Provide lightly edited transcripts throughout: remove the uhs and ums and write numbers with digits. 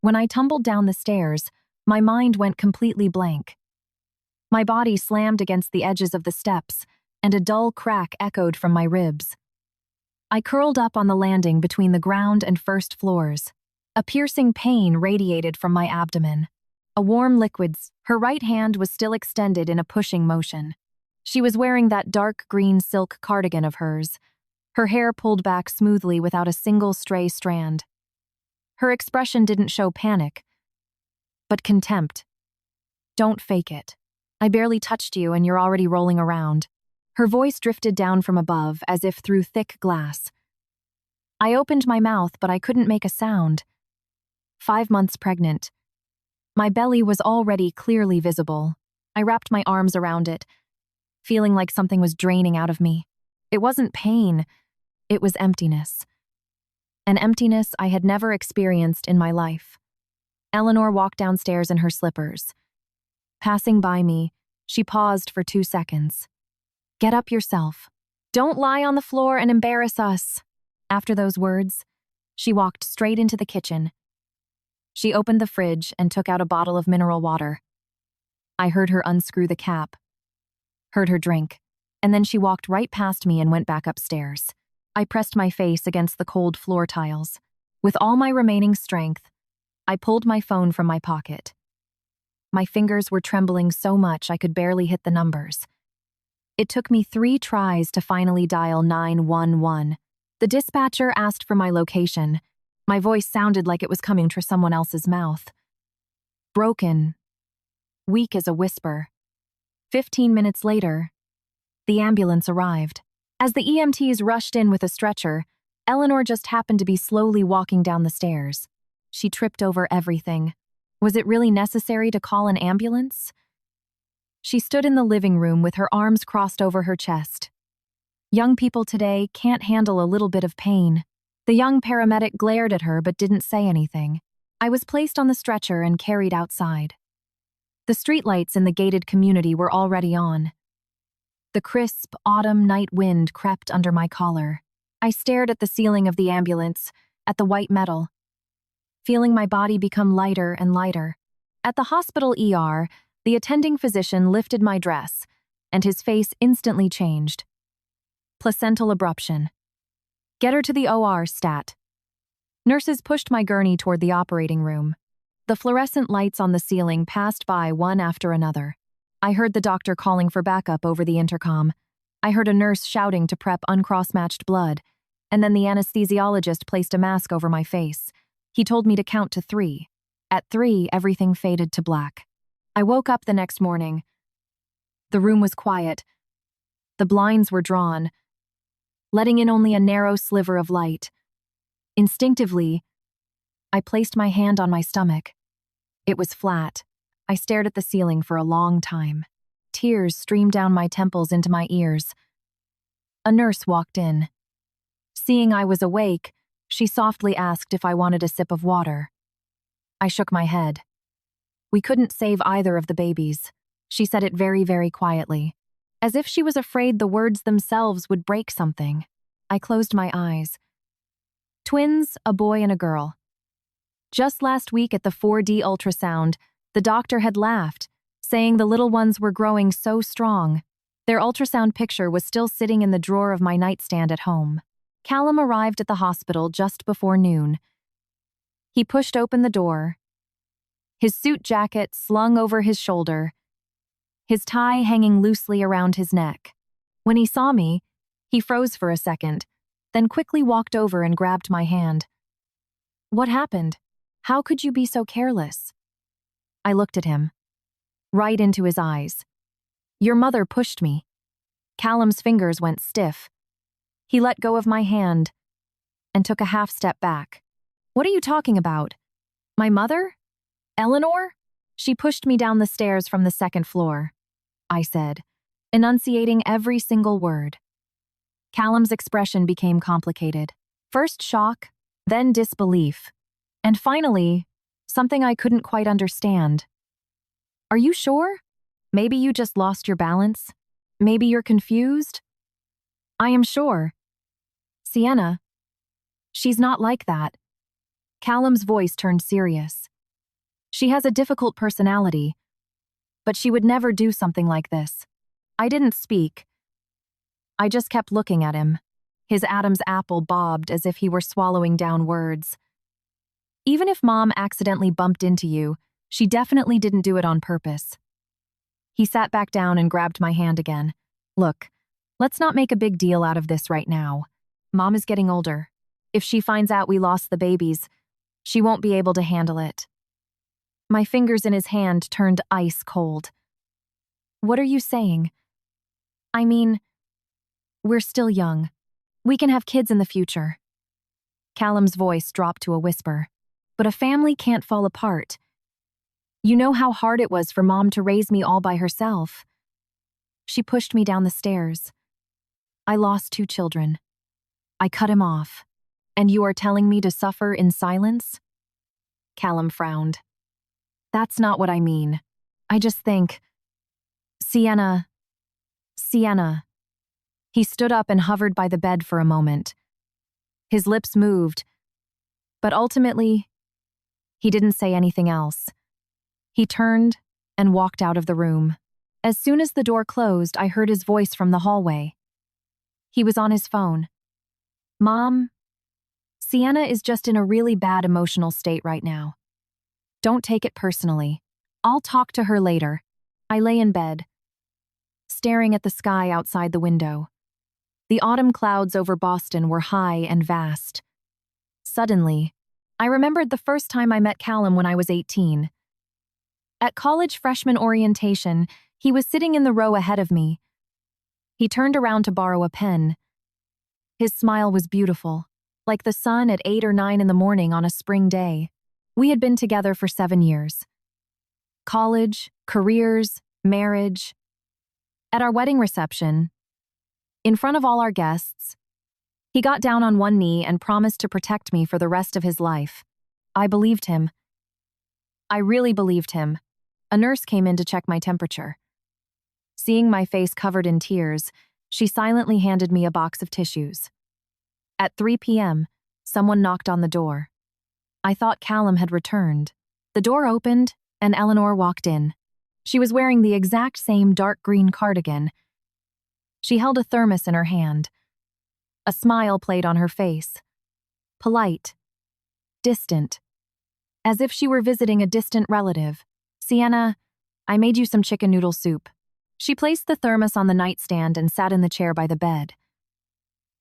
When I tumbled down the stairs, my mind went completely blank. My body slammed against the edges of the steps, and a dull crack echoed from my ribs. I curled up on the landing between the ground and first floors. A piercing pain radiated from my abdomen. A warm liquid. Her right hand was still extended in a pushing motion. She was wearing that dark green silk cardigan of hers, her hair pulled back smoothly without a single stray strand. Her expression didn't show panic, but contempt. "Don't fake it. I barely touched you and you're already rolling around." Her voice drifted down from above, as if through thick glass. I opened my mouth, but I couldn't make a sound. 5 months pregnant. My belly was already clearly visible. I wrapped my arms around it, feeling like something was draining out of me. It wasn't pain, it was emptiness. An emptiness I had never experienced in my life. Eleanor walked downstairs in her slippers. Passing by me, she paused for 2 seconds. "Get up yourself. Don't lie on the floor and embarrass us." After those words, she walked straight into the kitchen. She opened the fridge and took out a bottle of mineral water. I heard her unscrew the cap, heard her drink, and then she walked right past me and went back upstairs. I pressed my face against the cold floor tiles. With all my remaining strength, I pulled my phone from my pocket. My fingers were trembling so much I could barely hit the numbers. It took me 3 tries to finally dial 911. The dispatcher asked for my location. My voice sounded like it was coming from someone else's mouth. Broken, weak as a whisper. 15 minutes later, the ambulance arrived. As the EMTs rushed in with a stretcher, Eleanor just happened to be slowly walking down the stairs. She tripped over everything. Was it really necessary to call an ambulance? She stood in the living room with her arms crossed over her chest. Young people today can't handle a little bit of pain. The young paramedic glared at her but didn't say anything. I was placed on the stretcher and carried outside. The streetlights in the gated community were already on. The crisp, autumn night wind crept under my collar. I stared at the ceiling of the ambulance, at the white metal, feeling my body become lighter and lighter. At the hospital ER, the attending physician lifted my dress, and his face instantly changed. Placental abruption. "Get her to the OR, stat." Nurses pushed my gurney toward the operating room. The fluorescent lights on the ceiling passed by one after another. I heard the doctor calling for backup over the intercom. I heard a nurse shouting to prep uncross-matched blood, and then the anesthesiologist placed a mask over my face. He told me to count to 3. At 3, everything faded to black. I woke up the next morning. The room was quiet. The blinds were drawn, letting in only a narrow sliver of light. Instinctively, I placed my hand on my stomach. It was flat. I stared at the ceiling for a long time. Tears streamed down my temples into my ears. A nurse walked in. Seeing I was awake, she softly asked if I wanted a sip of water. I shook my head. "We couldn't save either of the babies." She said it very, very quietly, as if she was afraid the words themselves would break something. I closed my eyes. Twins, a boy and a girl. Just last week at the 4D ultrasound, the doctor had laughed, saying the little ones were growing so strong. Their ultrasound picture was still sitting in the drawer of my nightstand at home. Callum arrived at the hospital just before noon. He pushed open the door, his suit jacket slung over his shoulder, his tie hanging loosely around his neck. When he saw me, he froze for a second, then quickly walked over and grabbed my hand. "What happened? How could you be so careless?" I looked at him, right into his eyes. "Your mother pushed me." Callum's fingers went stiff. He let go of my hand and took a half step back. "What are you talking about? My mother? Eleanor?" "She pushed me down the stairs from the 2nd floor," I said, enunciating every single word. Callum's expression became complicated. First shock, then disbelief, and finally, something I couldn't quite understand. "Are you sure? Maybe you just lost your balance? Maybe you're confused?" "I am sure. Sienna, she's not like that." Callum's voice turned serious. She has a difficult personality, but she would never do something like this. I didn't speak. I just kept looking at him. His Adam's apple bobbed as if he were swallowing down words. Even if Mom accidentally bumped into you, she definitely didn't do it on purpose. He sat back down and grabbed my hand again. Look, let's not make a big deal out of this right now. Mom is getting older. If she finds out we lost the babies, she won't be able to handle it. My fingers in his hand turned ice cold. What are you saying? I mean, we're still young. We can have kids in the future. Callum's voice dropped to a whisper. But a family can't fall apart. You know how hard it was for Mom to raise me all by herself. She pushed me down the stairs. I lost 2 children. I cut him off. And you are telling me to suffer in silence? Callum frowned. That's not what I mean. I just think... Sienna. He stood up and hovered by the bed for a moment. His lips moved, but ultimately, he didn't say anything else. He turned and walked out of the room. As soon as the door closed, I heard his voice from the hallway. He was on his phone. Mom, Sienna is just in a really bad emotional state right now. Don't take it personally. I'll talk to her later. I lay in bed, staring at the sky outside the window. The autumn clouds over Boston were high and vast. Suddenly, I remembered the first time I met Callum when I was 18. At college freshman orientation, he was sitting in the row ahead of me. He turned around to borrow a pen. His smile was beautiful, like the sun at 8 or 9 in the morning on a spring day. We had been together for 7 years. College, careers, marriage. At our wedding reception, in front of all our guests, he got down on one knee and promised to protect me for the rest of his life. I believed him. I really believed him. A nurse came in to check my temperature. Seeing my face covered in tears, she silently handed me a box of tissues. At 3 p.m., someone knocked on the door. I thought Callum had returned. The door opened, and Eleanor walked in. She was wearing the exact same dark green cardigan. She held a thermos in her hand. A smile played on her face. Polite. Distant. As if she were visiting a distant relative. Sienna, I made you some chicken noodle soup. She placed the thermos on the nightstand and sat in the chair by the bed.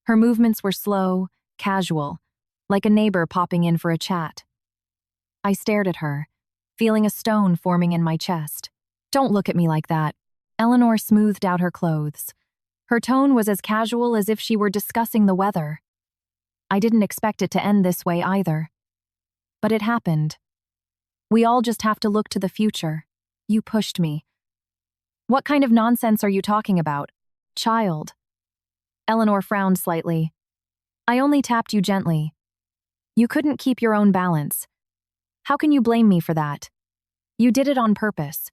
Her movements were slow, casual, like a neighbor popping in for a chat. I stared at her, feeling a stone forming in my chest. Don't look at me like that. Eleanor smoothed out her clothes. Her tone was as casual as if she were discussing the weather. I didn't expect it to end this way either. But it happened. We all just have to look to the future. You pushed me. What kind of nonsense are you talking about? Child. Eleanor frowned slightly. I only tapped you gently. You couldn't keep your own balance. How can you blame me for that? You did it on purpose.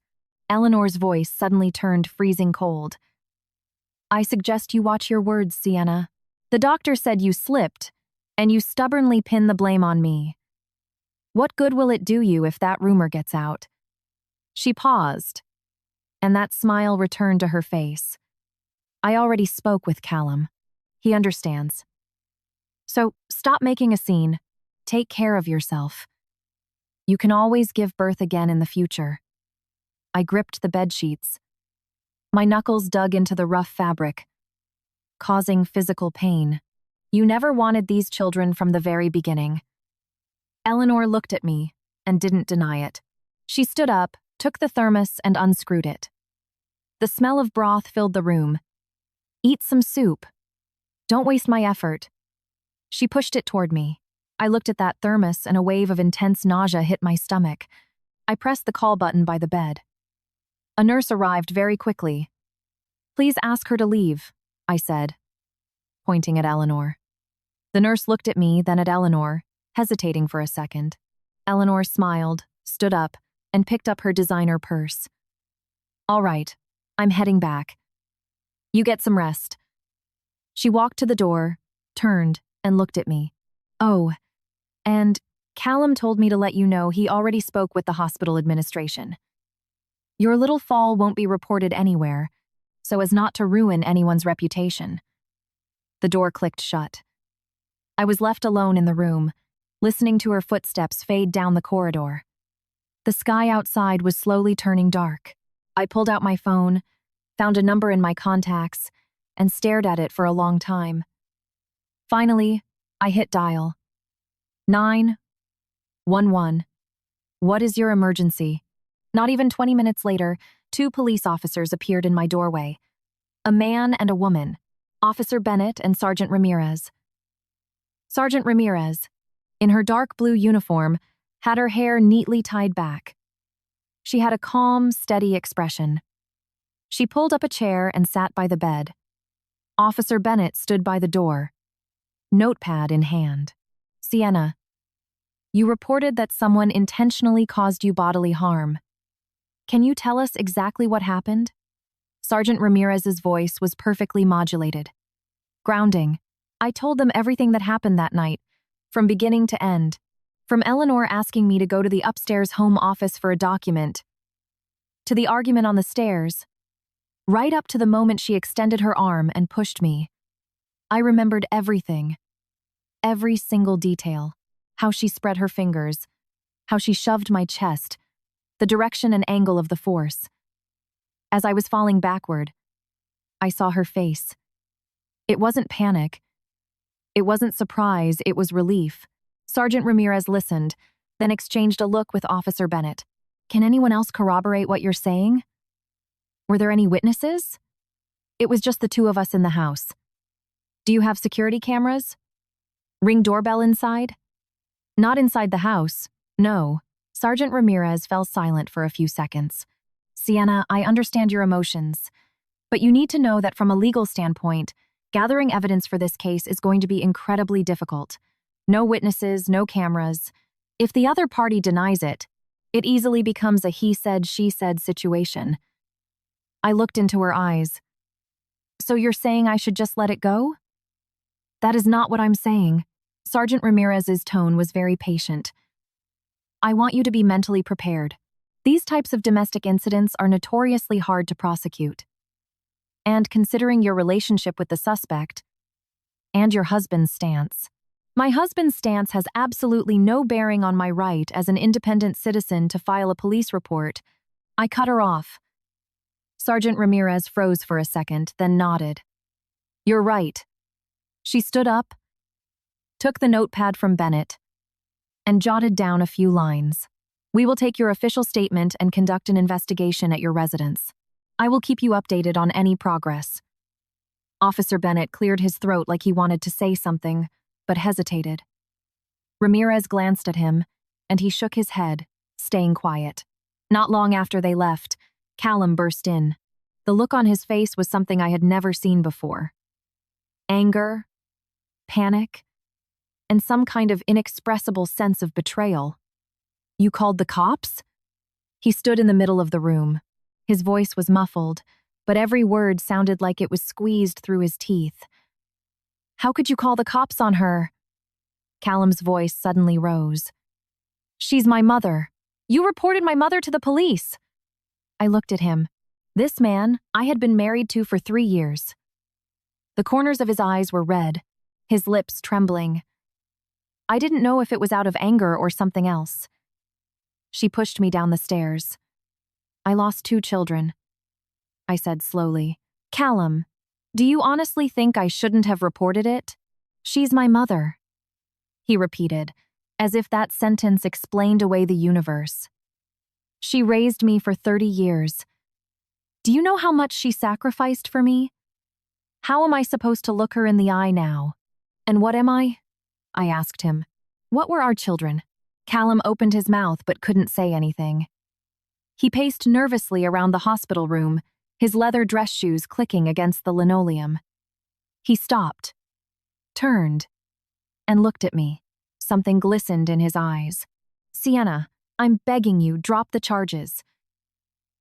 Eleanor's voice suddenly turned freezing cold. I suggest you watch your words, Sienna. The doctor said you slipped, and you stubbornly pin the blame on me. What good will it do you if that rumor gets out? She paused, and that smile returned to her face. I already spoke with Callum. He understands. So, stop making a scene. Take care of yourself. You can always give birth again in the future. I gripped the bedsheets. My knuckles dug into the rough fabric, causing physical pain. You never wanted these children from the very beginning. Eleanor looked at me and didn't deny it. She stood up, took the thermos, and unscrewed it. The smell of broth filled the room. Eat some soup. Don't waste my effort. She pushed it toward me. I looked at that thermos and a wave of intense nausea hit my stomach. I pressed the call button by the bed. A nurse arrived very quickly. Please ask her to leave, I said, pointing at Eleanor. The nurse looked at me, then at Eleanor, hesitating for a second. Eleanor smiled, stood up, and picked up her designer purse. All right, I'm heading back. You get some rest. She walked to the door, turned, and looked at me. Oh, and Callum told me to let you know he already spoke with the hospital administration. Your little fall won't be reported anywhere, so as not to ruin anyone's reputation. The door clicked shut. I was left alone in the room, listening to her footsteps fade down the corridor. The sky outside was slowly turning dark. I pulled out my phone, found a number in my contacts, and stared at it for a long time. Finally, I hit dial. 911. What is your emergency? Not even 20 minutes later, 2 police officers appeared in my doorway. A man and a woman, Officer Bennett and Sergeant Ramirez. Sergeant Ramirez, in her dark blue uniform, had her hair neatly tied back. She had a calm, steady expression. She pulled up a chair and sat by the bed. Officer Bennett stood by the door, notepad in hand. Sienna, you reported that someone intentionally caused you bodily harm. Can you tell us exactly what happened? Sergeant Ramirez's voice was perfectly modulated. Grounding. I told them everything that happened that night, from beginning to end. From Eleanor asking me to go to the upstairs home office for a document, to the argument on the stairs, right up to the moment she extended her arm and pushed me. I remembered everything. Every single detail. How she spread her fingers, how she shoved my chest, the direction and angle of the force. As I was falling backward, I saw her face. It wasn't panic. It wasn't surprise, it was relief. Sergeant Ramirez listened, then exchanged a look with Officer Bennett. Can anyone else corroborate what you're saying? Were there any witnesses? It was just the 2 of us in the house. Do you have security cameras? Ring doorbell inside? Not inside the house, no. Sergeant Ramirez fell silent for a few seconds. Sienna, I understand your emotions, but you need to know that from a legal standpoint, gathering evidence for this case is going to be incredibly difficult. No witnesses, no cameras. If the other party denies it, it easily becomes a he said, she said situation. I looked into her eyes. So you're saying I should just let it go? That is not what I'm saying. Sergeant Ramirez's tone was very patient. I want you to be mentally prepared. These types of domestic incidents are notoriously hard to prosecute. And considering your relationship with the suspect, and your husband's stance. My husband's stance has absolutely no bearing on my right as an independent citizen to file a police report. I cut her off. Sergeant Ramirez froze for a second, then nodded. You're right. She stood up, took the notepad from Bennett, and jotted down a few lines. We will take your official statement and conduct an investigation at your residence. I will keep you updated on any progress. Officer Bennett cleared his throat like he wanted to say something, but hesitated. Ramirez glanced at him, and he shook his head, staying quiet. Not long after they left, Callum burst in. The look on his face was something I had never seen before. Anger, panic, and some kind of inexpressible sense of betrayal. You called the cops? He stood in the middle of the room. His voice was muffled, but every word sounded like it was squeezed through his teeth. How could you call the cops on her? Callum's voice suddenly rose. She's my mother. You reported my mother to the police. I looked at him. This man I had been married to for 3 years. The corners of his eyes were red, his lips trembling. I didn't know if it was out of anger or something else. She pushed me down the stairs. I lost 2 children. I said slowly. Callum, do you honestly think I shouldn't have reported it? She's my mother. He repeated, as if that sentence explained away the universe. She raised me for 30 years. Do you know how much she sacrificed for me? How am I supposed to look her in the eye now? And what am I? I asked him. What were our children? Callum opened his mouth but couldn't say anything. He paced nervously around the hospital room, his leather dress shoes clicking against the linoleum. He stopped, turned, and looked at me. Something glistened in his eyes. Sienna, I'm begging you, drop the charges.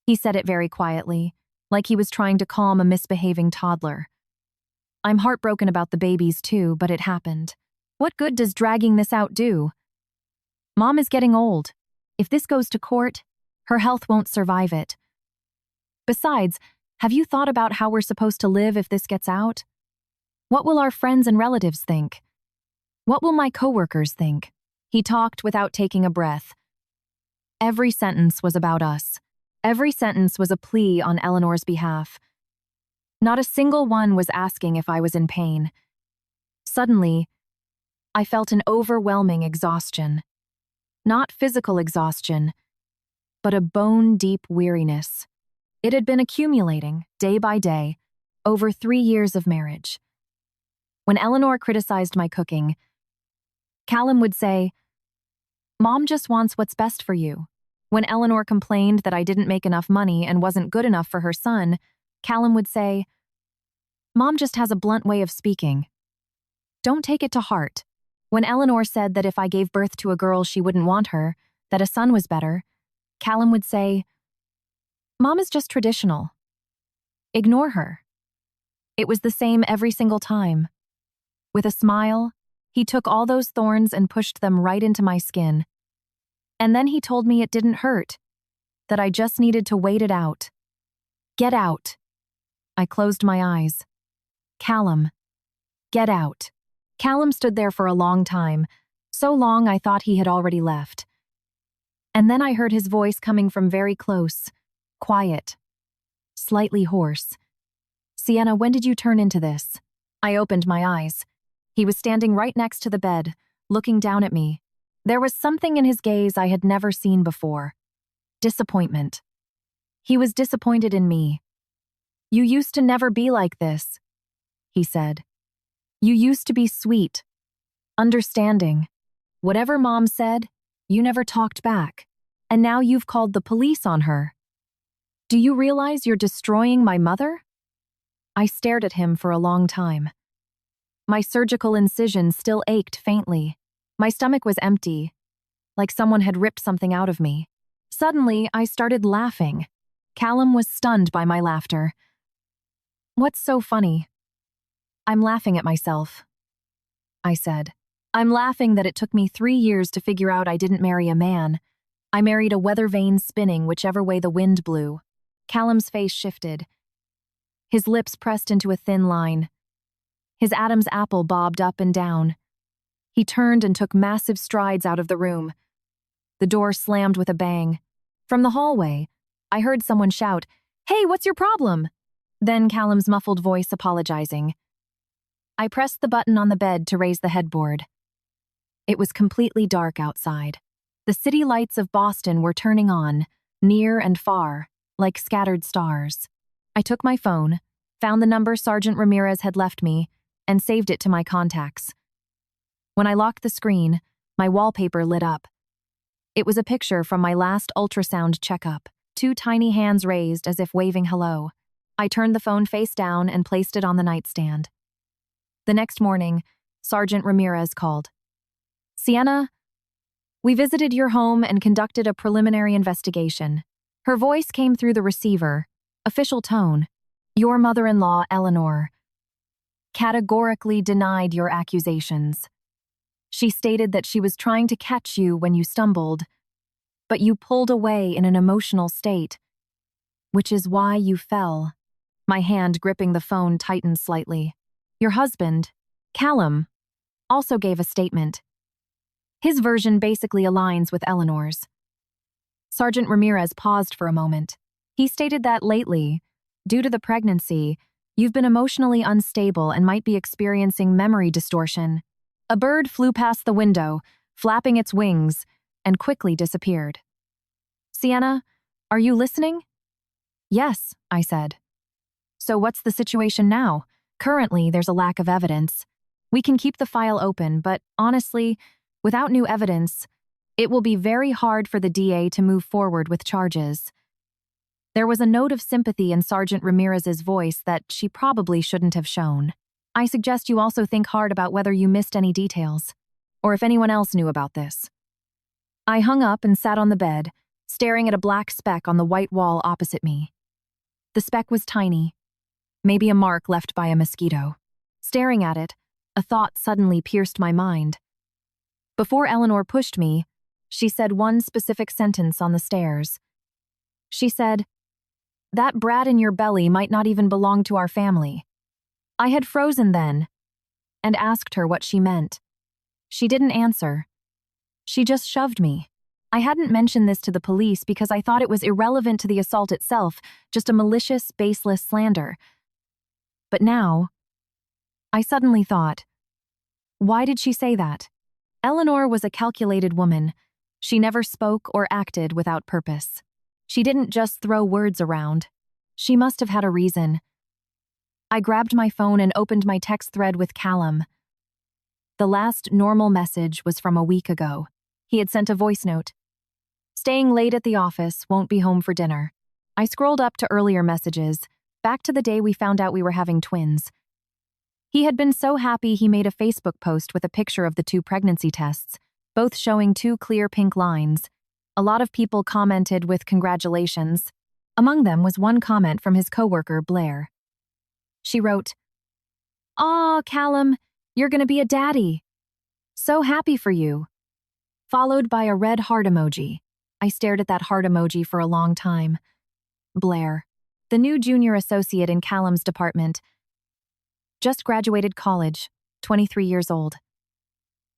He said it very quietly, like he was trying to calm a misbehaving toddler. I'm heartbroken about the babies too, but it happened. What good does dragging this out do? Mom is getting old. If this goes to court, her health won't survive it. Besides, have you thought about how we're supposed to live if this gets out? What will our friends and relatives think? What will my coworkers think? He talked without taking a breath. Every sentence was about us. Every sentence was a plea on Eleanor's behalf. Not a single one was asking if I was in pain. Suddenly, I felt an overwhelming exhaustion. Not physical exhaustion, but a bone-deep weariness. It had been accumulating, day by day, over 3 years of marriage. When Eleanor criticized my cooking, Callum would say, "Mom just wants what's best for you." When Eleanor complained that I didn't make enough money and wasn't good enough for her son, Callum would say, "Mom just has a blunt way of speaking. Don't take it to heart." When Eleanor said that if I gave birth to a girl she wouldn't want her, that a son was better, Callum would say, "Mom is just traditional. Ignore her." It was the same every single time. With a smile, he took all those thorns and pushed them right into my skin. And then he told me it didn't hurt, that I just needed to wait it out. Get out. I closed my eyes. Callum, get out. Callum stood there for a long time, so long I thought he had already left. And then I heard his voice coming from very close, quiet, slightly hoarse. "Sienna, when did you turn into this?" I opened my eyes. He was standing right next to the bed, looking down at me. There was something in his gaze I had never seen before. Disappointment. He was disappointed in me. "You used to never be like this," he said. "You used to be sweet, understanding. Whatever Mom said, you never talked back. And now you've called the police on her. Do you realize you're destroying my mother?" I stared at him for a long time. My surgical incision still ached faintly. My stomach was empty, like someone had ripped something out of me. Suddenly, I started laughing. Callum was stunned by my laughter. "What's so funny?" "I'm laughing at myself," I said. "I'm laughing that it took me 3 years to figure out I didn't marry a man. I married a weather vane spinning whichever way the wind blew." Callum's face shifted. His lips pressed into a thin line. His Adam's apple bobbed up and down. He turned and took massive strides out of the room. The door slammed with a bang. From the hallway, I heard someone shout, "Hey, what's your problem?" Then Callum's muffled voice apologizing. I pressed the button on the bed to raise the headboard. It was completely dark outside. The city lights of Boston were turning on, near and far, like scattered stars. I took my phone, found the number Sergeant Ramirez had left me, and saved it to my contacts. When I locked the screen, my wallpaper lit up. It was a picture from my last ultrasound checkup, 2 tiny hands raised as if waving hello. I turned the phone face down and placed it on the nightstand. The next morning, Sergeant Ramirez called. "Sienna, we visited your home and conducted a preliminary investigation." Her voice came through the receiver, official tone. "Your mother-in-law, Eleanor, categorically denied your accusations. She stated that she was trying to catch you when you stumbled, but you pulled away in an emotional state, which is why you fell." My hand gripping the phone tightened slightly. "Your husband, Callum, also gave a statement. His version basically aligns with Eleanor's." Sergeant Ramirez paused for a moment. He stated that lately, due to the pregnancy, you've been emotionally unstable and might be experiencing memory distortion. A bird flew past the window, flapping its wings, and quickly disappeared. "Sienna, are you listening?" "Yes," I said. "So what's the situation now? Currently, there's a lack of evidence. We can keep the file open, but honestly, without new evidence, it will be very hard for the DA to move forward with charges." There was a note of sympathy in Sergeant Ramirez's voice that she probably shouldn't have shown. "I suggest you also think hard about whether you missed any details, or if anyone else knew about this." I hung up and sat on the bed, staring at a black speck on the white wall opposite me. The speck was tiny, maybe a mark left by a mosquito. Staring at it, a thought suddenly pierced my mind. Before Eleanor pushed me, She said one specific sentence on the stairs. She said, "That brat in your belly might not even belong to our family." I had frozen then and asked her what she meant. She didn't answer. She just shoved me. I hadn't mentioned this to the police because I thought it was irrelevant to the assault itself, just a malicious, baseless slander. But now, I suddenly thought, why did she say that? Eleanor was a calculated woman. She never spoke or acted without purpose. She didn't just throw words around. She must have had a reason. I grabbed my phone and opened my text thread with Callum. The last normal message was from a week ago. He had sent a voice note. "Staying late at the office, won't be home for dinner." I scrolled up to earlier messages, back to the day we found out we were having twins. He had been so happy he made a Facebook post with a picture of the 2 pregnancy tests, both showing 2 clear pink lines. A lot of people commented with congratulations. Among them was one comment from his coworker, Blair. She wrote, "Aw, Callum, you're gonna be a daddy. So happy for you." Followed by a red heart emoji. I stared at that heart emoji for a long time. Blair, the new junior associate in Callum's department. Just graduated college, 23 years old.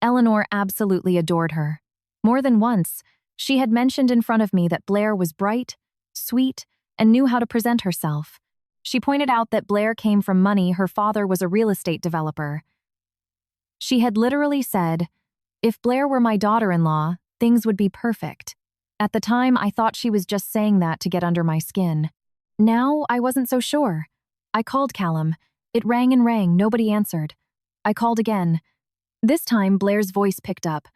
Eleanor absolutely adored her. More than once, she had mentioned in front of me that Blair was bright, sweet, and knew how to present herself. She pointed out that Blair came from money. Her father was a real estate developer. She had literally said, "If Blair were my daughter-in-law, things would be perfect." At the time, I thought she was just saying that to get under my skin. Now, I wasn't so sure. I called Callum. It rang and rang, nobody answered. I called again. This time, Blair's voice picked up.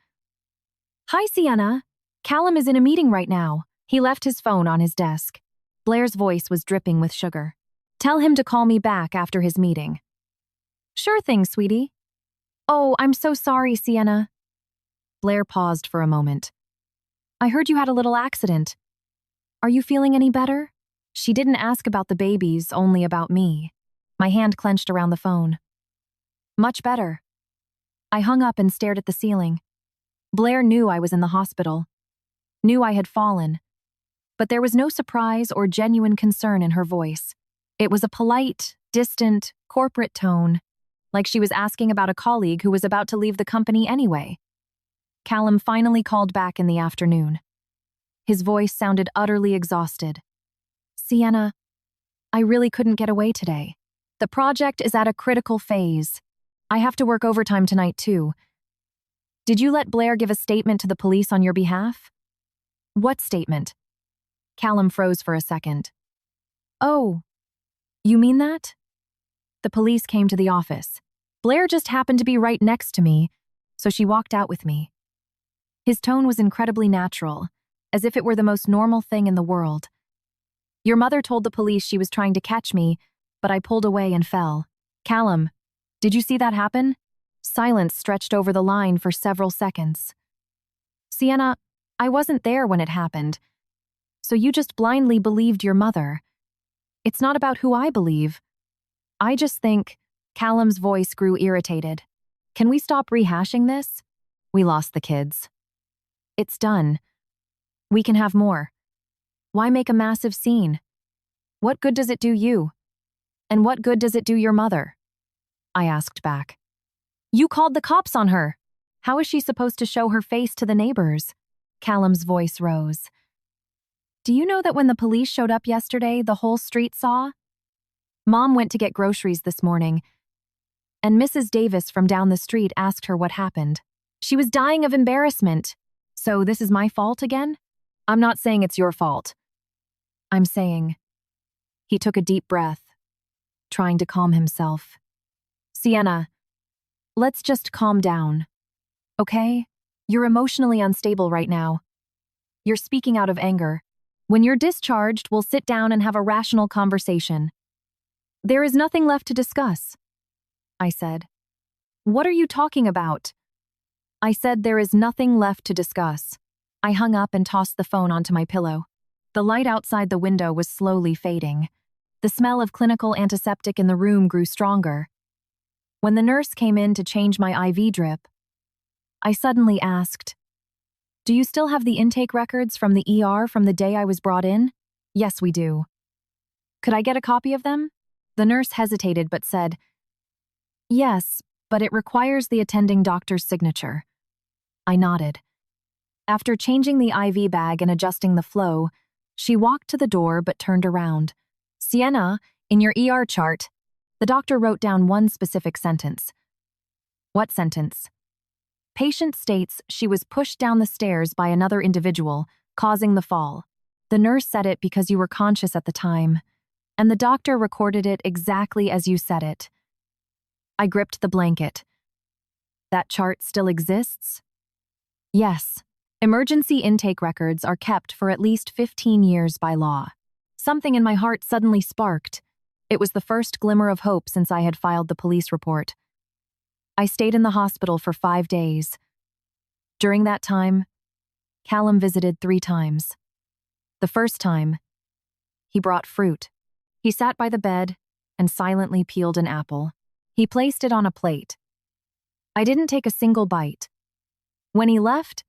"Hi, Sienna. Callum is in a meeting right now." He left his phone on his desk. Blair's voice was dripping with sugar. "Tell him to call me back after his meeting." "Sure thing, sweetie." "Oh, I'm so sorry, Sienna." Blair paused for a moment. "I heard you had a little accident. Are you feeling any better?" She didn't ask about the babies, only about me. My hand clenched around the phone. "Much better." I hung up and stared at the ceiling. Blair knew I was in the hospital, knew I had fallen, but there was no surprise or genuine concern in her voice. It was a polite, distant, corporate tone, like she was asking about a colleague who was about to leave the company anyway. Callum finally called back in the afternoon. His voice sounded utterly exhausted. "Sienna, I really couldn't get away today. The project is at a critical phase. I have to work overtime tonight too. Did you let Blair give a statement to the police on your behalf?" "What statement?" Callum froze for a second. "Oh, you mean that?" "The police came to the office. Blair just happened to be right next to me, so she walked out with me." His tone was incredibly natural, as if it were the most normal thing in the world. "Your mother told the police she was trying to catch me, but I pulled away and fell." "Callum, did you see that happen?" Silence stretched over the line for several seconds. "Sienna, I wasn't there when it happened. So you just blindly believed your mother. It's not about who I believe. I just think..." Callum's voice grew irritated. "Can we stop rehashing this? We lost the kids. It's done. We can have more. Why make a massive scene? What good does it do you? And what good does it do your mother?" I asked back. "You called the cops on her. How is she supposed to show her face to the neighbors?" Callum's voice rose. "Do you know that when the police showed up yesterday, the whole street saw? Mom went to get groceries this morning, and Mrs. Davis from down the street asked her what happened. She was dying of embarrassment. So this is my fault again? I'm not saying it's your fault. I'm saying..." He took a deep breath, trying to calm himself. "Sienna, let's just calm down. Okay? You're emotionally unstable right now. You're speaking out of anger. When you're discharged, we'll sit down and have a rational conversation." "There is nothing left to discuss," I said. "What are you talking about?" I said there is nothing left to discuss. I hung up and tossed the phone onto my pillow. The light outside the window was slowly fading. The smell of clinical antiseptic in the room grew stronger. When the nurse came in to change my IV drip, I suddenly asked, Do you still have the intake records from the ER from the day I was brought in? Yes, we do. Could I get a copy of them? The nurse hesitated but said, yes, but it requires the attending doctor's signature. I nodded. After changing the IV bag and adjusting the flow, she walked to the door but turned around. Sienna, in your ER chart, the doctor wrote down one specific sentence. What sentence? Patient states she was pushed down the stairs by another individual, causing the fall. The nurse said it because you were conscious at the time, and the doctor recorded it exactly as you said it. I gripped the blanket. That chart still exists? Yes. Emergency intake records are kept for at least 15 years by law. Something in my heart suddenly sparked. It was the first glimmer of hope since I had filed the police report. I stayed in the hospital for 5 days. During that time, Callum visited 3 times. The first time, he brought fruit. He sat by the bed and silently peeled an apple. He placed it on a plate. I didn't take a single bite. When he left,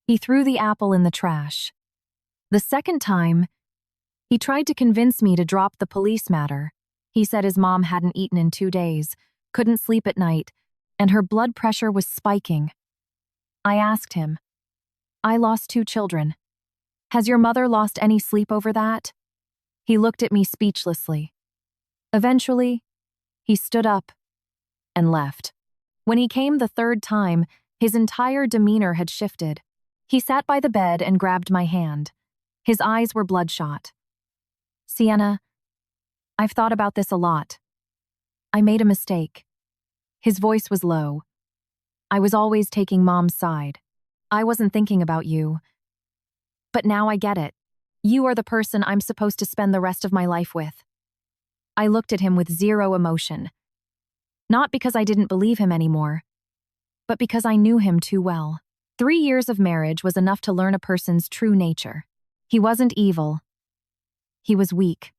he threw the apple in the trash. The second time, he tried to convince me to drop the police matter. He said his mom hadn't eaten in 2 days, couldn't sleep at night, and her blood pressure was spiking. I asked him, I lost 2 children. Has your mother lost any sleep over that? He looked at me speechlessly. Eventually, he stood up and left. When he came the 3rd time, his entire demeanor had shifted. He sat by the bed and grabbed my hand. His eyes were bloodshot. Sienna, I've thought about this a lot. I made a mistake. His voice was low. I was always taking Mom's side. I wasn't thinking about you. But now I get it. You are the person I'm supposed to spend the rest of my life with. I looked at him with zero emotion. Not because I didn't believe him anymore, but because I knew him too well. 3 years of marriage was enough to learn a person's true nature. He wasn't evil. He was weak.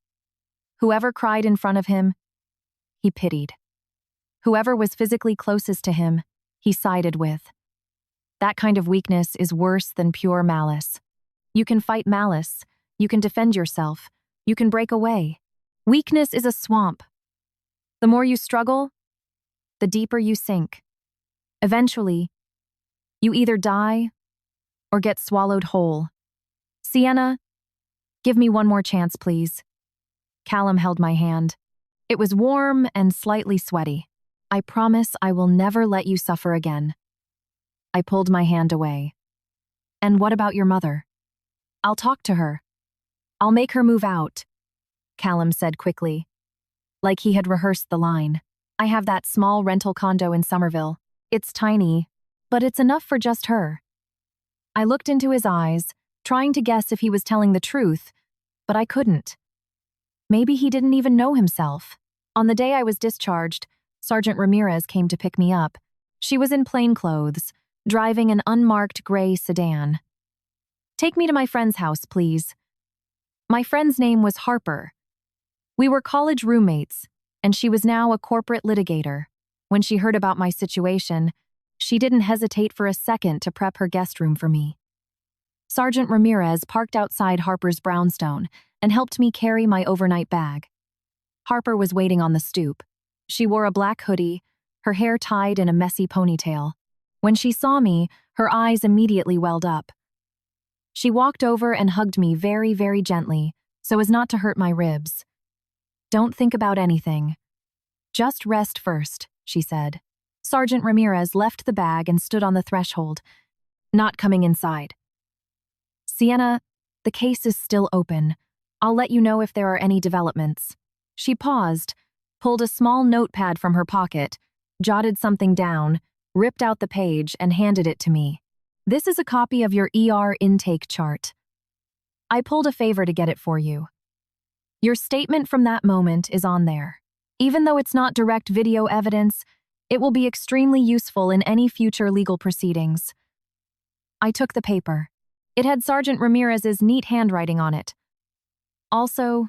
Whoever cried in front of him, he pitied. Whoever was physically closest to him, he sided with. That kind of weakness is worse than pure malice. You can fight malice, you can defend yourself, you can break away. Weakness is a swamp. The more you struggle, the deeper you sink. Eventually, you either die or get swallowed whole. Sienna, give me one more chance, please. Callum held my hand. It was warm and slightly sweaty. I promise I will never let you suffer again. I pulled my hand away. And what about your mother? I'll talk to her. I'll make her move out, Callum said quickly, like he had rehearsed the line. I have that small rental condo in Somerville. It's tiny, but it's enough for just her. I looked into his eyes, trying to guess if he was telling the truth, but I couldn't. Maybe he didn't even know himself. On the day I was discharged, Sergeant Ramirez came to pick me up. She was in plain clothes, driving an unmarked gray sedan. Take me to my friend's house, please. My friend's name was Harper. We were college roommates, and she was now a corporate litigator. When she heard about my situation, she didn't hesitate for a second to prep her guest room for me. Sergeant Ramirez parked outside Harper's brownstone and helped me carry my overnight bag. Harper was waiting on the stoop. She wore a black hoodie, her hair tied in a messy ponytail. When she saw me, her eyes immediately welled up. She walked over and hugged me very, very gently, so as not to hurt my ribs. Don't think about anything. Just rest first, she said. Sergeant Ramirez left the bag and stood on the threshold, not coming inside. Sienna, the case is still open. I'll let you know if there are any developments. She paused, pulled a small notepad from her pocket, jotted something down, ripped out the page, and handed it to me. This is a copy of your ER intake chart. I pulled a favor to get it for you. Your statement from that moment is on there. Even though it's not direct video evidence, it will be extremely useful in any future legal proceedings. I took the paper. It had Sergeant Ramirez's neat handwriting on it. Also,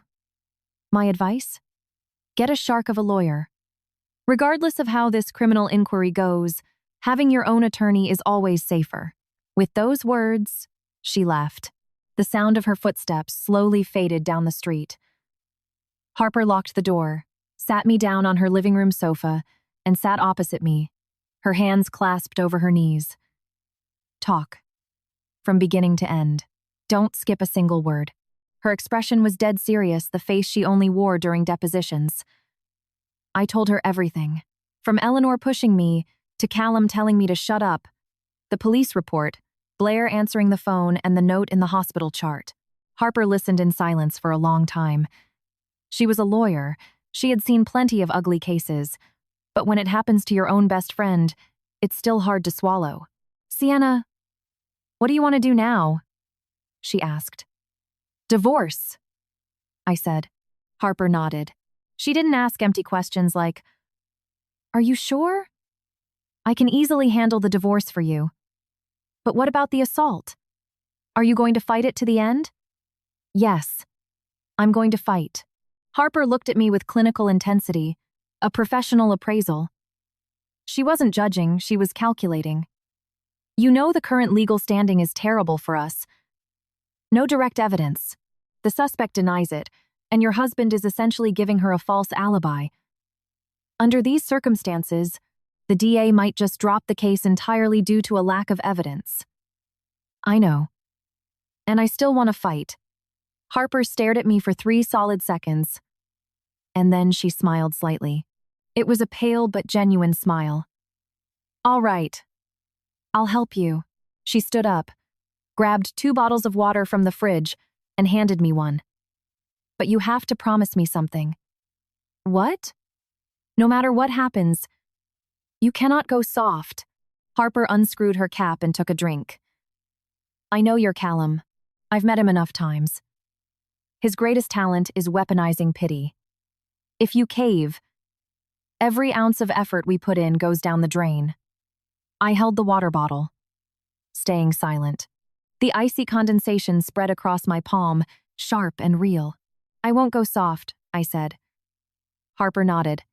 my advice? Get a shark of a lawyer. Regardless of how this criminal inquiry goes, having your own attorney is always safer. With those words, she left. The sound of her footsteps slowly faded down the street. Harper locked the door, sat me down on her living room sofa, and sat opposite me, her hands clasped over her knees. Talk. From beginning to end. Don't skip a single word. Her expression was dead serious, the face she only wore during depositions. I told her everything. From Eleanor pushing me, to Callum telling me to shut up, the police report, Blair answering the phone, and the note in the hospital chart. Harper listened in silence for a long time. She was a lawyer. She had seen plenty of ugly cases. But when it happens to your own best friend, it's still hard to swallow. Sienna, what do you want to do now? She asked. Divorce, I said. Harper nodded. She didn't ask empty questions like, are you sure? I can easily handle the divorce for you. But what about the assault? Are you going to fight it to the end? Yes, I'm going to fight. Harper looked at me with clinical intensity, a professional appraisal. She wasn't judging, she was calculating. You know the current legal standing is terrible for us. No direct evidence. The suspect denies it, and your husband is essentially giving her a false alibi. Under these circumstances, the DA might just drop the case entirely due to a lack of evidence. I know. And I still want to fight. Harper stared at me for 3 solid seconds. And then she smiled slightly. It was a pale but genuine smile. All right. I'll help you. She stood up, grabbed 2 bottles of water from the fridge, and handed me one. But you have to promise me something. What? No matter what happens, you cannot go soft. Harper unscrewed her cap and took a drink. I know you're Callum. I've met him enough times. His greatest talent is weaponizing pity. If you cave, every ounce of effort we put in goes down the drain. I held the water bottle, staying silent. The icy condensation spread across my palm, sharp and real. I won't go soft, I said. Harper nodded.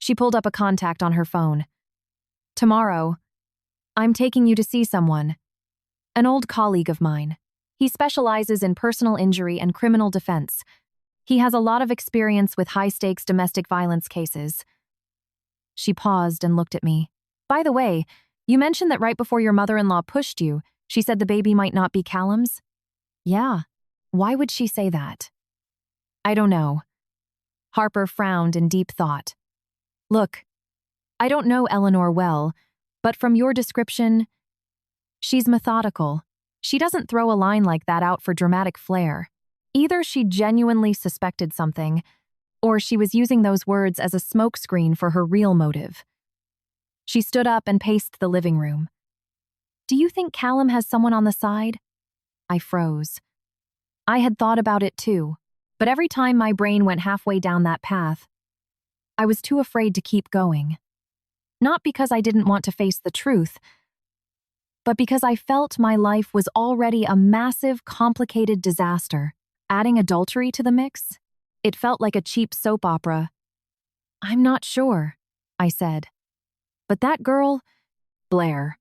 She pulled up a contact on her phone. Tomorrow, I'm taking you to see someone. An old colleague of mine. He specializes in personal injury and criminal defense. He has a lot of experience with high-stakes domestic violence cases. She paused and looked at me. By the way, you mentioned that right before your mother-in-law pushed you, she said the baby might not be Callum's? Yeah. Why would she say that? I don't know. Harper frowned in deep thought. Look, I don't know Eleanor well, but from your description, she's methodical. She doesn't throw a line like that out for dramatic flair. Either she genuinely suspected something, or she was using those words as a smokescreen for her real motive. She stood up and paced the living room. Do you think Callum has someone on the side? I froze. I had thought about it too, but every time my brain went halfway down that path, I was too afraid to keep going. Not because I didn't want to face the truth, but because I felt my life was already a massive, complicated disaster. Adding adultery to the mix? It felt like a cheap soap opera. I'm not sure, I said. But that girl, Blair.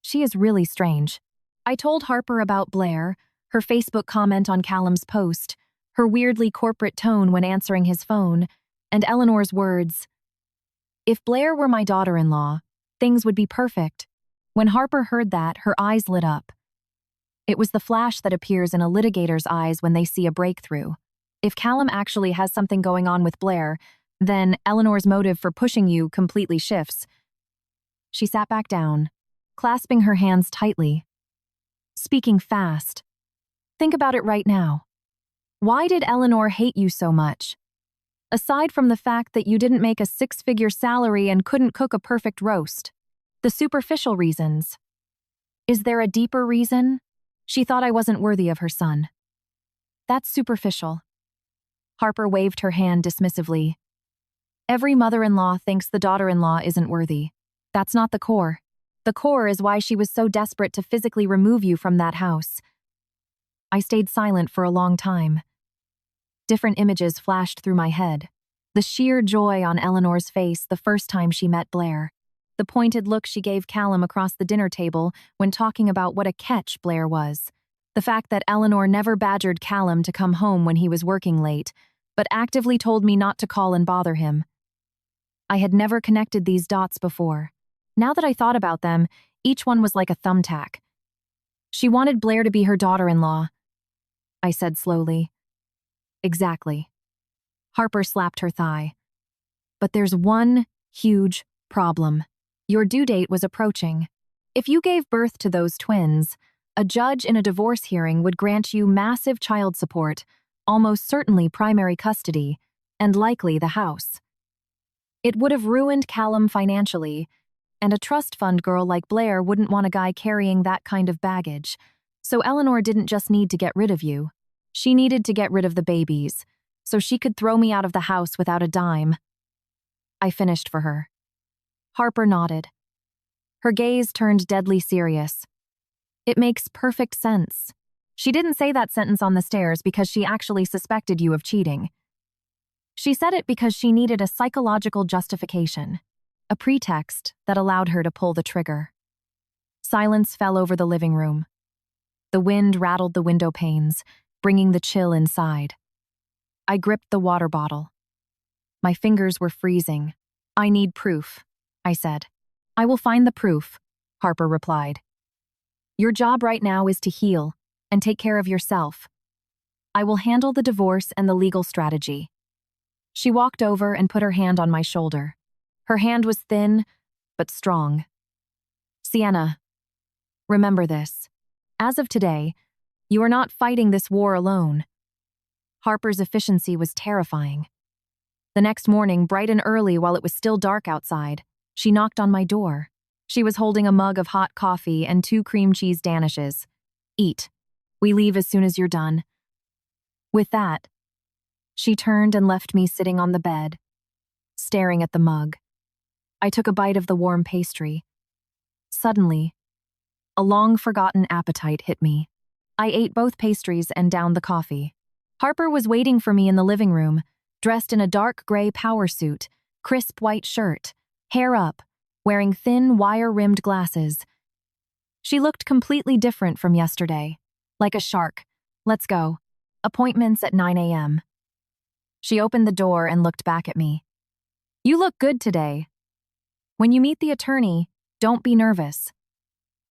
She is really strange. I told Harper about Blair, her Facebook comment on Callum's post, her weirdly corporate tone when answering his phone, and Eleanor's words. If Blair were my daughter-in-law, things would be perfect. When Harper heard that, her eyes lit up. It was the flash that appears in a litigator's eyes when they see a breakthrough. If Callum actually has something going on with Blair, then Eleanor's motive for pushing you completely shifts. She sat back down, clasping her hands tightly, speaking fast. Think about it right now. Why did Eleanor hate you so much? Aside from the fact that you didn't make a 6-figure salary and couldn't cook a perfect roast. The superficial reasons. Is there a deeper reason? She thought I wasn't worthy of her son. That's superficial. Harper waved her hand dismissively. Every mother-in-law thinks the daughter-in-law isn't worthy. That's not the core. The core is why she was so desperate to physically remove you from that house. I stayed silent for a long time. Different images flashed through my head. The sheer joy on Eleanor's face the first time she met Blair. the pointed look she gave Callum across the dinner table when talking about what a catch Blair was. The fact that Eleanor never badgered Callum to come home when he was working late, but actively told me not to call and bother him. I had never connected these dots before. Now that I thought about them, each one was like a thumbtack. She wanted Blair to be her daughter-in-law, I said slowly. Exactly. Harper slapped her thigh. But there's one huge problem. Your due date was approaching. If you gave birth to those twins, a judge in a divorce hearing would grant you massive child support, almost certainly primary custody, and likely the house. It would have ruined Callum financially, and a trust fund girl like Blair wouldn't want a guy carrying that kind of baggage. So Eleanor didn't just need to get rid of you. She needed to get rid of the babies, so she could throw me out of the house without a dime. I finished for her. Harper nodded. Her gaze turned deadly serious. It makes perfect sense. She didn't say that sentence on the stairs because she actually suspected you of cheating. She said it because she needed a psychological justification, a pretext that allowed her to pull the trigger. Silence fell over the living room. The wind rattled the window panes, bringing the chill inside. I gripped the water bottle. My fingers were freezing. I need proof, I said. I will find the proof, Harper replied. Your job right now is to heal and take care of yourself. I will handle the divorce and the legal strategy. She walked over and put her hand on my shoulder. Her hand was thin, but strong. Sienna, remember this. As of today, you are not fighting this war alone. Harper's efficiency was terrifying. The next morning, bright and early while it was still dark outside, she knocked on my door. She was holding a mug of hot coffee and 2 cream cheese danishes. Eat. We leave as soon as you're done. With that, she turned and left me sitting on the bed, staring at the mug. I took a bite of the warm pastry. Suddenly, a long-forgotten appetite hit me. I ate both pastries and downed the coffee. Harper was waiting for me in the living room, dressed in a dark gray power suit, crisp white shirt, hair up, wearing thin, wire-rimmed glasses. She looked completely different from yesterday. Like a shark. Let's go. Appointments at 9 a.m. She opened the door and looked back at me. You look good today. When you meet the attorney, don't be nervous.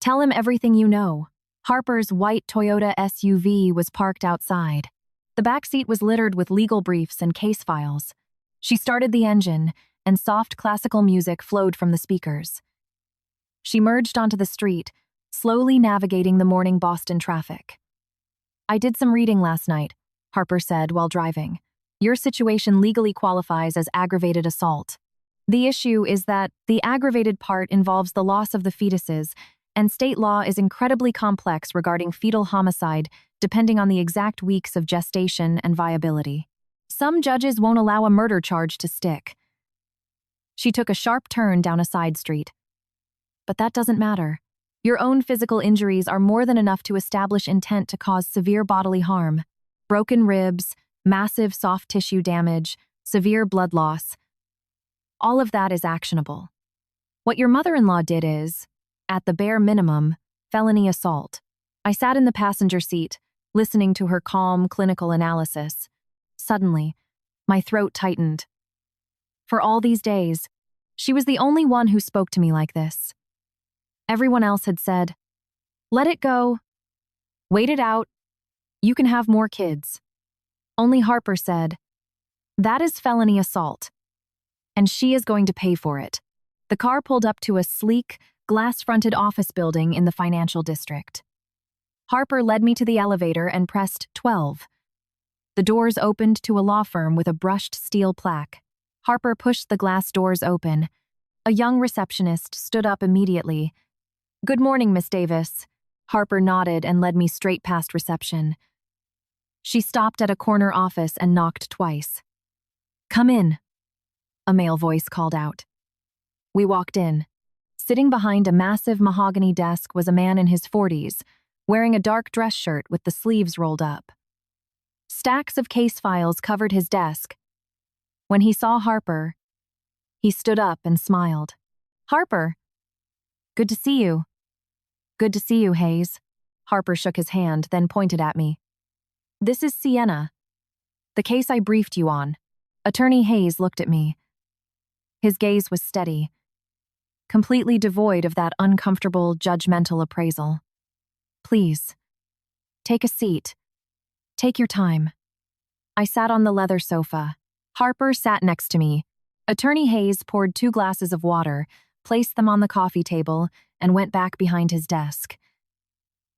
Tell him everything you know. Harper's white Toyota SUV was parked outside. The back seat was littered with legal briefs and case files. She started the engine, and soft classical music flowed from the speakers. She merged onto the street, slowly navigating the morning Boston traffic. I did some reading last night, Harper said while driving. Your situation legally qualifies as aggravated assault. The issue is that the aggravated part involves the loss of the fetuses, and state law is incredibly complex regarding fetal homicide depending on the exact weeks of gestation and viability. Some judges won't allow a murder charge to stick. She took a sharp turn down a side street. But that doesn't matter. Your own physical injuries are more than enough to establish intent to cause severe bodily harm. Broken ribs, massive soft tissue damage, severe blood loss. All of that is actionable. What your mother-in-law did is, at the bare minimum, felony assault. I sat in the passenger seat, listening to her calm, clinical analysis. Suddenly, my throat tightened. For all these days, she was the only one who spoke to me like this. Everyone else had said, let it go. Wait it out. You can have more kids. Only Harper said, that is felony assault. And she is going to pay for it. The car pulled up to a sleek, glass-fronted office building in the financial district. Harper led me to the elevator and pressed 12. The doors opened to a law firm with a brushed steel plaque. Harper pushed the glass doors open. A young receptionist stood up immediately. Good morning, Miss Davis. Harper nodded and led me straight past reception. She stopped at a corner office and knocked twice. Come in, a male voice called out. We walked in. Sitting behind a massive mahogany desk was a man in his 40s, wearing a dark dress shirt with the sleeves rolled up. Stacks of case files covered his desk. When he saw Harper, he stood up and smiled. Harper, Good to see you. Good to see you, Hayes. Harper shook his hand, then pointed at me. This is Sienna. The case I briefed you on. Attorney Hayes looked at me. His gaze was steady, completely devoid of that uncomfortable, judgmental appraisal. Please, take a seat. Take your time. I sat on the leather sofa. Harper sat next to me. Attorney Hayes poured 2 glasses of water, placed them on the coffee table, and went back behind his desk.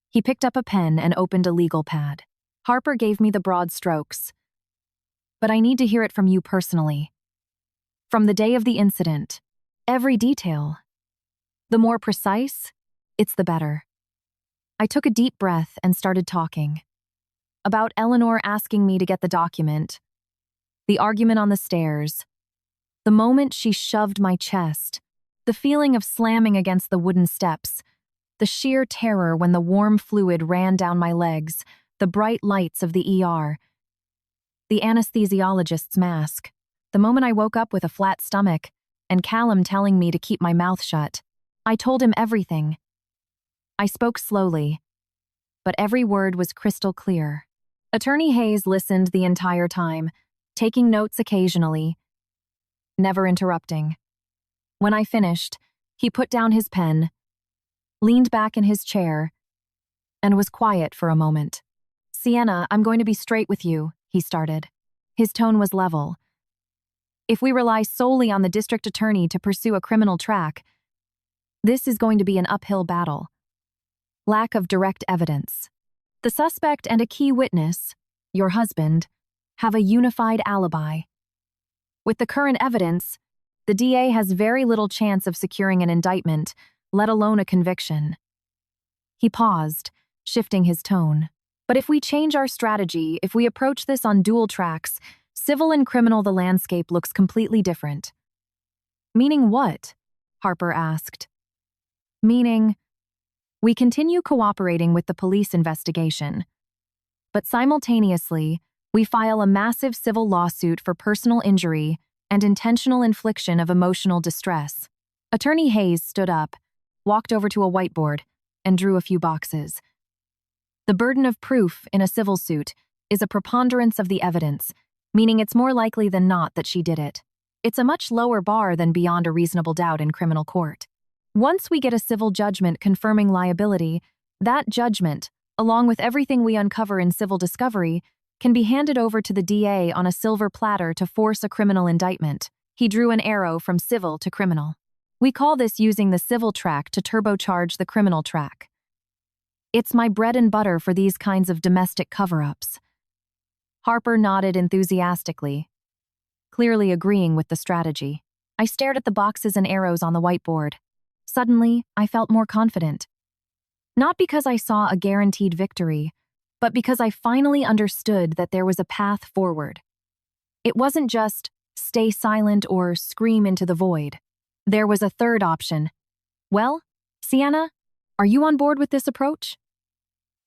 He picked up a pen and opened a legal pad. Harper gave me the broad strokes. But I need to hear it from you personally. From the day of the incident, every detail. The more precise, it's the better. I took a deep breath and started talking. About Eleanor asking me to get the document, the argument on the stairs, the moment she shoved my chest, the feeling of slamming against the wooden steps, the sheer terror when the warm fluid ran down my legs, the bright lights of the ER, the anesthesiologist's mask, the moment I woke up with a flat stomach, and Callum telling me to keep my mouth shut. I told him everything. I spoke slowly, but every word was crystal clear. Attorney Hayes listened the entire time, taking notes occasionally, never interrupting. When I finished, he put down his pen, leaned back in his chair, and was quiet for a moment. Sienna, I'm going to be straight with you, he started. His tone was level. If we rely solely on the district attorney to pursue a criminal track, this is going to be an uphill battle. Lack of direct evidence. The suspect and a key witness, your husband, have a unified alibi. With the current evidence, the DA has very little chance of securing an indictment, let alone a conviction. He paused, shifting his tone. But if we change our strategy, if we approach this on dual tracks, civil and criminal, the landscape looks completely different. Meaning what? Harper asked. Meaning, we continue cooperating with the police investigation, but simultaneously, we file a massive civil lawsuit for personal injury and intentional infliction of emotional distress. Attorney Hayes stood up, walked over to a whiteboard, and drew a few boxes. The burden of proof in a civil suit is a preponderance of the evidence, meaning it's more likely than not that she did it. It's a much lower bar than beyond a reasonable doubt in criminal court. Once we get a civil judgment confirming liability, that judgment, along with everything we uncover in civil discovery, can be handed over to the DA on a silver platter to force a criminal indictment. He drew an arrow from civil to criminal. We call this using the civil track to turbocharge the criminal track. It's my bread and butter for these kinds of domestic cover-ups. Harper nodded enthusiastically, clearly agreeing with the strategy. I stared at the boxes and arrows on the whiteboard. Suddenly, I felt more confident. Not because I saw a guaranteed victory, but because I finally understood that there was a path forward. It wasn't just stay silent or scream into the void. There was a third option. Well, Sienna, are you on board with this approach?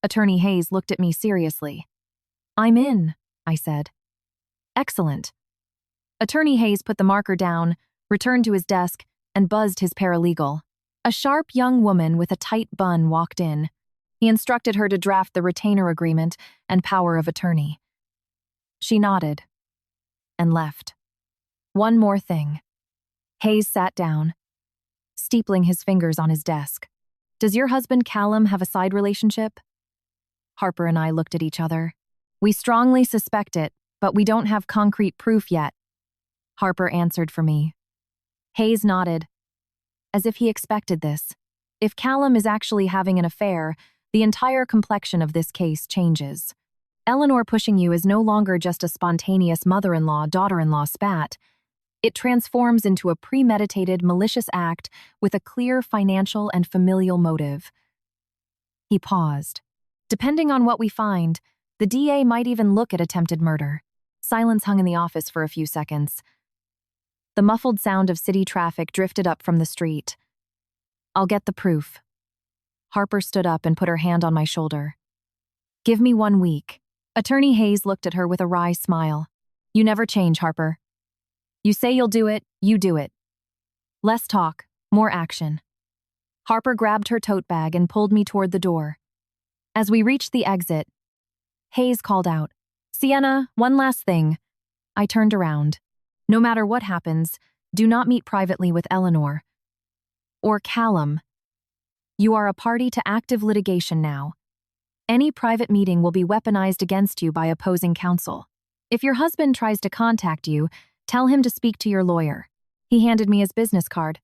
Attorney Hayes looked at me seriously. I'm in, I said. Excellent. Attorney Hayes put the marker down, returned to his desk, and buzzed his paralegal. A sharp young woman with a tight bun walked in. He instructed her to draft the retainer agreement and power of attorney. She nodded and left. One more thing. Hayes sat down, steepling his fingers on his desk. Does your husband Callum have a side relationship? Harper and I looked at each other. We strongly suspect it, but we don't have concrete proof yet. Harper answered for me. Hayes nodded, as if he expected this. If Callum is actually having an affair, the entire complexion of this case changes. Eleanor pushing you is no longer just a spontaneous mother-in-law-daughter-in-law spat. It transforms into a premeditated, malicious act with a clear financial and familial motive. He paused. Depending on what we find, the DA might even look at attempted murder. Silence hung in the office for a few seconds. The muffled sound of city traffic drifted up from the street. I'll get the proof. Harper stood up and put her hand on my shoulder. Give me 1 week. Attorney Hayes looked at her with a wry smile. You never change, Harper. You say you'll do it, you do it. Less talk, more action. Harper grabbed her tote bag and pulled me toward the door. As we reached the exit, Hayes called out, "Sienna, one last thing." I turned around. "No matter what happens, do not meet privately with Eleanor. Or Callum. You are a party to active litigation now. Any private meeting will be weaponized against you by opposing counsel. If your husband tries to contact you, tell him to speak to your lawyer." He handed me his business card.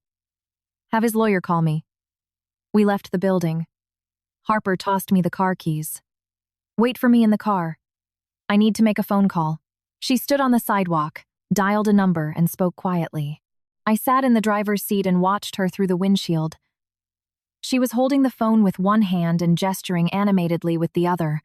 "Have his lawyer call me." We left the building. Harper tossed me the car keys. "Wait for me in the car. I need to make a phone call." She stood on the sidewalk, dialed a number, and spoke quietly. I sat in the driver's seat and watched her through the windshield. She was holding the phone with one hand and gesturing animatedly with the other.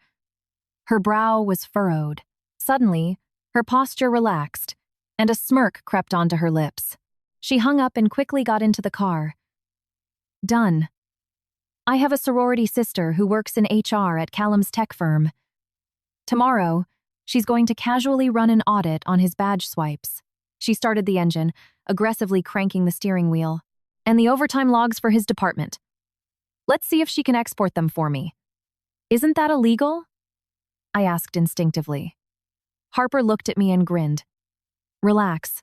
Her brow was furrowed. Suddenly, her posture relaxed, and a smirk crept onto her lips. She hung up and quickly got into the car. "Done. I have a sorority sister who works in HR at Callum's tech firm. Tomorrow, she's going to casually run an audit on his badge swipes." She started the engine, aggressively cranking the steering wheel. "And the overtime logs for his department. Let's see if she can export them for me." "Isn't that illegal?" I asked instinctively. Harper looked at me and grinned. "Relax.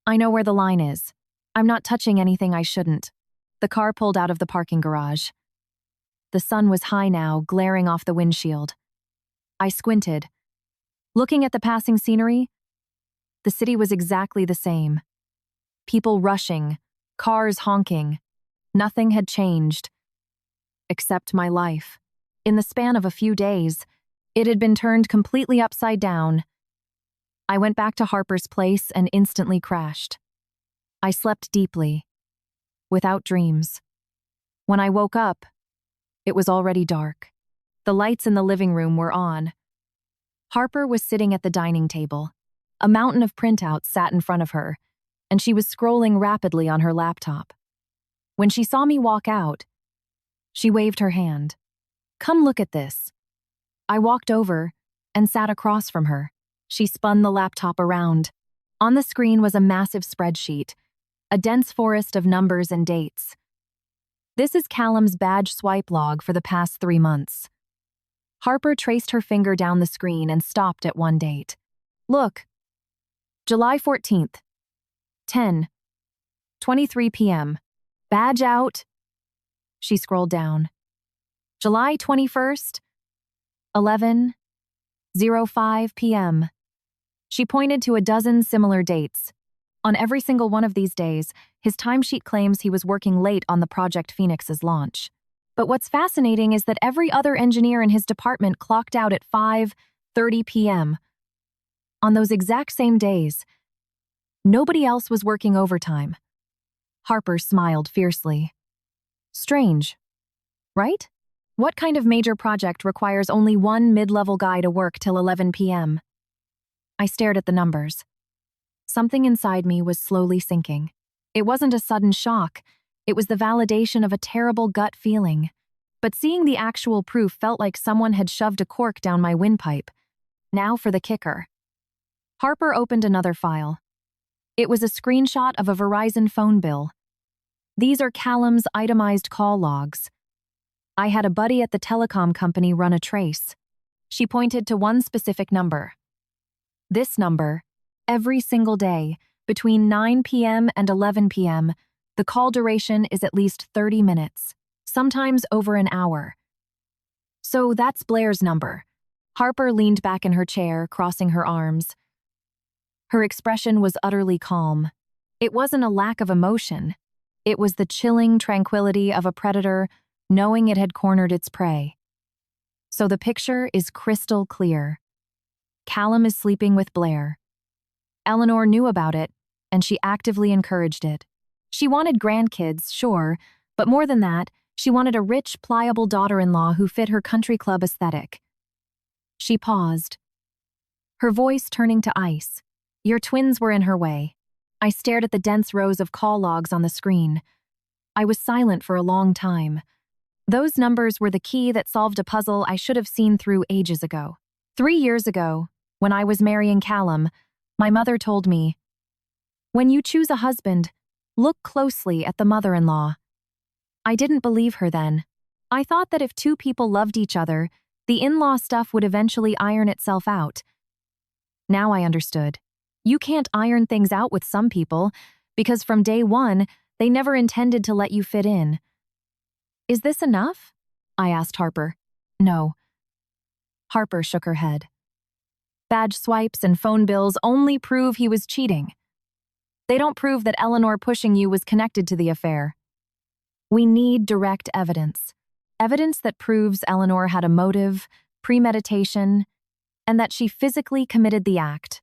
I know where the line is. I'm not touching anything I shouldn't." The car pulled out of the parking garage. The sun was high now, glaring off the windshield. I squinted. Looking at the passing scenery, the city was exactly the same. People rushing, cars honking. Nothing had changed. Except my life. In the span of a few days, it had been turned completely upside down. I went back to Harper's place and instantly crashed. I slept deeply, without dreams. When I woke up, it was already dark. The lights in the living room were on. Harper was sitting at the dining table. A mountain of printouts sat in front of her, and she was scrolling rapidly on her laptop. When she saw me walk out, she waved her hand. "Come look at this." I walked over and sat across from her. She spun the laptop around. On the screen was a massive spreadsheet, a dense forest of numbers and dates. "This is Callum's badge swipe log for the past 3 months." Harper traced her finger down the screen and stopped at one date. "Look. July 14th. 10:23 p.m. Badge out." She scrolled down. "July 21st. 11:05 p.m. She pointed to a dozen similar dates. On every single one of these days, his timesheet claims he was working late on the Project Phoenix's launch. But what's fascinating is that every other engineer in his department clocked out at 5:30 p.m. On those exact same days, nobody else was working overtime. Harper smiled fiercely. "Strange, right? What kind of major project requires only one mid-level guy to work till 11 p.m.? I stared at the numbers. Something inside me was slowly sinking. It wasn't a sudden shock. It was the validation of a terrible gut feeling. But seeing the actual proof felt like someone had shoved a cork down my windpipe. Now for the kicker. Harper opened another file. It was a screenshot of a Verizon phone bill. "These are Callum's itemized call logs. I had a buddy at the telecom company run a trace." She pointed to one specific number. "This number, every single day, between 9 p.m. and 11 p.m., the call duration is at least 30 minutes, sometimes over an hour. So that's Blair's number." Harper leaned back in her chair, crossing her arms. Her expression was utterly calm. It wasn't a lack of emotion. It was the chilling tranquility of a predator knowing it had cornered its prey. So the picture is crystal clear. Callum is sleeping with Blair. Eleanor knew about it, and she actively encouraged it. She wanted grandkids, sure, but more than that, she wanted a rich, pliable daughter-in-law who fit her country club aesthetic. She paused, her voice turning to ice. Your twins were in her way. I stared at the dense rows of call logs on the screen. I was silent for a long time. Those numbers were the key that solved a puzzle I should have seen through ages ago. 3 years ago, when I was marrying Callum, my mother told me, "When you choose a husband, look closely at the mother-in-law." I didn't believe her then. I thought that if two people loved each other, the in-law stuff would eventually iron itself out. Now I understood. You can't iron things out with some people, because from day one, they never intended to let you fit in. Is this enough? I asked Harper. No. Harper shook her head. Badge swipes and phone bills only prove he was cheating. They don't prove that Eleanor pushing you was connected to the affair. We need direct evidence. Evidence that proves Eleanor had a motive, premeditation, and that she physically committed the act.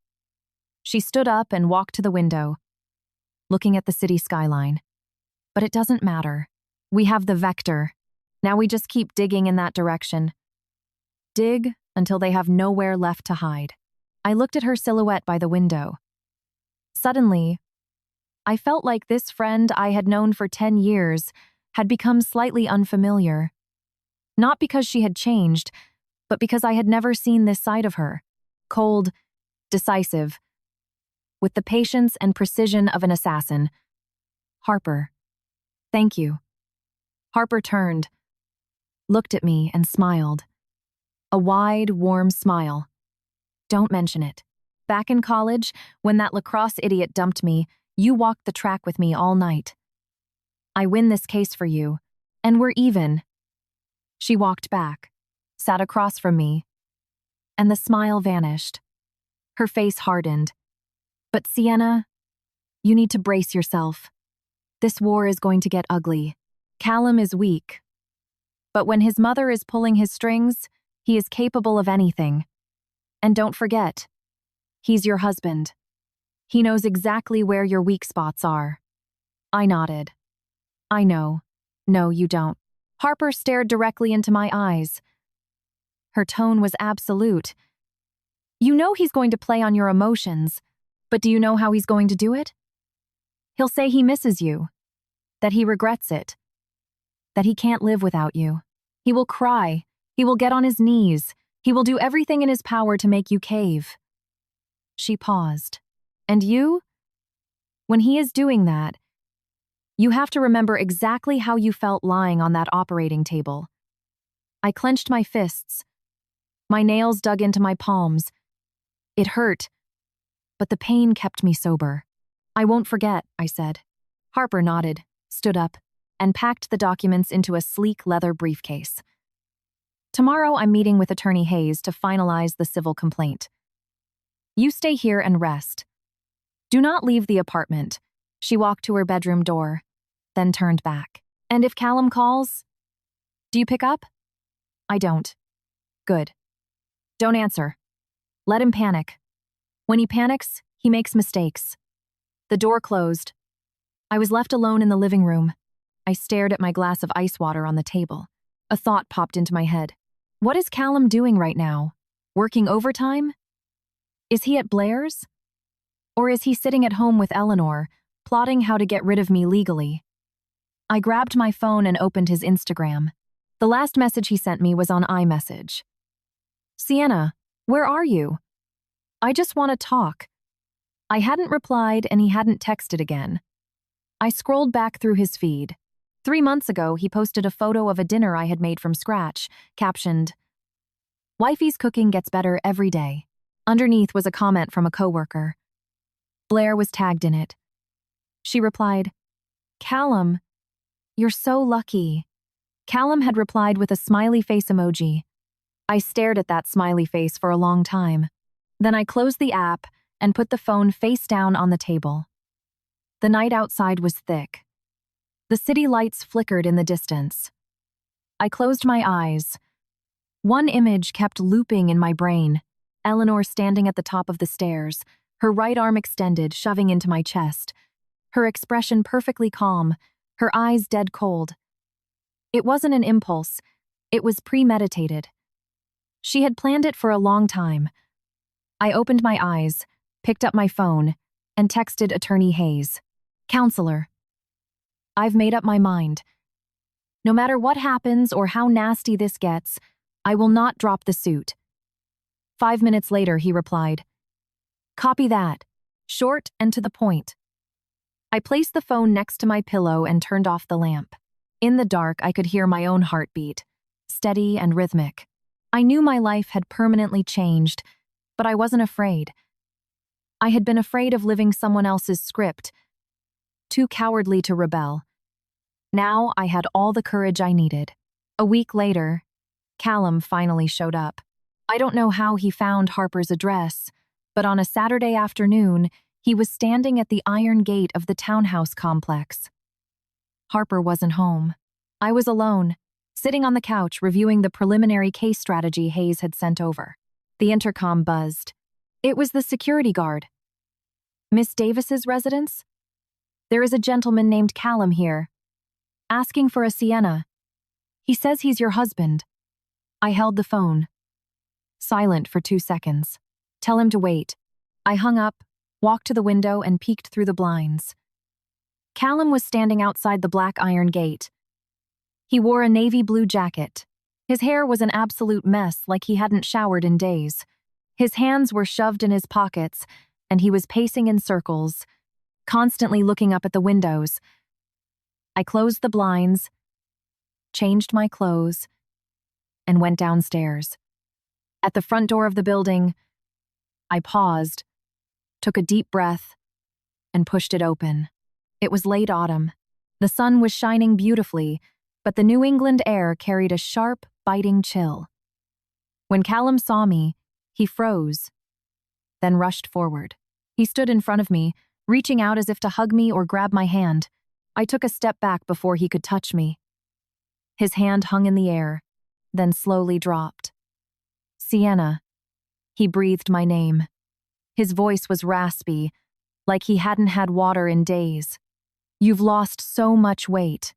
She stood up and walked to the window, looking at the city skyline. But it doesn't matter. We have the vector. Now we just keep digging in that direction. Dig until they have nowhere left to hide. I looked at her silhouette by the window. Suddenly, I felt like this friend I had known for 10 years had become slightly unfamiliar. Not because she had changed, but because I had never seen this side of her. Cold, decisive, with the patience and precision of an assassin. Harper. Thank you. Harper turned, looked at me, and smiled. A wide, warm smile. Don't mention it. Back in college, when that lacrosse idiot dumped me, you walked the track with me all night. I win this case for you, and we're even. She walked back, sat across from me, and the smile vanished. Her face hardened. But Sienna, you need to brace yourself. This war is going to get ugly. Callum is weak. But when his mother is pulling his strings, he is capable of anything. And don't forget, he's your husband. He knows exactly where your weak spots are. I nodded. I know. No, you don't. Harper stared directly into my eyes. Her tone was absolute. You know he's going to play on your emotions, but do you know how he's going to do it? He'll say he misses you, that he regrets it, that he can't live without you. He will cry. He will get on his knees. He will do everything in his power to make you cave. She paused. And you? When he is doing that, you have to remember exactly how you felt lying on that operating table. I clenched my fists. My nails dug into my palms. It hurt, but the pain kept me sober. I won't forget, I said. Harper nodded, stood up, and packed the documents into a sleek leather briefcase. Tomorrow I'm meeting with Attorney Hayes to finalize the civil complaint. You stay here and rest. Do not leave the apartment. She walked to her bedroom door, then turned back. And if Callum calls? Do you pick up? I don't. Good. Don't answer. Let him panic. When he panics, he makes mistakes. The door closed. I was left alone in the living room. I stared at my glass of ice water on the table. A thought popped into my head. What is Callum doing right now? Working overtime? Is he at Blair's? Or is he sitting at home with Eleanor, plotting how to get rid of me legally? I grabbed my phone and opened his Instagram. The last message he sent me was on iMessage. Sienna, where are you? I just want to talk. I hadn't replied and he hadn't texted again. I scrolled back through his feed. 3 months ago, he posted a photo of a dinner I had made from scratch, captioned, "Wifey's cooking gets better every day." Underneath was a comment from a coworker. Blair was tagged in it. She replied, "Callum, you're so lucky." Callum had replied with a smiley face emoji. I stared at that smiley face for a long time. Then I closed the app and put the phone face down on the table. The night outside was thick. The city lights flickered in the distance. I closed my eyes. One image kept looping in my brain. Eleanor standing at the top of the stairs, her right arm extended, shoving into my chest. Her expression perfectly calm, her eyes dead cold. It wasn't an impulse. It was premeditated. She had planned it for a long time. I opened my eyes, picked up my phone, and texted Attorney Hayes. "Counselor, I've made up my mind. No matter what happens or how nasty this gets, I will not drop the suit." 5 minutes later, he replied, "Copy that. Short and to the point." I placed the phone next to my pillow and turned off the lamp. In the dark, I could hear my own heartbeat, steady and rhythmic. I knew my life had permanently changed, but I wasn't afraid. I had been afraid of living someone else's script, too cowardly to rebel. Now I had all the courage I needed. A week later, Callum finally showed up. I don't know how he found Harper's address, but on a Saturday afternoon, he was standing at the iron gate of the townhouse complex. Harper wasn't home. I was alone, sitting on the couch reviewing the preliminary case strategy Hayes had sent over. The intercom buzzed. It was the security guard. "Miss Davis's residence? There is a gentleman named Callum here, asking for a Sienna. He says he's your husband." I held the phone. Silent for 2 seconds. "Tell him to wait." I hung up, walked to the window, and peeked through the blinds. Callum was standing outside the black iron gate. He wore a navy blue jacket. His hair was an absolute mess, like he hadn't showered in days. His hands were shoved in his pockets, and he was pacing in circles, constantly looking up at the windows. I closed the blinds, changed my clothes, and went downstairs. At the front door of the building, I paused, took a deep breath, and pushed it open. It was late autumn. The sun was shining beautifully, but the New England air carried a sharp, biting chill. When Callum saw me, he froze, then rushed forward. He stood in front of me, reaching out as if to hug me or grab my hand. I took a step back before he could touch me. His hand hung in the air, then slowly dropped. "Sienna." He breathed my name. His voice was raspy, like he hadn't had water in days. "You've lost so much weight."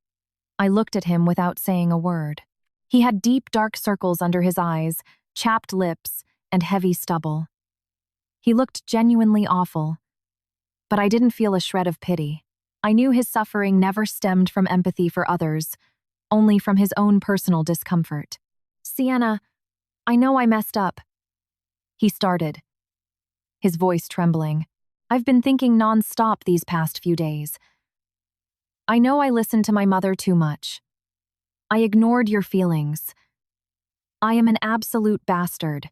I looked at him without saying a word. He had deep, dark circles under his eyes, chapped lips, and heavy stubble. He looked genuinely awful, but I didn't feel a shred of pity. I knew his suffering never stemmed from empathy for others, only from his own personal discomfort. "Sienna, I know I messed up." He started, his voice trembling. "I've been thinking nonstop these past few days. I know I listened to my mother too much. I ignored your feelings. I am an absolute bastard."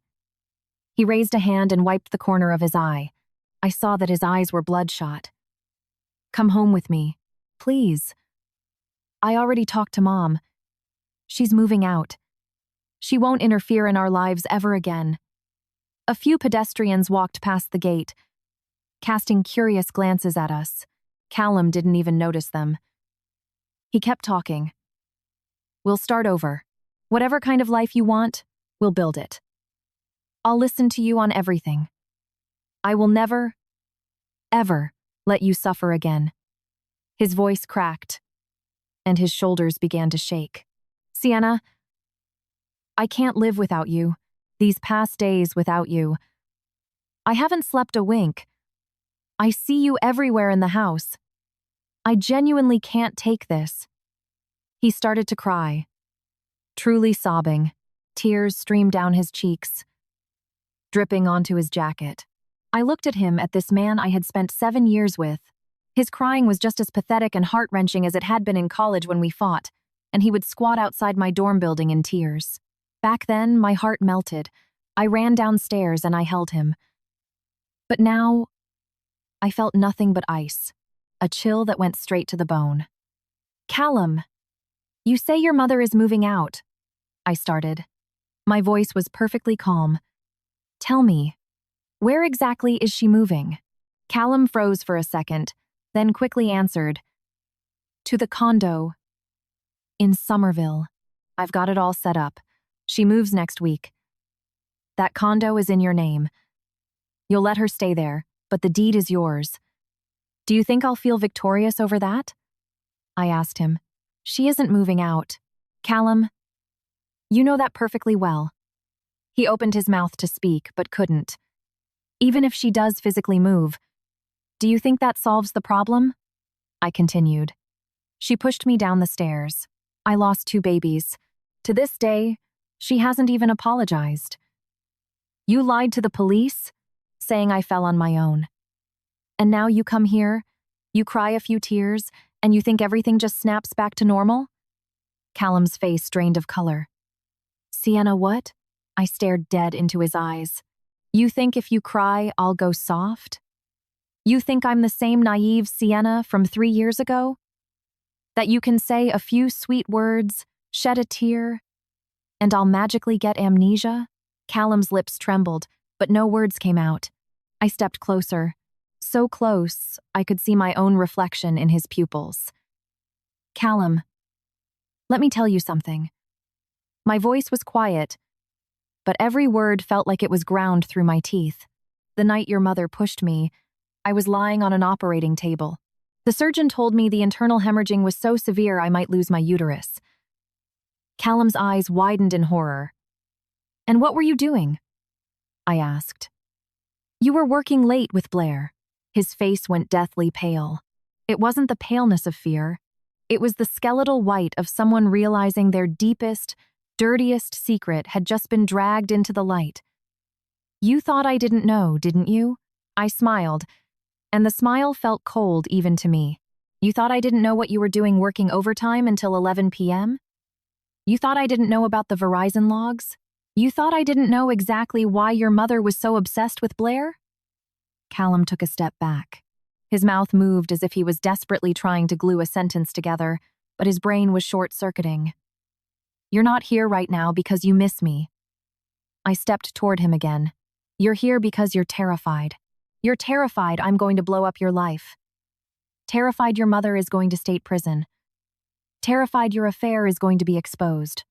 He raised a hand and wiped the corner of his eye. I saw that his eyes were bloodshot. "Come home with me, please." "I already talked to Mom. She's moving out. She won't interfere in our lives ever again." A few pedestrians walked past the gate, casting curious glances at us. Callum didn't even notice them. He kept talking. "We'll start over. Whatever kind of life you want, we'll build it. I'll listen to you on everything. I will never, ever let you suffer again." His voice cracked, and his shoulders began to shake. "Sienna, I can't live without you, these past days without you. I haven't slept a wink. I see you everywhere in the house. I genuinely can't take this." He started to cry, truly sobbing. Tears streamed down his cheeks, dripping onto his jacket. I looked at him, at this man I had spent 7 years with. His crying was just as pathetic and heart-wrenching as it had been in college when we fought, and he would squat outside my dorm building in tears. Back then, my heart melted. I ran downstairs and I held him. But now, I felt nothing but ice, a chill that went straight to the bone. "Callum, you say your mother is moving out," I started. My voice was perfectly calm. "Tell me, where exactly is she moving?" Callum froze for a second, then quickly answered, "To the condo in Somerville. I've got it all set up. She moves next week. That condo is in your name. You'll let her stay there, but the deed is yours. Do you think I'll feel victorious over that?" I asked him. "She isn't moving out. Callum, you know that perfectly well." He opened his mouth to speak, but couldn't. "Even if she does physically move, do you think that solves the problem?" I continued. "She pushed me down the stairs. I lost 2 babies. To this day, she hasn't even apologized. You lied to the police, saying I fell on my own. And now you come here, you cry a few tears, and you think everything just snaps back to normal? Callum's face drained of color. Sienna, what? I stared dead into his eyes. You think if you cry, I'll go soft? You think I'm the same naive Sienna from 3 years ago? That you can say a few sweet words, shed a tear, and I'll magically get amnesia? Callum's lips trembled, but no words came out. I stepped closer. So close, I could see my own reflection in his pupils. Callum, let me tell you something. My voice was quiet, but every word felt like it was ground through my teeth. The night your mother pushed me, I was lying on an operating table. The surgeon told me the internal hemorrhaging was so severe I might lose my uterus. Callum's eyes widened in horror. And what were you doing? I asked. You were working late with Blair. His face went deathly pale. It wasn't the paleness of fear. It was the skeletal white of someone realizing their deepest, dirtiest secret had just been dragged into the light. You thought I didn't know, didn't you? I smiled, and the smile felt cold even to me. You thought I didn't know what you were doing working overtime until 11 p.m.? You thought I didn't know about the Verizon logs? You thought I didn't know exactly why your mother was so obsessed with Blair? Callum took a step back. His mouth moved as if he was desperately trying to glue a sentence together, but his brain was short-circuiting. You're not here right now because you miss me. I stepped toward him again. You're here because you're terrified. You're terrified I'm going to blow up your life. Terrified your mother is going to state prison. Terrified your affair is going to be exposed.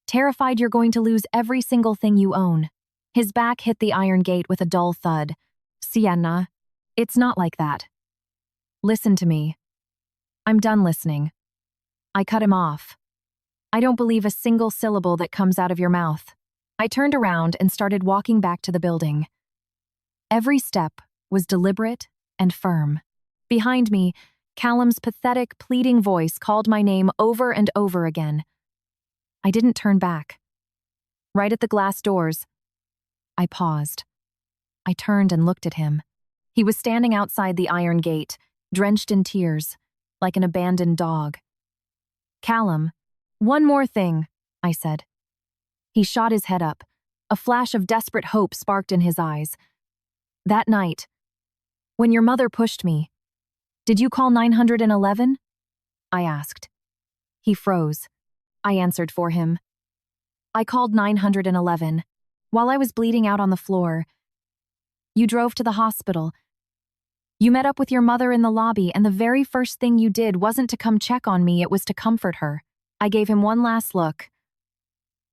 Terrified you're going to lose every single thing you own. His back hit the iron gate with a dull thud. Sienna, it's not like that. Listen to me. I'm done listening. I cut him off. I don't believe a single syllable that comes out of your mouth. I turned around and started walking back to the building. Every step was deliberate and firm. Behind me, Callum's pathetic, pleading voice called my name over and over again. I didn't turn back. Right at the glass doors, I paused. I turned and looked at him. He was standing outside the iron gate, drenched in tears, like an abandoned dog. Callum, one more thing, I said. He shot his head up. A flash of desperate hope sparked in his eyes. That night, when your mother pushed me, did you call 911? I asked. He froze. I answered for him. I called 911. While I was bleeding out on the floor, you drove to the hospital. You met up with your mother in the lobby, and the very first thing you did wasn't to come check on me, it was to comfort her. I gave him one last look.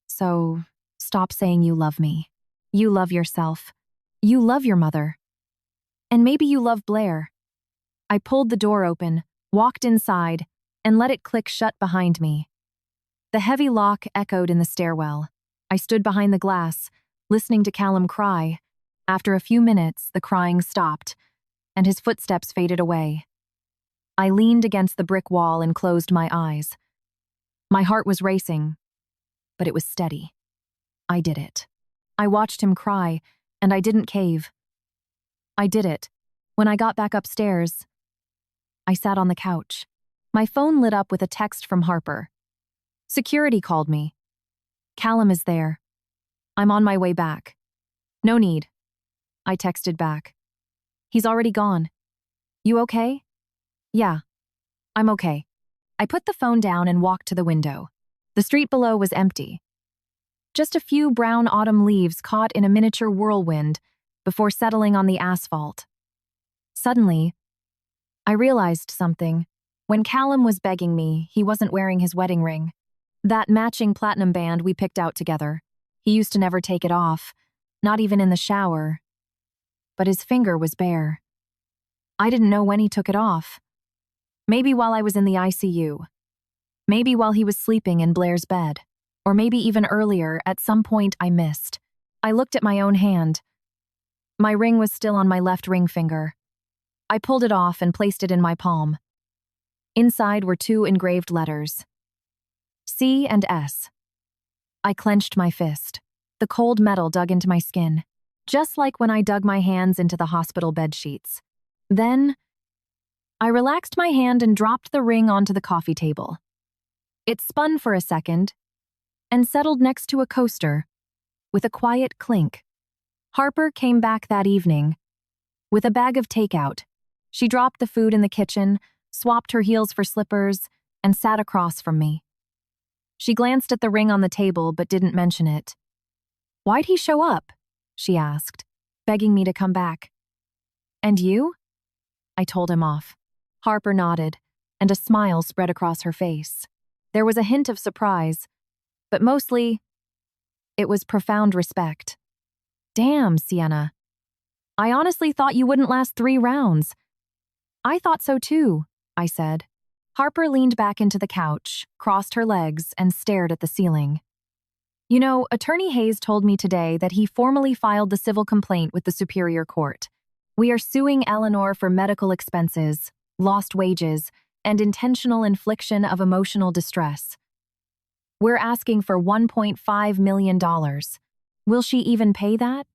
So, stop saying you love me. You love yourself. You love your mother. And maybe you love Blair. I pulled the door open, walked inside, and let it click shut behind me. The heavy lock echoed in the stairwell. I stood behind the glass, listening to Callum cry. After a few minutes, the crying stopped, and his footsteps faded away. I leaned against the brick wall and closed my eyes. My heart was racing, but it was steady. I did it. I watched him cry, and I didn't cave. I did it. When I got back upstairs, I sat on the couch. My phone lit up with a text from Harper. Security called me. Callum is there. I'm on my way back. No need. I texted back. He's already gone. You okay? Yeah, I'm okay. I put the phone down and walked to the window. The street below was empty. Just a few brown autumn leaves caught in a miniature whirlwind before settling on the asphalt. Suddenly, I realized something. When Callum was begging me, he wasn't wearing his wedding ring. That matching platinum band we picked out together. He used to never take it off, not even in the shower. But his finger was bare. I didn't know when he took it off. Maybe while I was in the ICU. Maybe while he was sleeping in Blair's bed. Or maybe even earlier, at some point I missed. I looked at my own hand. My ring was still on my left ring finger. I pulled it off and placed it in my palm. Inside were 2 engraved letters. C and S. I clenched my fist. The cold metal dug into my skin, just like when I dug my hands into the hospital bed sheets. Then, I relaxed my hand and dropped the ring onto the coffee table. It spun for a second and settled next to a coaster with a quiet clink. Harper came back that evening with a bag of takeout. She dropped the food in the kitchen, swapped her heels for slippers, and sat across from me. She glanced at the ring on the table but didn't mention it. "Why'd he show up?" she asked, begging me to come back. "And you?" I told him off. Harper nodded, and a smile spread across her face. There was a hint of surprise, but mostly, it was profound respect. "Damn, Sienna. I honestly thought you wouldn't last 3 rounds." "I thought so too," I said. Harper leaned back into the couch, crossed her legs, and stared at the ceiling. "You know, Attorney Hayes told me today that he formally filed the civil complaint with the Superior Court. We are suing Eleanor for medical expenses, lost wages, and intentional infliction of emotional distress. We're asking for $1.5 million. Will she even pay that?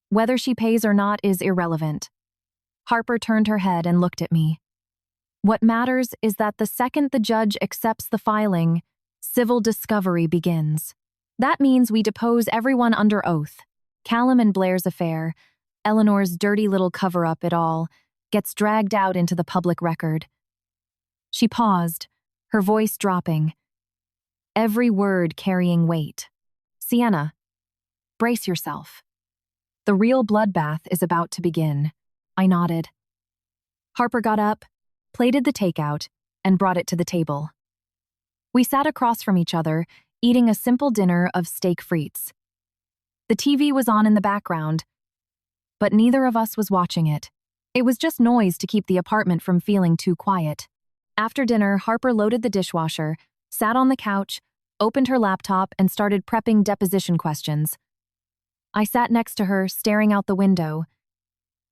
Whether she pays or not is irrelevant." Harper turned her head and looked at me. "What matters is that the second the judge accepts the filing, civil discovery begins. That means we depose everyone under oath. Callum and Blair's affair, Eleanor's dirty little cover-up it all, gets dragged out into the public record." She paused, her voice dropping, every word carrying weight. "Sienna, brace yourself. The real bloodbath is about to begin." I nodded. Harper got up, plated the takeout, and brought it to the table. We sat across from each other, eating a simple dinner of steak frites. The TV was on in the background, but neither of us was watching it. It was just noise to keep the apartment from feeling too quiet. After dinner, Harper loaded the dishwasher, sat on the couch, opened her laptop, and started prepping deposition questions. I sat next to her, staring out the window.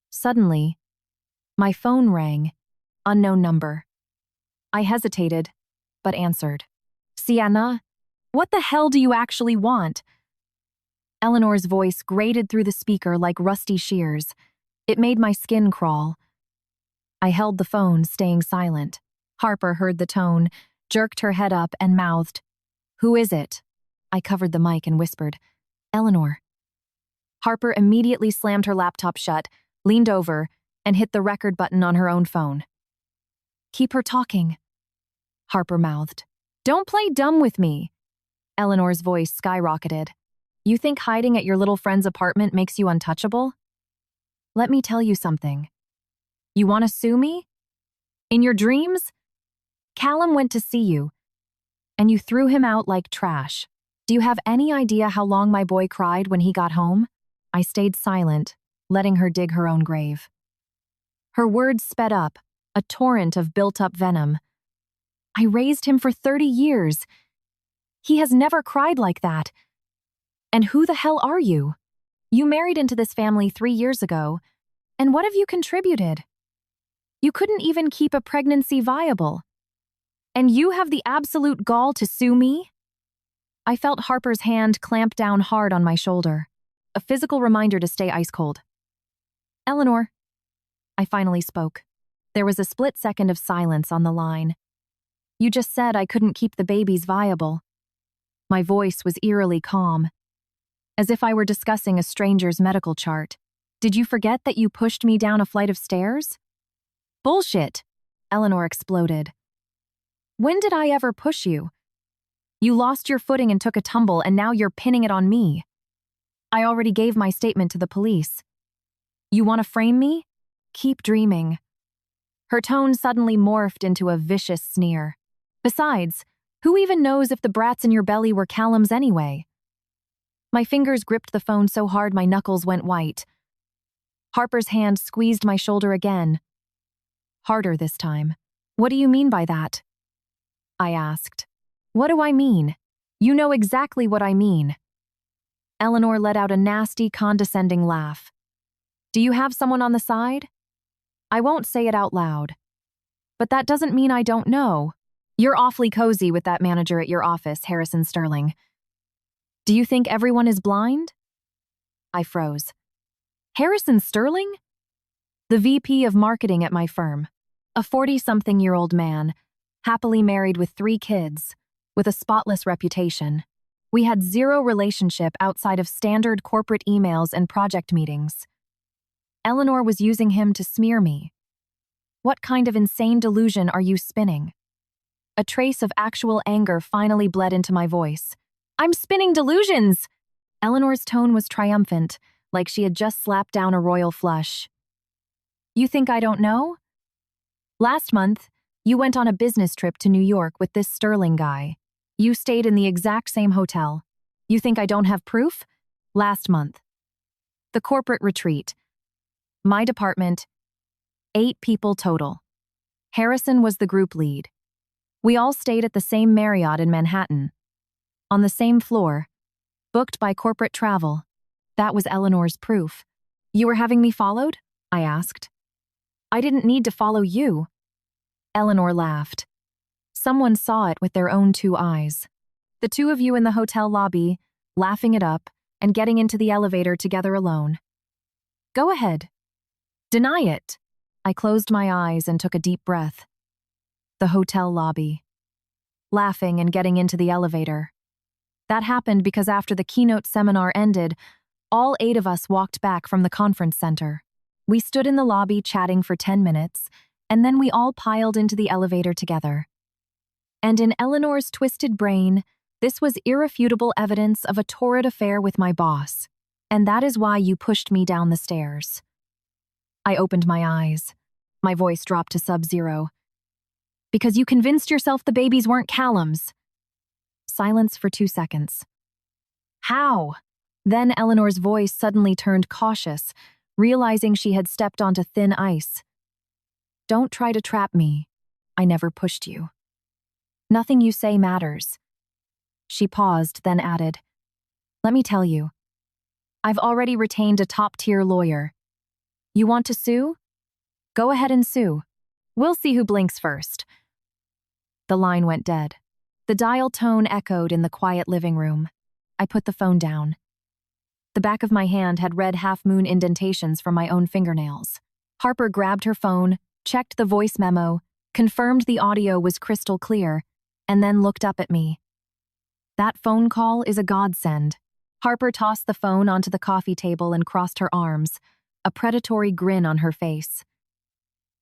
Suddenly, my phone rang. Unknown number. I hesitated, but answered. "Sienna, what the hell do you actually want?" Eleanor's voice grated through the speaker like rusty shears. It made my skin crawl. I held the phone, staying silent. Harper heard the tone, jerked her head up, and mouthed, "Who is it?" I covered the mic and whispered, "Eleanor." Harper immediately slammed her laptop shut, leaned over, and hit the record button on her own phone. "Keep her talking," Harper mouthed. "Don't play dumb with me." Eleanor's voice skyrocketed. "You think hiding at your little friend's apartment makes you untouchable? Let me tell you something. You want to sue me? In your dreams? Callum went to see you, and you threw him out like trash. Do you have any idea how long my boy cried when he got home?" I stayed silent, letting her dig her own grave. Her words sped up, a torrent of built-up venom. "I raised him for 30 years. He has never cried like that. And who the hell are you? You married into this family 3 years ago, and what have you contributed? You couldn't even keep a pregnancy viable. And you have the absolute gall to sue me?" I felt Harper's hand clamp down hard on my shoulder, a physical reminder to stay ice cold. "Eleanor," I finally spoke. There was a split second of silence on the line. "You just said I couldn't keep the babies viable." My voice was eerily calm, as if I were discussing a stranger's medical chart. "Did you forget that you pushed me down a flight of stairs?" "Bullshit," Eleanor exploded. "When did I ever push you? You lost your footing and took a tumble, and now you're pinning it on me. I already gave my statement to the police. You want to frame me? Keep dreaming." Her tone suddenly morphed into a vicious sneer. "Besides, who even knows if the brats in your belly were Callum's anyway?" My fingers gripped the phone so hard my knuckles went white. Harper's hand squeezed my shoulder again. Harder this time. "What do you mean by that?" I asked. "What do I mean? You know exactly what I mean." Eleanor let out a nasty, condescending laugh. "Do you have someone on the side?" "I won't say it out loud. But that doesn't mean I don't know. You're awfully cozy with that manager at your office, Harrison Sterling. Do you think everyone is blind?" I froze. "Harrison Sterling?" "The VP of marketing at my firm. A 40-something-year-old man, happily married with 3 kids, with a spotless reputation. We had zero relationship outside of standard corporate emails and project meetings. Eleanor was using him to smear me. What kind of insane delusion are you spinning? A trace of actual anger finally bled into my voice. I'm spinning delusions! Eleanor's tone was triumphant, like she had just slapped down a royal flush. You think I don't know? Last month, you went on a business trip to New York with this Sterling guy. You stayed in the exact same hotel. You think I don't have proof? Last month. The corporate retreat. My department. 8 people total. Harrison was the group lead. We all stayed at the same Marriott in Manhattan. On the same floor. Booked by corporate travel. That was Eleanor's proof. You were having me followed? I asked. I didn't need to follow you. Eleanor laughed. Someone saw it with their own 2 eyes. The 2 of you in the hotel lobby, laughing it up, and getting into the elevator together alone. Go ahead. Deny it. I closed my eyes and took a deep breath. The hotel lobby. Laughing and getting into the elevator. That happened because after the keynote seminar ended, all 8 of us walked back from the conference center. We stood in the lobby chatting for 10 minutes, and then we all piled into the elevator together. And in Eleanor's twisted brain, this was irrefutable evidence of a torrid affair with my boss, and that is why you pushed me down the stairs. I opened my eyes. My voice dropped to sub-zero. Because you convinced yourself the babies weren't Callum's. Silence for 2 seconds. How? Then Eleanor's voice suddenly turned cautious, realizing she had stepped onto thin ice. Don't try to trap me. I never pushed you. Nothing you say matters. She paused, then added, let me tell you. I've already retained a top-tier lawyer. You want to sue? Go ahead and sue. We'll see who blinks first. The line went dead. The dial tone echoed in the quiet living room. I put the phone down. The back of my hand had red half-moon indentations from my own fingernails. Harper grabbed her phone, checked the voice memo, confirmed the audio was crystal clear, and then looked up at me. That phone call is a godsend. Harper tossed the phone onto the coffee table and crossed her arms, a predatory grin on her face.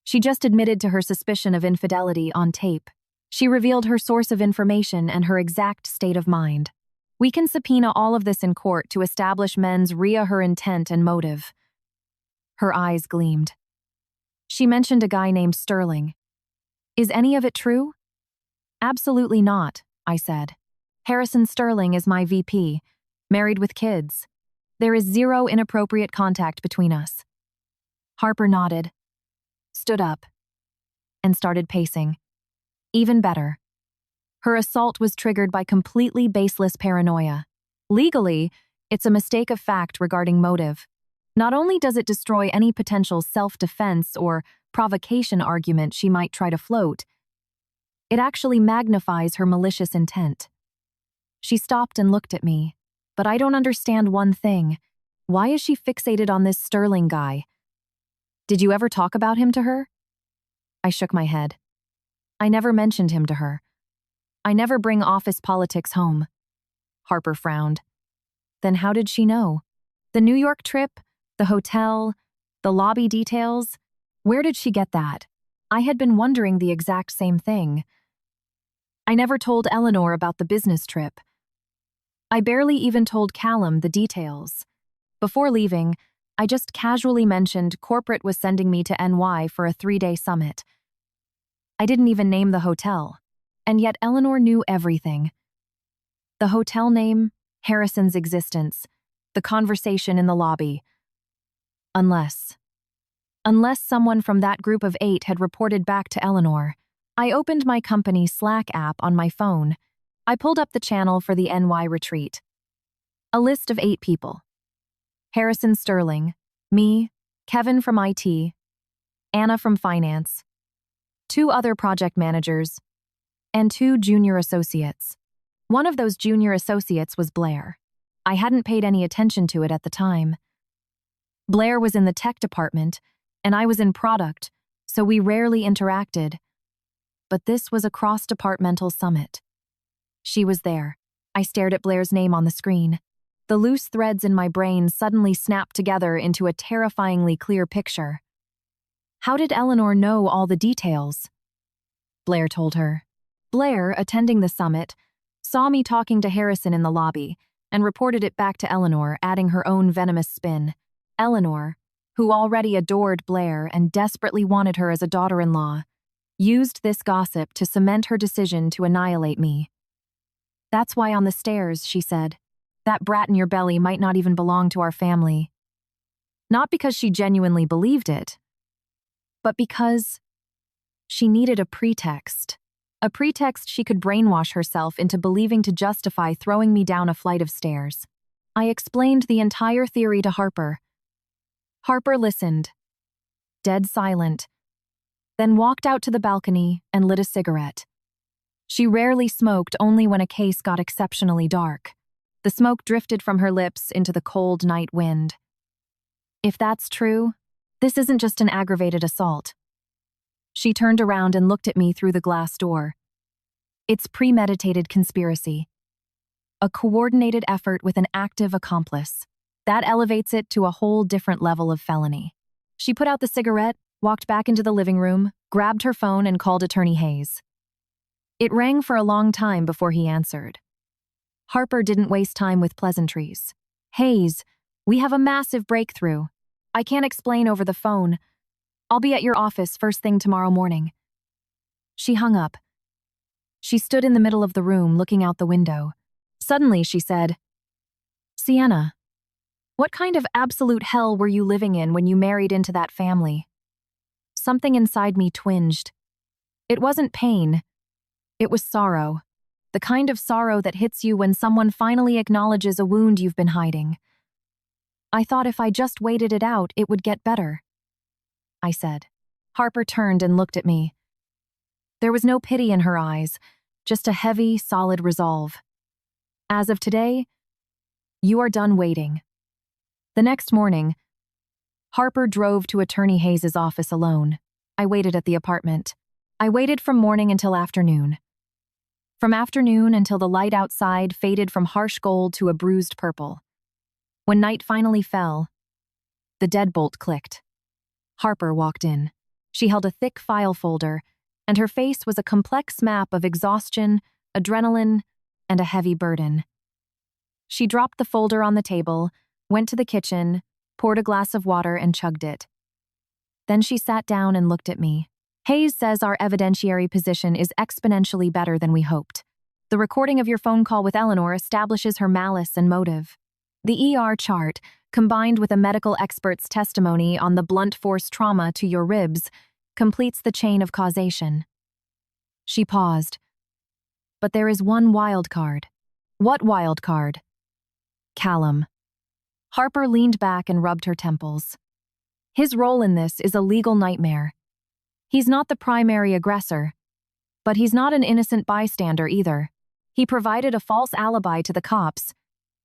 She just admitted to her suspicion of infidelity on tape. She revealed her source of information and her exact state of mind. We can subpoena all of this in court to establish mens rea her intent and motive. Her eyes gleamed. She mentioned a guy named Sterling. Is any of it true? Absolutely not, I said. Harrison Sterling is my VP, married with kids. There is zero inappropriate contact between us. Harper nodded, stood up, and started pacing. Even better. Her assault was triggered by completely baseless paranoia. Legally, it's a mistake of fact regarding motive. Not only does it destroy any potential self-defense or provocation argument she might try to float, it actually magnifies her malicious intent. She stopped and looked at me. But I don't understand one thing. Why is she fixated on this Sterling guy? Did you ever talk about him to her? I shook my head. I never mentioned him to her. I never bring office politics home. Harper frowned. Then how did she know? The New York trip, the hotel, the lobby details? Where did she get that? I had been wondering the exact same thing. I never told Eleanor about the business trip. I barely even told Callum the details. Before leaving, I just casually mentioned corporate was sending me to NY for a 3-day summit. I didn't even name the hotel, and yet Eleanor knew everything. The hotel name, Harrison's existence, the conversation in the lobby. Unless someone from that group of 8 had reported back to Eleanor. I opened my company's Slack app on my phone. I pulled up the channel for the NY retreat. A list of 8 people. Harrison Sterling, me, Kevin from IT, Anna from finance, 2 other project managers, and 2 junior associates. One of those junior associates was Blair. I hadn't paid any attention to it at the time. Blair was in the tech department, and I was in product, so we rarely interacted. But this was a cross-departmental summit. She was there. I stared at Blair's name on the screen. The loose threads in my brain suddenly snapped together into a terrifyingly clear picture. How did Eleanor know all the details? Blair told her. Blair, attending the summit, saw me talking to Harrison in the lobby and reported it back to Eleanor, adding her own venomous spin. Eleanor, who already adored Blair and desperately wanted her as a daughter-in-law, used this gossip to cement her decision to annihilate me. That's why on the stairs, she said, that brat in your belly might not even belong to our family. Not because she genuinely believed it, but because she needed a pretext. A pretext she could brainwash herself into believing to justify throwing me down a flight of stairs. I explained the entire theory to Harper. Harper listened, dead silent, then walked out to the balcony and lit a cigarette. She rarely smoked, only when a case got exceptionally dark. The smoke drifted from her lips into the cold night wind. If that's true, this isn't just an aggravated assault. She turned around and looked at me through the glass door. It's premeditated conspiracy. A coordinated effort with an active accomplice. That elevates it to a whole different level of felony. She put out the cigarette, walked back into the living room, grabbed her phone and called Attorney Hayes. It rang for a long time before he answered. Harper didn't waste time with pleasantries. Hayes, we have a massive breakthrough. I can't explain over the phone. I'll be at your office first thing tomorrow morning. She hung up. She stood in the middle of the room looking out the window. Suddenly she said, Sienna, what kind of absolute hell were you living in when you married into that family? Something inside me twinged. It wasn't pain. It was sorrow. The kind of sorrow that hits you when someone finally acknowledges a wound you've been hiding. I thought if I just waited it out, it would get better, I said. Harper turned and looked at me. There was no pity in her eyes, just a heavy, solid resolve. As of today, you are done waiting. The next morning, Harper drove to Attorney Hayes' office alone. I waited at the apartment. I waited from morning until afternoon. From afternoon until the light outside faded from harsh gold to a bruised purple. When night finally fell, the deadbolt clicked. Harper walked in. She held a thick file folder, and her face was a complex map of exhaustion, adrenaline, and a heavy burden. She dropped the folder on the table, went to the kitchen, poured a glass of water, and chugged it. Then she sat down and looked at me. Hayes says our evidentiary position is exponentially better than we hoped. The recording of your phone call with Eleanor establishes her malice and motive. The ER chart, combined with a medical expert's testimony on the blunt force trauma to your ribs, completes the chain of causation. She paused. But there is one wild card. What wild card? Callum. Harper leaned back and rubbed her temples. His role in this is a legal nightmare. He's not the primary aggressor, but he's not an innocent bystander either. He provided a false alibi to the cops.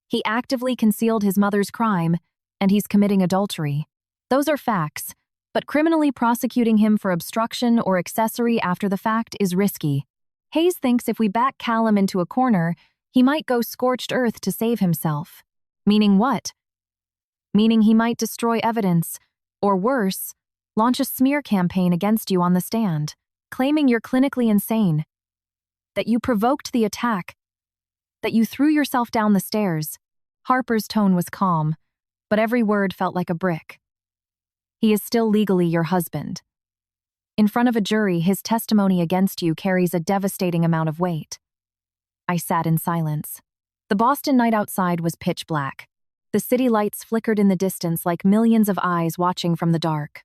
He actively concealed his mother's crime, and he's committing adultery. Those are facts, but criminally prosecuting him for obstruction or accessory after the fact is risky. Hayes thinks if we back Callum into a corner, he might go scorched earth to save himself. Meaning what? Meaning he might destroy evidence, or worse, launch a smear campaign against you on the stand, claiming you're clinically insane, that you provoked the attack, that you threw yourself down the stairs. Harper's tone was calm, but every word felt like a brick. He is still legally your husband. In front of a jury, his testimony against you carries a devastating amount of weight. I sat in silence. The Boston night outside was pitch black. The city lights flickered in the distance like millions of eyes watching from the dark.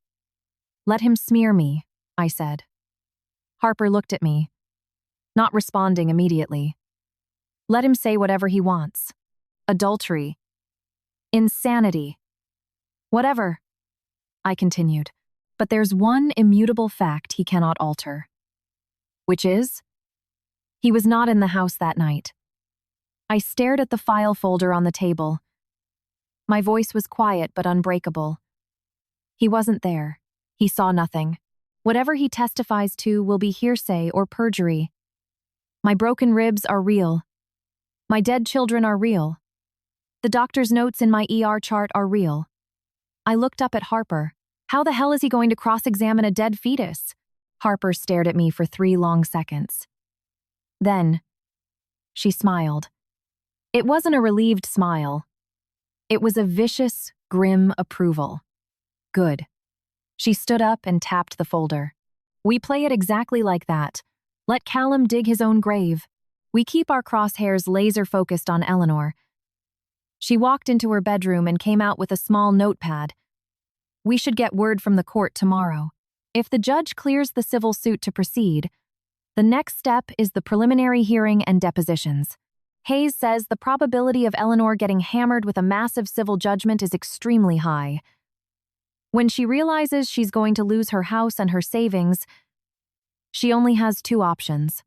Let him smear me, I said. Harper looked at me, not responding immediately. Let him say whatever he wants. Adultery. Insanity. Whatever, I continued. But there's one immutable fact he cannot alter. Which is? He was not in the house that night. I stared at the file folder on the table. My voice was quiet but unbreakable. He wasn't there. He saw nothing. Whatever he testifies to will be hearsay or perjury. My broken ribs are real. My dead children are real. The doctor's notes in my ER chart are real. I looked up at Harper. How the hell is he going to cross-examine a dead fetus? Harper stared at me for 3 long seconds. Then, she smiled. It wasn't a relieved smile. It was a vicious, grim approval. Good. She stood up and tapped the folder. We play it exactly like that. Let Callum dig his own grave. We keep our crosshairs laser-focused on Eleanor. She walked into her bedroom and came out with a small notepad. We should get word from the court tomorrow. If the judge clears the civil suit to proceed, the next step is the preliminary hearing and depositions. Hayes says the probability of Eleanor getting hammered with a massive civil judgment is extremely high. When she realizes she's going to lose her house and her savings, she only has 2 options.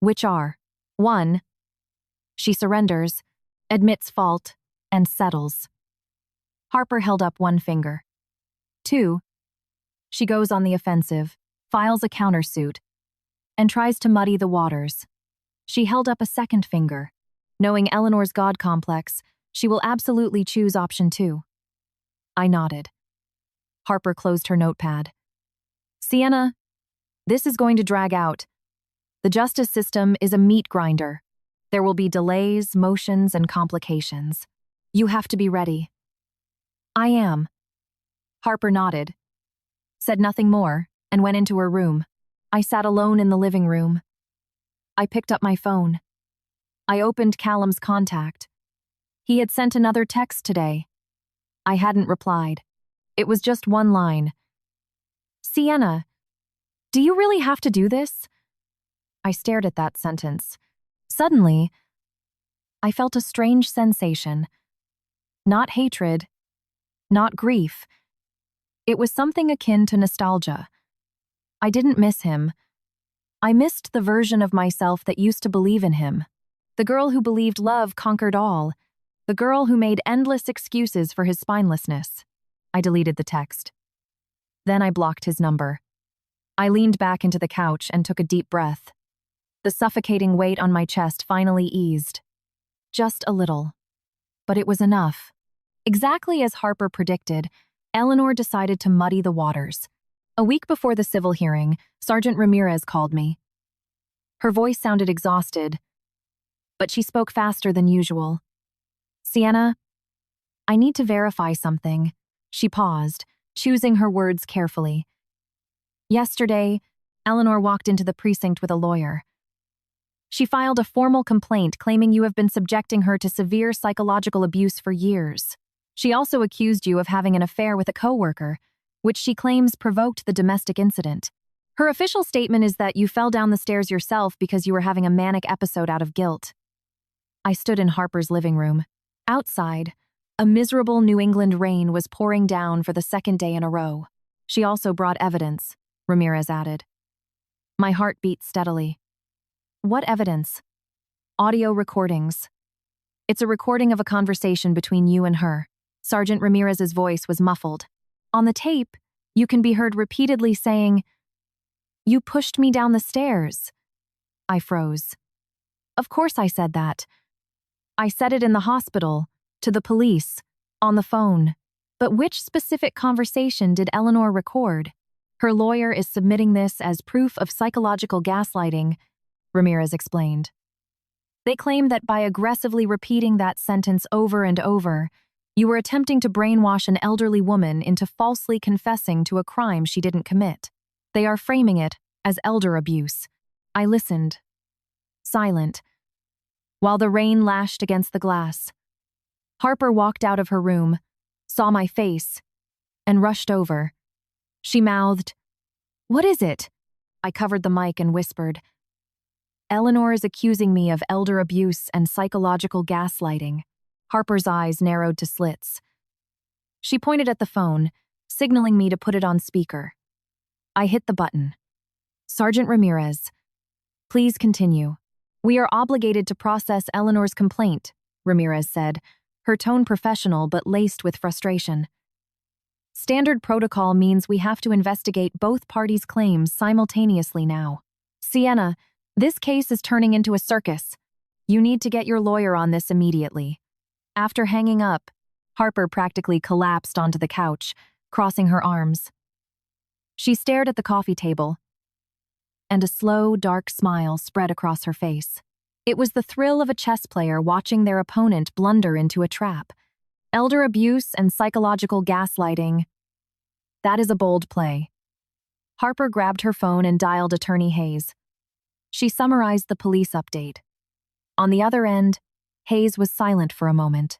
Which are, 1, she surrenders, admits fault, and settles. Harper held up 1 finger. 2, she goes on the offensive, files a countersuit, and tries to muddy the waters. She held up a 2nd finger. Knowing Eleanor's God complex, she will absolutely choose option 2. I nodded. Harper closed her notepad. Sienna, this is going to drag out. The justice system is a meat grinder. There will be delays, motions, and complications. You have to be ready. I am. Harper nodded, said nothing more, and went into her room. I sat alone in the living room. I picked up my phone. I opened Callum's contact. He had sent another text today. I hadn't replied. It was just 1 line. Sienna, do you really have to do this? I stared at that sentence. Suddenly, I felt a strange sensation. Not hatred, not grief. It was something akin to nostalgia. I didn't miss him. I missed the version of myself that used to believe in him. The girl who believed love conquered all. The girl who made endless excuses for his spinelessness. I deleted the text. Then I blocked his number. I leaned back into the couch and took a deep breath. The suffocating weight on my chest finally eased. Just a little. But it was enough. Exactly as Harper predicted, Eleanor decided to muddy the waters. A week before the civil hearing, Sergeant Ramirez called me. Her voice sounded exhausted, but she spoke faster than usual. Sienna, I need to verify something. She paused, choosing her words carefully. Yesterday, Eleanor walked into the precinct with a lawyer. She filed a formal complaint claiming you have been subjecting her to severe psychological abuse for years. She also accused you of having an affair with a coworker, which she claims provoked the domestic incident. Her official statement is that you fell down the stairs yourself because you were having a manic episode out of guilt. I stood in Harper's living room. Outside, a miserable New England rain was pouring down for the 2nd day in a row. She also brought evidence, Ramirez added. My heart beat steadily. What evidence? Audio recordings. It's a recording of a conversation between you and her. Sergeant Ramirez's voice was muffled. On the tape, you can be heard repeatedly saying, "You pushed me down the stairs." I froze. Of course I said that. I said it in the hospital, to the police, on the phone. But which specific conversation did Eleanor record? Her lawyer is submitting this as proof of psychological gaslighting, Ramirez explained. They claim that by aggressively repeating that sentence over and over, you were attempting to brainwash an elderly woman into falsely confessing to a crime she didn't commit. They are framing it as elder abuse. I listened, silent, while the rain lashed against the glass. Harper walked out of her room, saw my face, and rushed over. She mouthed, "What is it?" I covered the mic and whispered, "Eleanor is accusing me of elder abuse and psychological gaslighting." Harper's eyes narrowed to slits. She pointed at the phone, signaling me to put it on speaker. I hit the button. Sergeant Ramirez, please continue. We are obligated to process Eleanor's complaint, Ramirez said, her tone professional but laced with frustration. Standard protocol means we have to investigate both parties' claims simultaneously now. Sienna, this case is turning into a circus. You need to get your lawyer on this immediately. After hanging up, Harper practically collapsed onto the couch, crossing her arms. She stared at the coffee table, and a slow, dark smile spread across her face. It was the thrill of a chess player watching their opponent blunder into a trap. Elder abuse and psychological gaslighting. That is a bold play. Harper grabbed her phone and dialed Attorney Hayes. She summarized the police update. On the other end, Hayes was silent for a moment.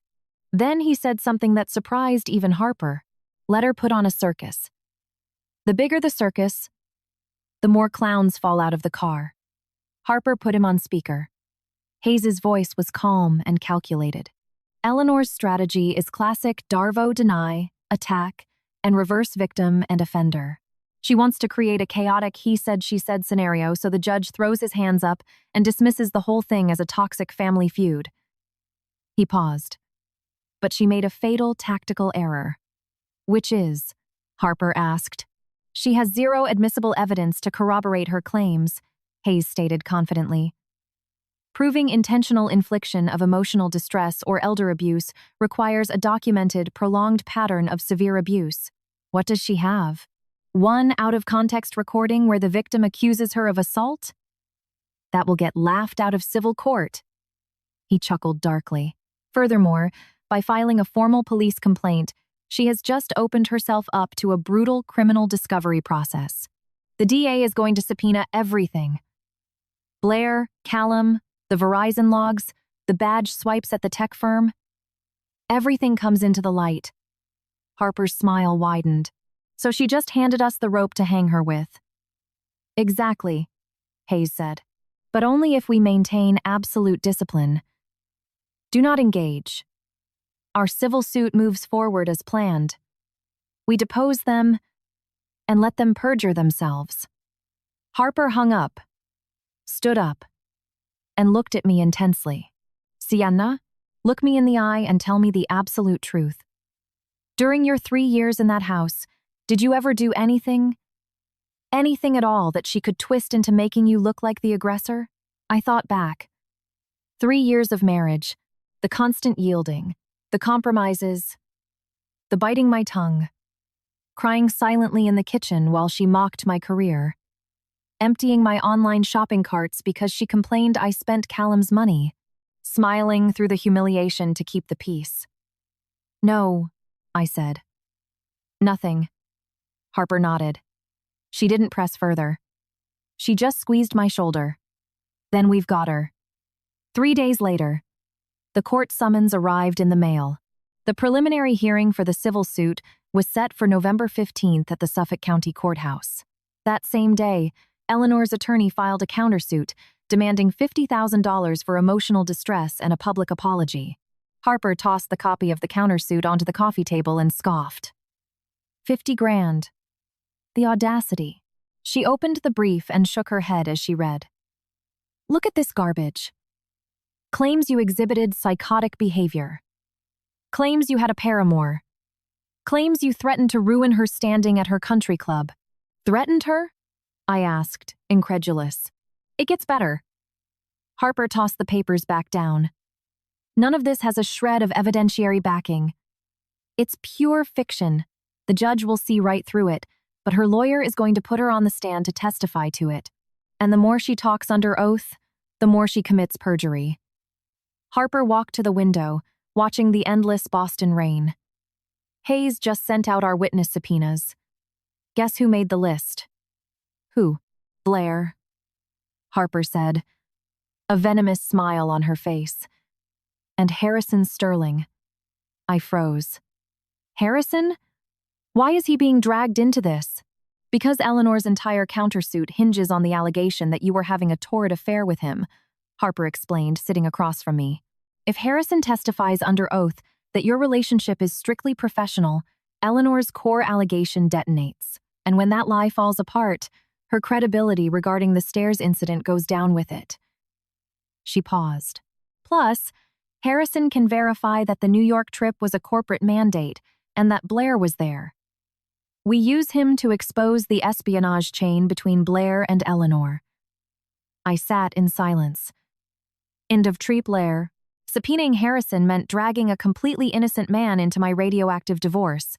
Then he said something that surprised even Harper. Let her put on a circus. The bigger the circus, the more clowns fall out of the car. Harper put him on speaker. Hayes's voice was calm and calculated. Eleanor's strategy is classic Darvo deny, attack, and reverse victim and offender. She wants to create a chaotic he said she said scenario so the judge throws his hands up and dismisses the whole thing as a toxic family feud. He paused. But she made a fatal tactical error. Which is? Harper asked. She has zero admissible evidence to corroborate her claims, Hayes stated confidently. Proving intentional infliction of emotional distress or elder abuse requires a documented, prolonged pattern of severe abuse. What does she have? One out-of-context recording where the victim accuses her of assault? That will get laughed out of civil court. He chuckled darkly. Furthermore, by filing a formal police complaint, she has just opened herself up to a brutal criminal discovery process. The DA is going to subpoena everything. Blair, Callum, the Verizon logs, the badge swipes at the tech firm. Everything comes into the light. Harper's smile widened. So she just handed us the rope to hang her with. Exactly, Hayes said. But only if we maintain absolute discipline. Do not engage. Our civil suit moves forward as planned. We depose them and let them perjure themselves. Harper hung up, stood up, and looked at me intensely. Sienna, look me in the eye and tell me the absolute truth. During your 3 years in that house, did you ever do anything at all that she could twist into making you look like the aggressor? I thought back. 3 years of marriage, the constant yielding, the compromises, the biting my tongue, crying silently in the kitchen while she mocked my career, emptying my online shopping carts because she complained I spent Callum's money, smiling through the humiliation to keep the peace. No, I said. Nothing. Harper nodded. She didn't press further. She just squeezed my shoulder. Then we've got her. 3 days later, the court summons arrived in the mail. The preliminary hearing for the civil suit was set for November 15th at the Suffolk County Courthouse. That same day, Eleanor's attorney filed a countersuit, demanding $50,000 for emotional distress and a public apology. Harper tossed the copy of the countersuit onto the coffee table and scoffed. 50 grand. The audacity. She opened the brief and shook her head as she read. Look at this garbage. Claims you exhibited psychotic behavior. Claims you had a paramour. Claims you threatened to ruin her standing at her country club. Threatened her? I asked, incredulous. It gets better. Harper tossed the papers back down. None of this has a shred of evidentiary backing. It's pure fiction. The judge will see right through it, but her lawyer is going to put her on the stand to testify to it. And the more she talks under oath, the more she commits perjury. Harper walked to the window, watching the endless Boston rain. Hayes just sent out our witness subpoenas. Guess who made the list? Who? Blair. Harper said, a venomous smile on her face. And Harrison Sterling. I froze. Harrison? Why is he being dragged into this? Because Eleanor's entire countersuit hinges on the allegation that you were having a torrid affair with him, Harper explained, sitting across from me. If Harrison testifies under oath that your relationship is strictly professional, Eleanor's core allegation detonates. And when that lie falls apart, her credibility regarding the stairs incident goes down with it. She paused. Plus, Harrison can verify that the New York trip was a corporate mandate and that Blair was there. We use him to expose the espionage chain between Blair and Eleanor. I sat in silence. End of Treep Lair. Subpoenaing Harrison meant dragging a completely innocent man into my radioactive divorce.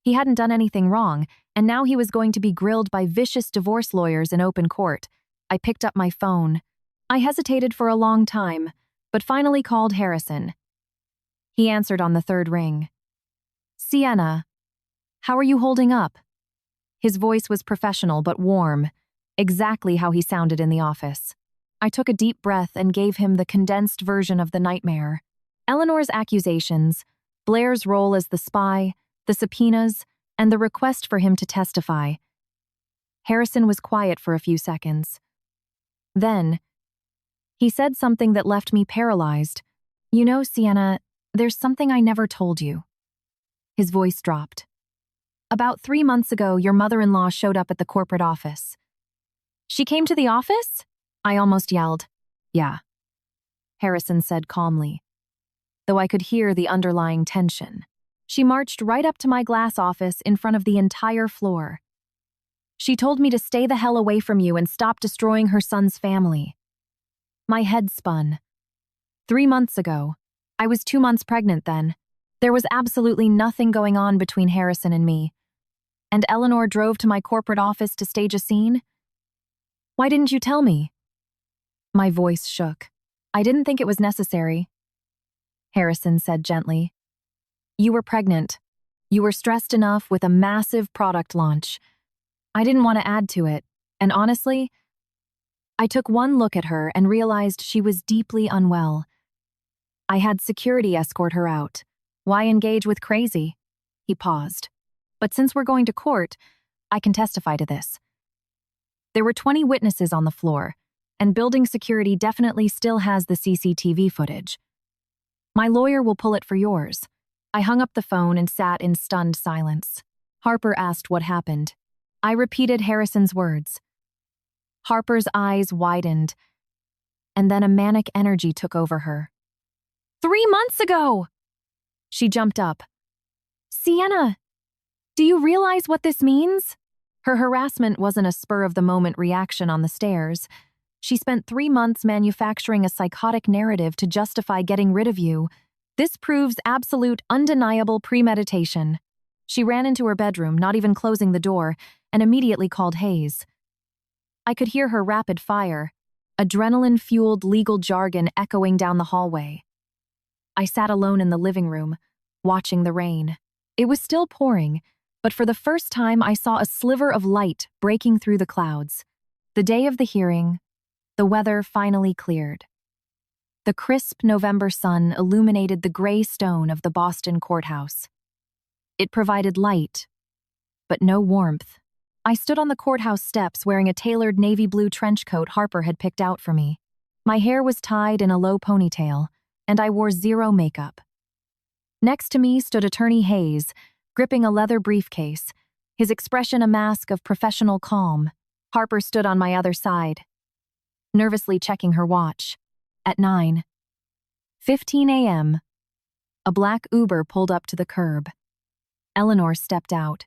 He hadn't done anything wrong, and now he was going to be grilled by vicious divorce lawyers in open court. I picked up my phone. I hesitated for a long time, but finally called Harrison. He answered on the third ring. "Sienna, how are you holding up?" His voice was professional but warm, exactly how he sounded in the office. I took a deep breath and gave him the condensed version of the nightmare. Eleanor's accusations, Blair's role as the spy, the subpoenas, and the request for him to testify. Harrison was quiet for a few seconds. Then, he said something that left me paralyzed. "You know, Sienna, there's something I never told you." His voice dropped. "About 3 months ago, your mother-in-law showed up at the corporate office." "She came to the office?" I almost yelled. "Yeah," Harrison said calmly, though I could hear the underlying tension. "She marched right up to my glass office in front of the entire floor. She told me to stay the hell away from you and stop destroying her son's family." My head spun. 3 months ago. I was 2 months pregnant then. There was absolutely nothing going on between Harrison and me. And Eleanor drove to my corporate office to stage a scene? "Why didn't you tell me?" My voice shook. "I didn't think it was necessary," Harrison said gently. "You were pregnant. You were stressed enough with a massive product launch. I didn't want to add to it, and honestly, I took one look at her and realized she was deeply unwell. I had security escort her out. Why engage with crazy?" He paused. "But since we're going to court, I can testify to this. There were 20 witnesses on the floor, and building security definitely still has the CCTV footage. My lawyer will pull it for yours." I hung up the phone and sat in stunned silence. Harper asked what happened. I repeated Harrison's words. Harper's eyes widened, and then a manic energy took over her. 3 months ago! She jumped up. "Sienna, do you realize what this means?" Her harassment wasn't a spur-of-the-moment reaction on the stairs. She spent 3 months manufacturing a psychotic narrative to justify getting rid of you. This proves absolute, undeniable premeditation. She ran into her bedroom, not even closing the door, and immediately called Hayes. I could hear her rapid fire, adrenaline-fueled legal jargon echoing down the hallway. I sat alone in the living room, watching the rain. It was still pouring, but for the first time I saw a sliver of light breaking through the clouds. The day of the hearing, the weather finally cleared. The crisp November sun illuminated the gray stone of the Boston courthouse. It provided light, but no warmth. I stood on the courthouse steps wearing a tailored navy blue trench coat Harper had picked out for me. My hair was tied in a low ponytail, and I wore zero makeup. Next to me stood Attorney Hayes, gripping a leather briefcase, his expression a mask of professional calm. Harper stood on my other side, nervously checking her watch. At 9:15 a.m., a black Uber pulled up to the curb. Eleanor stepped out.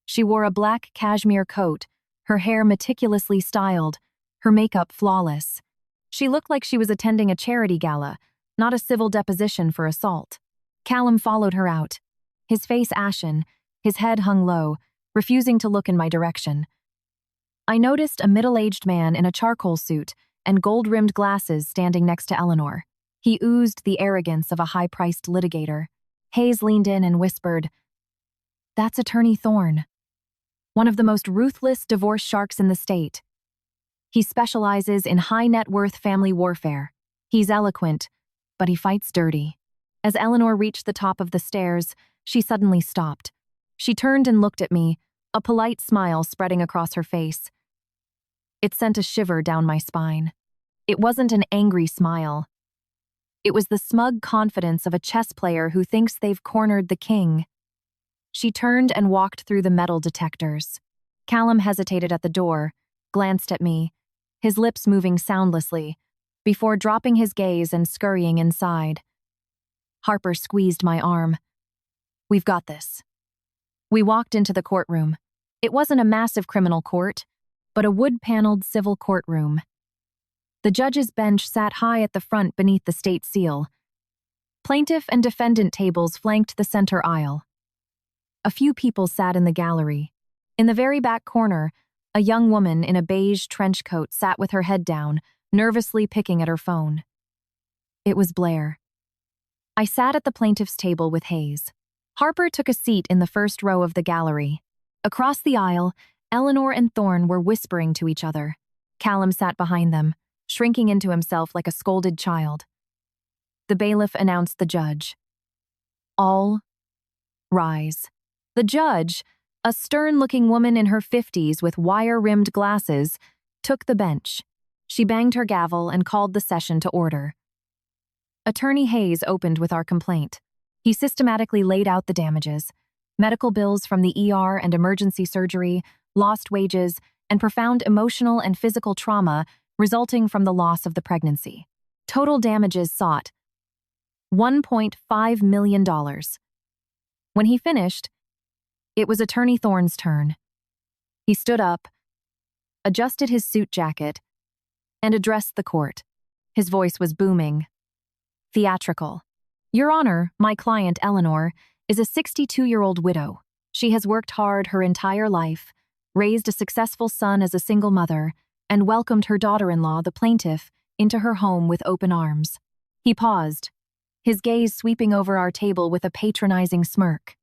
She wore a black cashmere coat, her hair meticulously styled, her makeup flawless. She looked like she was attending a charity gala, not a civil deposition for assault. Callum followed her out, his face ashen, his head hung low, refusing to look in my direction. I noticed a middle-aged man in a charcoal suit and gold-rimmed glasses standing next to Eleanor. He oozed the arrogance of a high-priced litigator. Hayes leaned in and whispered, "That's Attorney Thorne, one of the most ruthless divorce sharks in the state. He specializes in high-net-worth family warfare. He's eloquent, but he fights dirty." As Eleanor reached the top of the stairs, she suddenly stopped. She turned and looked at me, a polite smile spreading across her face. It sent a shiver down my spine. It wasn't an angry smile. It was the smug confidence of a chess player who thinks they've cornered the king. She turned and walked through the metal detectors. Callum hesitated at the door, glanced at me, his lips moving soundlessly, before dropping his gaze and scurrying inside. Harper squeezed my arm. "We've got this." We walked into the courtroom. It wasn't a massive criminal court, but a wood-paneled civil courtroom. The judge's bench sat high at the front beneath the state seal. Plaintiff and defendant tables flanked the center aisle. A few people sat in the gallery. In the very back corner, a young woman in a beige trench coat sat with her head down, nervously picking at her phone. It was Blair. I sat at the plaintiff's table with Hayes. Harper took a seat in the first row of the gallery. Across the aisle, Eleanor and Thorne were whispering to each other. Callum sat behind them, shrinking into himself like a scolded child. The bailiff announced the judge. All rise. The judge, a stern-looking woman in her 50s with wire-rimmed glasses, took the bench. She banged her gavel and called the session to order. Attorney Hayes opened with our complaint. He systematically laid out the damages: medical bills from the ER and emergency surgery, lost wages, and profound emotional and physical trauma resulting from the loss of the pregnancy. Total damages sought: $1.5 million. When he finished, it was Attorney Thorne's turn. He stood up, adjusted his suit jacket, and addressed the court. His voice was booming, theatrical. Your Honor, my client Eleanor is a 62-year-old widow. She has worked hard her entire life, raised a successful son as a single mother, and welcomed her daughter-in-law, the plaintiff, into her home with open arms. He paused, his gaze sweeping over our table with a patronizing smirk.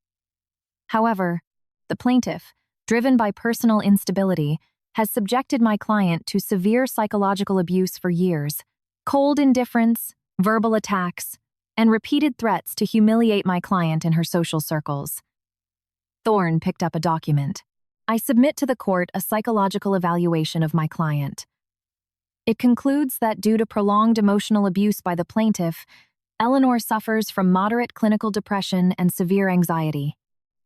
However, the plaintiff, driven by personal instability, has subjected my client to severe psychological abuse for years: cold indifference, verbal attacks, and repeated threats to humiliate my client in her social circles. Thorne picked up a document. I submit to the court a psychological evaluation of my client. It concludes that due to prolonged emotional abuse by the plaintiff, Eleanor suffers from moderate clinical depression and severe anxiety.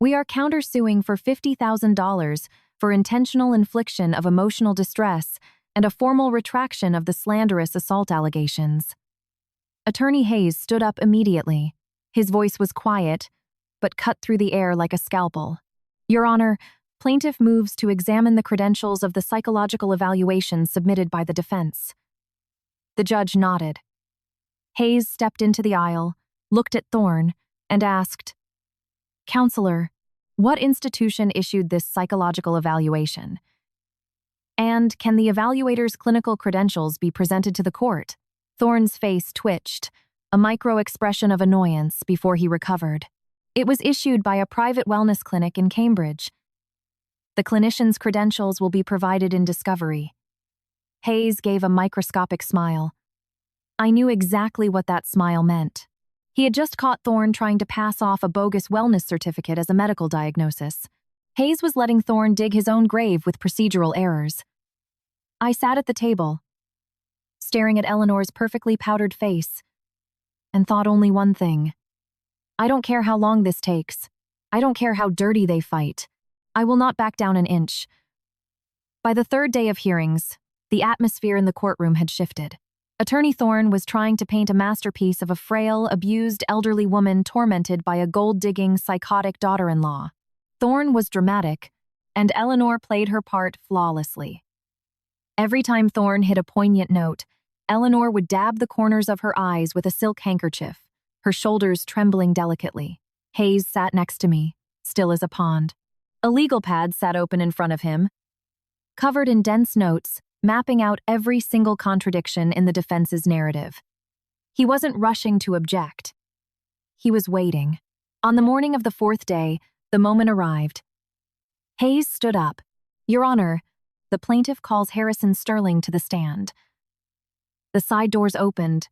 We are countersuing for $50,000 for intentional infliction of emotional distress and a formal retraction of the slanderous assault allegations. Attorney Hayes stood up immediately. His voice was quiet, but cut through the air like a scalpel. Your Honor, plaintiff moves to examine the credentials of the psychological evaluation submitted by the defense. The judge nodded. Hayes stepped into the aisle, looked at Thorne, and asked, Counselor, what institution issued this psychological evaluation? And can the evaluator's clinical credentials be presented to the court? Thorne's face twitched, a micro-expression of annoyance before he recovered. It was issued by a private wellness clinic in Cambridge. The clinician's credentials will be provided in discovery. Hayes gave a microscopic smile. I knew exactly what that smile meant. He had just caught Thorne trying to pass off a bogus wellness certificate as a medical diagnosis. Hayes was letting Thorne dig his own grave with procedural errors. I sat at the table, staring at Eleanor's perfectly powdered face, and thought only one thing. I don't care how long this takes. I don't care how dirty they fight. I will not back down an inch. By the third day of hearings, the atmosphere in the courtroom had shifted. Attorney Thorne was trying to paint a masterpiece of a frail, abused elderly woman tormented by a gold-digging, psychotic daughter-in-law. Thorne was dramatic, and Eleanor played her part flawlessly. Every time Thorne hit a poignant note, Eleanor would dab the corners of her eyes with a silk handkerchief, her shoulders trembling delicately. Hayes sat next to me, still as a pond. A legal pad sat open in front of him, covered in dense notes, mapping out every single contradiction in the defense's narrative. He wasn't rushing to object. He was waiting. On the morning of the fourth day, the moment arrived. Hayes stood up. Your Honor, the plaintiff calls Harrison Sterling to the stand. The side doors opened,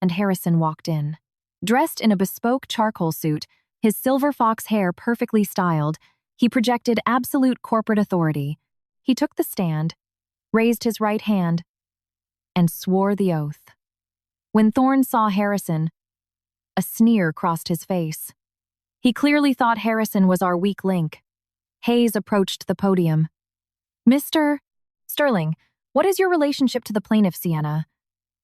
and Harrison walked in. Dressed in a bespoke charcoal suit, his silver fox hair perfectly styled, he projected absolute corporate authority. He took the stand, raised his right hand, and swore the oath. When Thorne saw Harrison, a sneer crossed his face. He clearly thought Harrison was our weak link. Hayes approached the podium. Mr. Sterling, what is your relationship to the plaintiff, Sienna?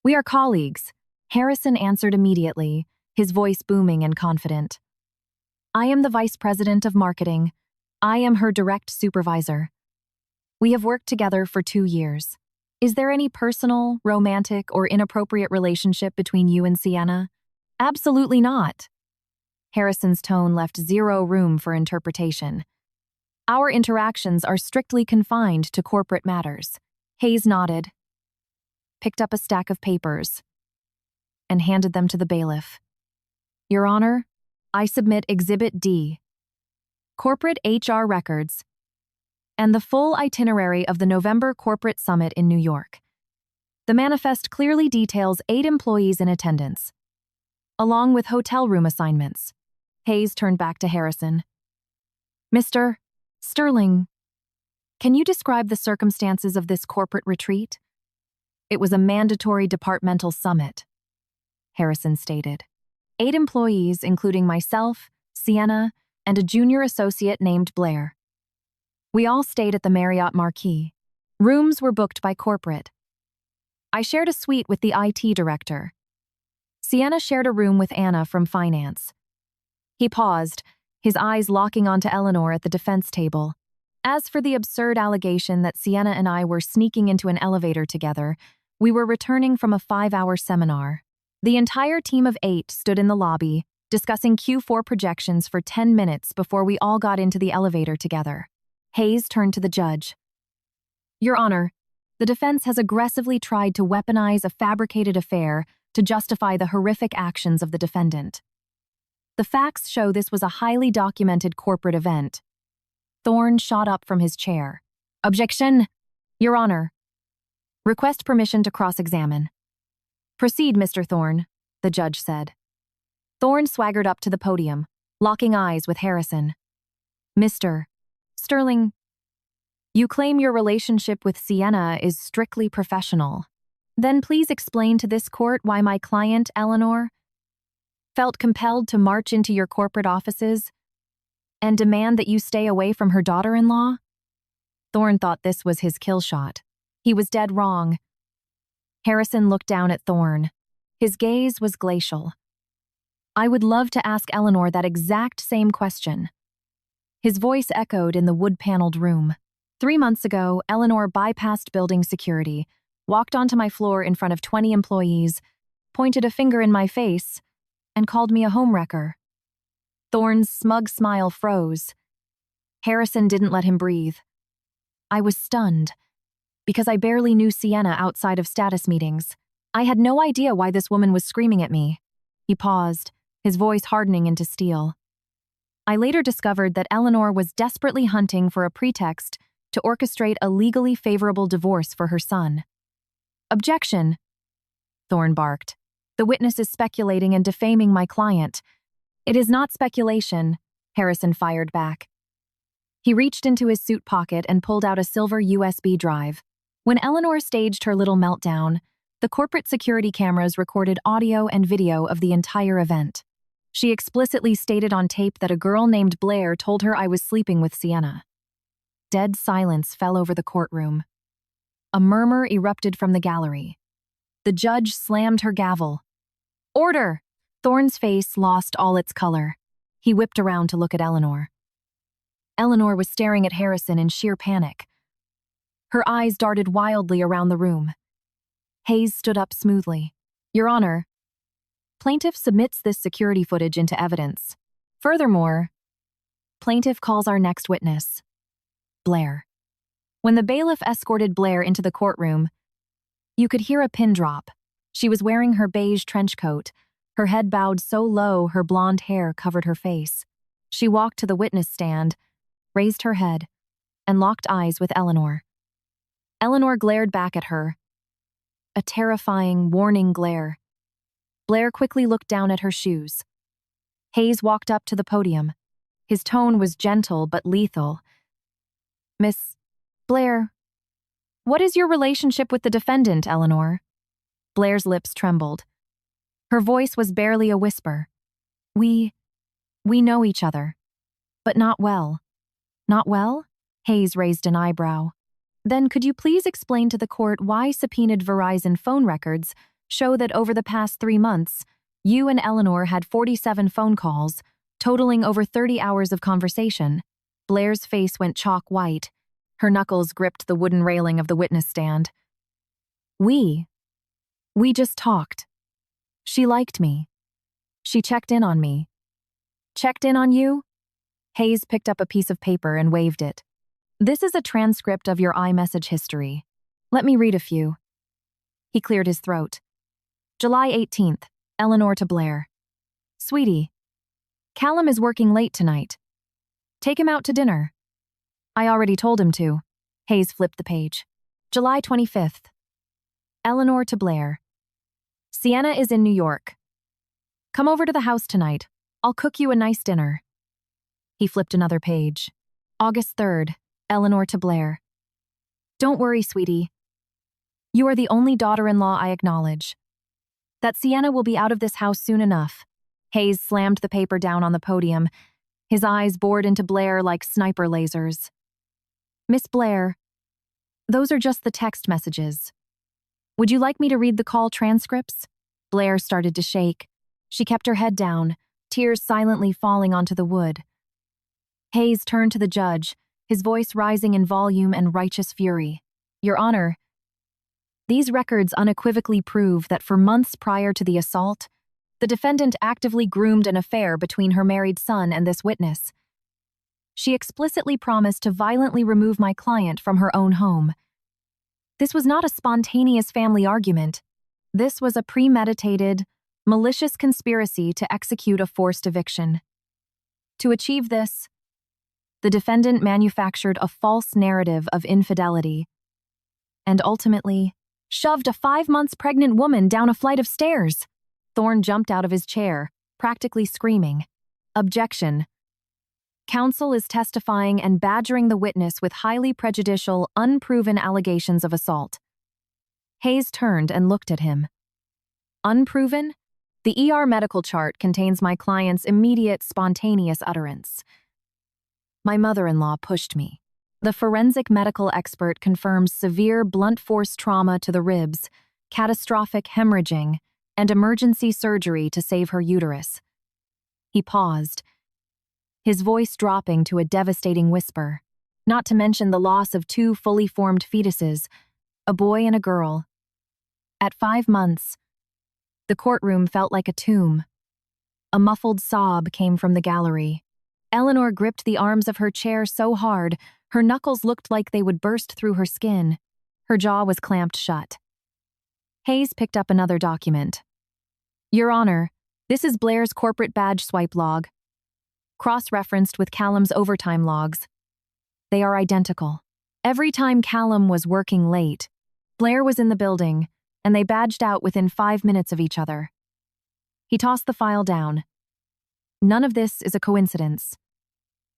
We are colleagues. Harrison answered immediately, his voice booming and confident. I am the vice president of marketing. I am her direct supervisor. We have worked together for 2 years. Is there any personal, romantic, or inappropriate relationship between you and Sienna? Absolutely not. Harrison's tone left zero room for interpretation. Our interactions are strictly confined to corporate matters. Hayes nodded, picked up a stack of papers, and handed them to the bailiff. Your Honor, I submit Exhibit D, corporate HR records, and the full itinerary of the November corporate summit in New York. The manifest clearly details 8 employees in attendance, along with hotel room assignments. Hayes turned back to Harrison. Mr. Sterling, can you describe the circumstances of this corporate retreat? It was a mandatory departmental summit, Harrison stated. 8 employees, including myself, Sienna, and a junior associate named Blair. We all stayed at the Marriott Marquis. Rooms were booked by corporate. I shared a suite with the IT director. Sienna shared a room with Anna from finance. He paused, his eyes locking onto Eleanor at the defense table. As for the absurd allegation that Sienna and I were sneaking into an elevator together, we were returning from a 5-hour seminar. The entire team of 8 stood in the lobby, discussing Q4 projections for 10 minutes before we all got into the elevator together. Hayes turned to the judge. Your Honor, the defense has aggressively tried to weaponize a fabricated affair to justify the horrific actions of the defendant. The facts show this was a highly documented corporate event. Thorne shot up from his chair. Objection! Your Honor. Request permission to cross-examine. Proceed, Mr. Thorne, the judge said. Thorne swaggered up to the podium, locking eyes with Harrison. Mr. Sterling, you claim your relationship with Sienna is strictly professional. Then please explain to this court why my client, Eleanor, felt compelled to march into your corporate offices and demand that you stay away from her daughter-in-law? Thorne thought this was his kill shot. He was dead wrong. Harrison looked down at Thorne. His gaze was glacial. I would love to ask Eleanor that exact same question. His voice echoed in the wood-paneled room. 3 months ago, Eleanor bypassed building security, walked onto my floor in front of 20 employees, pointed a finger in my face, and called me a homewrecker. Thorne's smug smile froze. Harrison didn't let him breathe. I was stunned, because I barely knew Sienna outside of status meetings. I had no idea why this woman was screaming at me. He paused, his voice hardening into steel. I later discovered that Eleanor was desperately hunting for a pretext to orchestrate a legally favorable divorce for her son. Objection, Thorne barked. The witness is speculating and defaming my client. It is not speculation, Harrison fired back. He reached into his suit pocket and pulled out a silver USB drive. When Eleanor staged her little meltdown, the corporate security cameras recorded audio and video of the entire event. She explicitly stated on tape that a girl named Blair told her I was sleeping with Sienna. Dead silence fell over the courtroom. A murmur erupted from the gallery. The judge slammed her gavel. Order! Thorne's face lost all its color. He whipped around to look at Eleanor. Eleanor was staring at Harrison in sheer panic. Her eyes darted wildly around the room. Hayes stood up smoothly. Your Honor, plaintiff submits this security footage into evidence. Furthermore, plaintiff calls our next witness, Blair. When the bailiff escorted Blair into the courtroom, you could hear a pin drop. She was wearing her beige trench coat, her head bowed so low her blonde hair covered her face. She walked to the witness stand, raised her head, and locked eyes with Eleanor. Eleanor glared back at her. A terrifying, warning glare. Blair quickly looked down at her shoes. Hayes walked up to the podium. His tone was gentle but lethal. Miss Blair, what is your relationship with the defendant, Eleanor? Blair's lips trembled. Her voice was barely a whisper. We know each other, but not well. Not well? Hayes raised an eyebrow. Then could you please explain to the court why subpoenaed Verizon phone records show that over the past 3 months, you and Eleanor had 47 phone calls, totaling over 30 hours of conversation? Blair's face went chalk white. Her knuckles gripped the wooden railing of the witness stand. We. We just talked. She liked me. She checked in on me. Checked in on you? Hayes picked up a piece of paper and waved it. This is a transcript of your iMessage history. Let me read a few. He cleared his throat. July 18th, Eleanor to Blair. Sweetie, Callum is working late tonight. Take him out to dinner. I already told him to. Hayes flipped the page. July 25th. Eleanor to Blair. Sienna is in New York. Come over to the house tonight. I'll cook you a nice dinner. He flipped another page. August 3rd. Eleanor to Blair. Don't worry, sweetie. You are the only daughter-in-law I acknowledge. That Sienna will be out of this house soon enough. Hayes slammed the paper down on the podium. His eyes bored into Blair like sniper lasers. Miss Blair, those are just the text messages. Would you like me to read the call transcripts? Blair started to shake. She kept her head down, tears silently falling onto the wood. Hayes turned to the judge, his voice rising in volume and righteous fury. Your Honor, these records unequivocally prove that for months prior to the assault, the defendant actively groomed an affair between her married son and this witness. She explicitly promised to violently remove my client from her own home. This was not a spontaneous family argument. This was a premeditated, malicious conspiracy to execute a forced eviction. To achieve this, the defendant manufactured a false narrative of infidelity and ultimately shoved a 5 months pregnant woman down a flight of stairs. Thorne jumped out of his chair, practically screaming. Objection. Counsel is testifying and badgering the witness with highly prejudicial, unproven allegations of assault. Hayes turned and looked at him. Unproven? The ER medical chart contains my client's immediate, spontaneous utterance. My mother-in-law pushed me. The forensic medical expert confirms severe blunt force trauma to the ribs, catastrophic hemorrhaging, and emergency surgery to save her uterus. He paused, his voice dropping to a devastating whisper, not to mention the loss of 2 fully formed fetuses, a boy and a girl. At 5 months, the courtroom felt like a tomb. A muffled sob came from the gallery. Eleanor gripped the arms of her chair so hard, her knuckles looked like they would burst through her skin. Her jaw was clamped shut. Hayes picked up another document. Your Honor, this is Blair's corporate badge swipe log, cross-referenced with Callum's overtime logs. They are identical. Every time Callum was working late, Blair was in the building, and they badged out within 5 minutes of each other. He tossed the file down. None of this is a coincidence.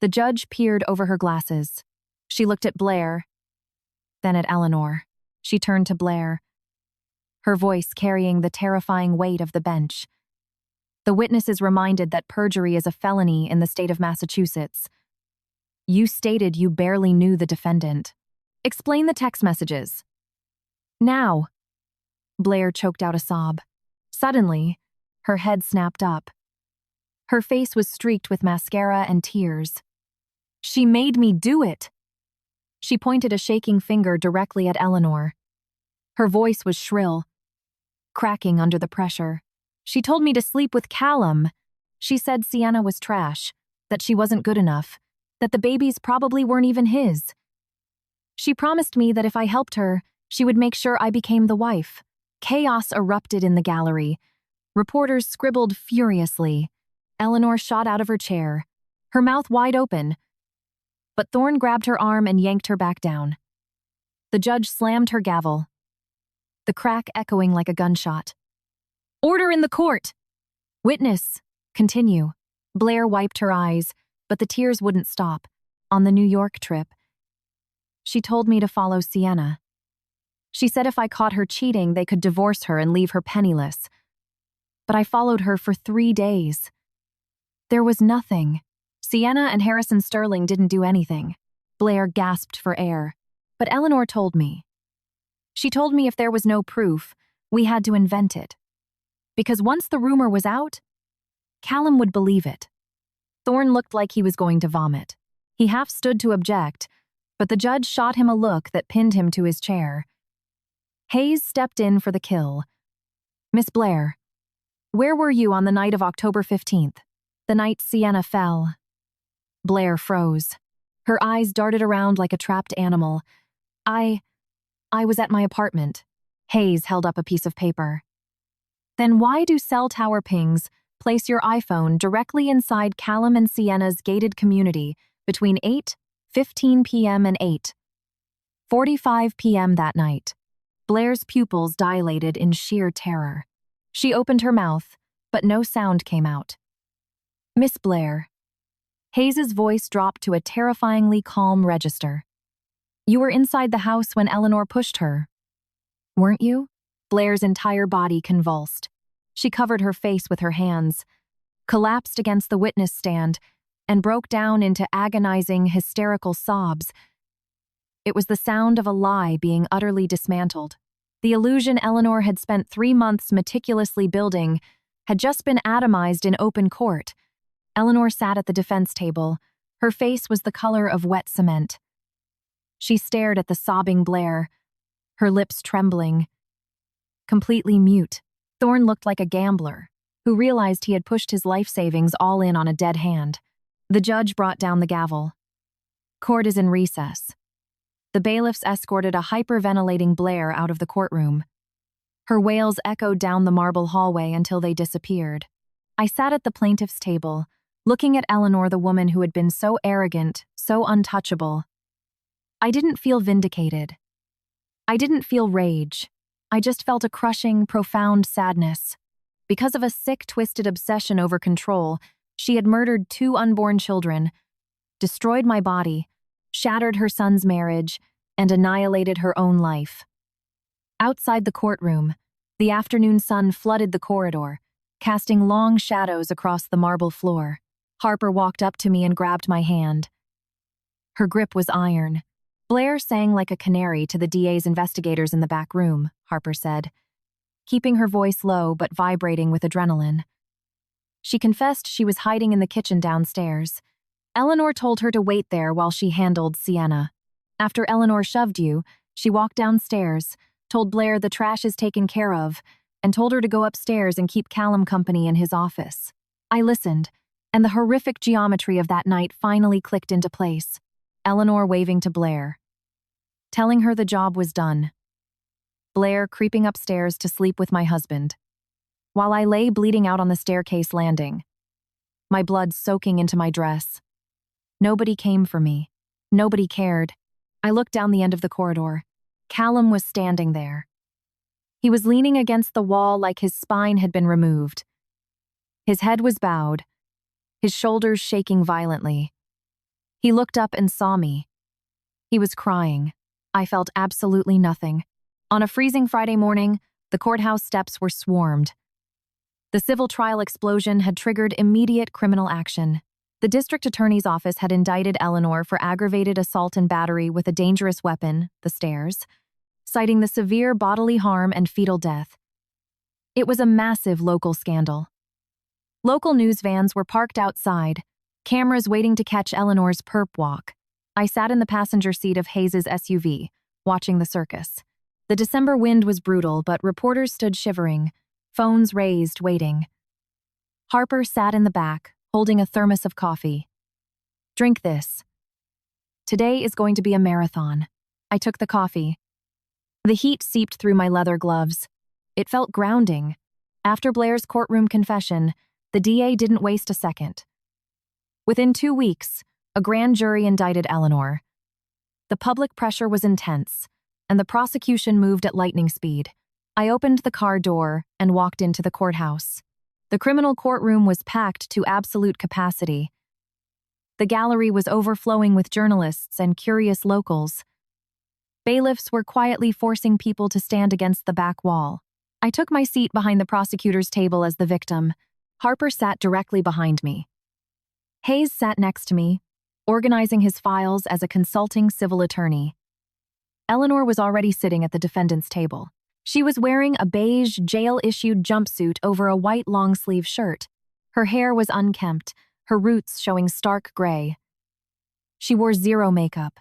The judge peered over her glasses. She looked at Blair, then at Eleanor. She turned to Blair, her voice carrying the terrifying weight of the bench. The witness is reminded that perjury is a felony in the state of Massachusetts. You stated you barely knew the defendant. Explain the text messages. Now. Blair choked out a sob. Suddenly, her head snapped up. Her face was streaked with mascara and tears. She made me do it. She pointed a shaking finger directly at Eleanor. Her voice was shrill, cracking under the pressure. She told me to sleep with Callum. She said Sienna was trash, that she wasn't good enough, that the babies probably weren't even his. She promised me that if I helped her, she would make sure I became the wife. Chaos erupted in the gallery. Reporters scribbled furiously. Eleanor shot out of her chair, her mouth wide open. But Thorne grabbed her arm and yanked her back down. The judge slammed her gavel, the crack echoing like a gunshot. Order in the court! Witness, continue. Blair wiped her eyes, but the tears wouldn't stop. On the New York trip, she told me to follow Sienna. She said if I caught her cheating, they could divorce her and leave her penniless. But I followed her for 3 days. There was nothing. Sienna and Harrison Sterling didn't do anything. Blair gasped for air. But Eleanor told me. She told me if there was no proof, we had to invent it. Because once the rumor was out, Callum would believe it. Thorne looked like he was going to vomit. He half stood to object, but the judge shot him a look that pinned him to his chair. Hayes stepped in for the kill. Miss Blair, where were you on the night of October 15th? The night Sienna fell. Blair froze. Her eyes darted around like a trapped animal. I was at my apartment. Hayes held up a piece of paper. Then why do cell tower pings place your iPhone directly inside Callum and Sienna's gated community between 8:15 p.m. and 8:45 p.m. that night? Blair's pupils dilated in sheer terror. She opened her mouth, but no sound came out. Miss Blair. Hayes's voice dropped to a terrifyingly calm register. You were inside the house when Eleanor pushed her, weren't you? Blair's entire body convulsed. She covered her face with her hands, collapsed against the witness stand, and broke down into agonizing, hysterical sobs. It was the sound of a lie being utterly dismantled. The illusion Eleanor had spent 3 months meticulously building had just been atomized in open court. Eleanor sat at the defense table. Her face was the color of wet cement. She stared at the sobbing Blair, her lips trembling. Completely mute, Thorne looked like a gambler who realized he had pushed his life savings all in on a dead hand. The judge brought down the gavel. Court is in recess. The bailiffs escorted a hyperventilating Blair out of the courtroom. Her wails echoed down the marble hallway until they disappeared. I sat at the plaintiff's table, looking at Eleanor, the woman who had been so arrogant, so untouchable. I didn't feel vindicated. I didn't feel rage. I just felt a crushing, profound sadness. Because of a sick, twisted obsession over control, she had murdered 2 unborn children, destroyed my body, shattered her son's marriage, and annihilated her own life. Outside the courtroom, the afternoon sun flooded the corridor, casting long shadows across the marble floor. Harper walked up to me and grabbed my hand. Her grip was iron. Blair sang like a canary to the DA's investigators in the back room, Harper said, keeping her voice low but vibrating with adrenaline. She confessed she was hiding in the kitchen downstairs. Eleanor told her to wait there while she handled Sienna. After Eleanor shoved you, she walked downstairs, told Blair the trash is taken care of, and told her to go upstairs and keep Callum company in his office. I listened, and the horrific geometry of that night finally clicked into place. Eleanor waving to Blair, telling her the job was done. Blair creeping upstairs to sleep with my husband, while I lay bleeding out on the staircase landing, my blood soaking into my dress. Nobody came for me. Nobody cared. I looked down the end of the corridor. Callum was standing there. He was leaning against the wall like his spine had been removed. His head was bowed, his shoulders shaking violently. He looked up and saw me. He was crying. I felt absolutely nothing. On a freezing Friday morning, the courthouse steps were swarmed. The civil trial explosion had triggered immediate criminal action. The district attorney's office had indicted Eleanor for aggravated assault and battery with a dangerous weapon, the stairs, citing the severe bodily harm and fetal death. It was a massive local scandal. Local news vans were parked outside, cameras waiting to catch Eleanor's perp walk. I sat in the passenger seat of Hayes's SUV, watching the circus. The December wind was brutal, but reporters stood shivering, phones raised, waiting. Harper sat in the back, holding a thermos of coffee. Drink this. Today is going to be a marathon. I took the coffee. The heat seeped through my leather gloves. It felt grounding. After Blair's courtroom confession, the DA didn't waste a second. Within 2 weeks, a grand jury indicted Eleanor. The public pressure was intense, and the prosecution moved at lightning speed. I opened the car door and walked into the courthouse. The criminal courtroom was packed to absolute capacity. The gallery was overflowing with journalists and curious locals. Bailiffs were quietly forcing people to stand against the back wall. I took my seat behind the prosecutor's table as the victim. Harper sat directly behind me. Hayes sat next to me, organizing his files as a consulting civil attorney. Eleanor was already sitting at the defendant's table. She was wearing a beige, jail-issued jumpsuit over a white long-sleeve shirt. Her hair was unkempt, her roots showing stark gray. She wore zero makeup.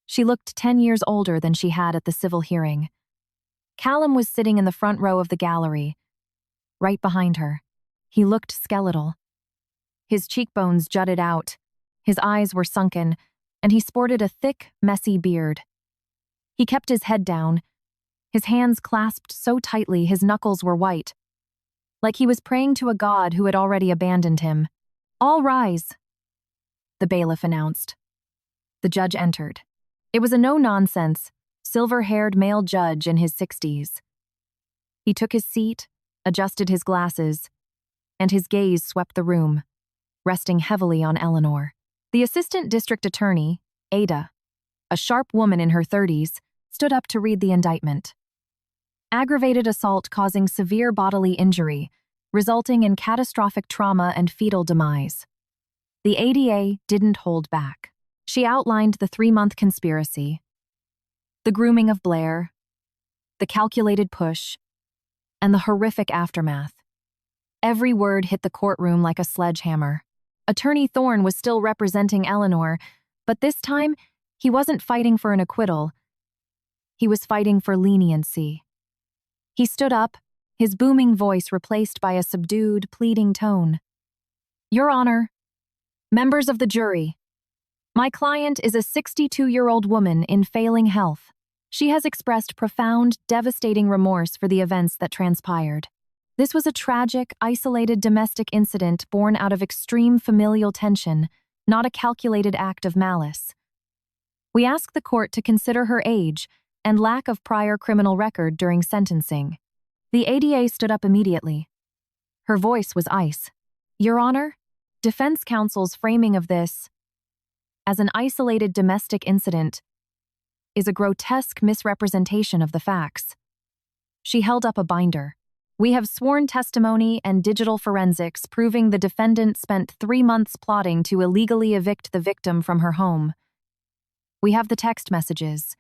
She looked 10 years older than she had at the civil hearing. Callum was sitting in the front row of the gallery, right behind her. He looked skeletal. His cheekbones jutted out, his eyes were sunken, and he sported a thick, messy beard. He kept his head down, his hands clasped so tightly his knuckles were white, like he was praying to a god who had already abandoned him. "All rise," the bailiff announced. The judge entered. It was a no-nonsense, silver-haired male judge in his 60s. He took his seat, adjusted his glasses, and his gaze swept the room, resting heavily on Eleanor. The assistant district attorney, Ada, a sharp woman in her 30s, stood up to read the indictment. Aggravated assault causing severe bodily injury, resulting in catastrophic trauma and fetal demise. The ADA didn't hold back. She outlined the 3-month conspiracy, the grooming of Blair, the calculated push, and the horrific aftermath. Every word hit the courtroom like a sledgehammer. Attorney Thorne was still representing Eleanor, but this time, he wasn't fighting for an acquittal. He was fighting for leniency. He stood up, his booming voice replaced by a subdued, pleading tone. "Your Honor, members of the jury, my client is a 62-year-old woman in failing health. She has expressed profound, devastating remorse for the events that transpired. This was a tragic, isolated domestic incident born out of extreme familial tension, not a calculated act of malice. We ask the court to consider her age and lack of prior criminal record during sentencing." The ADA stood up immediately. Her voice was ice. "Your Honor, defense counsel's framing of this as an isolated domestic incident is a grotesque misrepresentation of the facts." She held up a binder. "We have sworn testimony and digital forensics proving the defendant spent 3 months plotting to illegally evict the victim from her home. We have the text messages."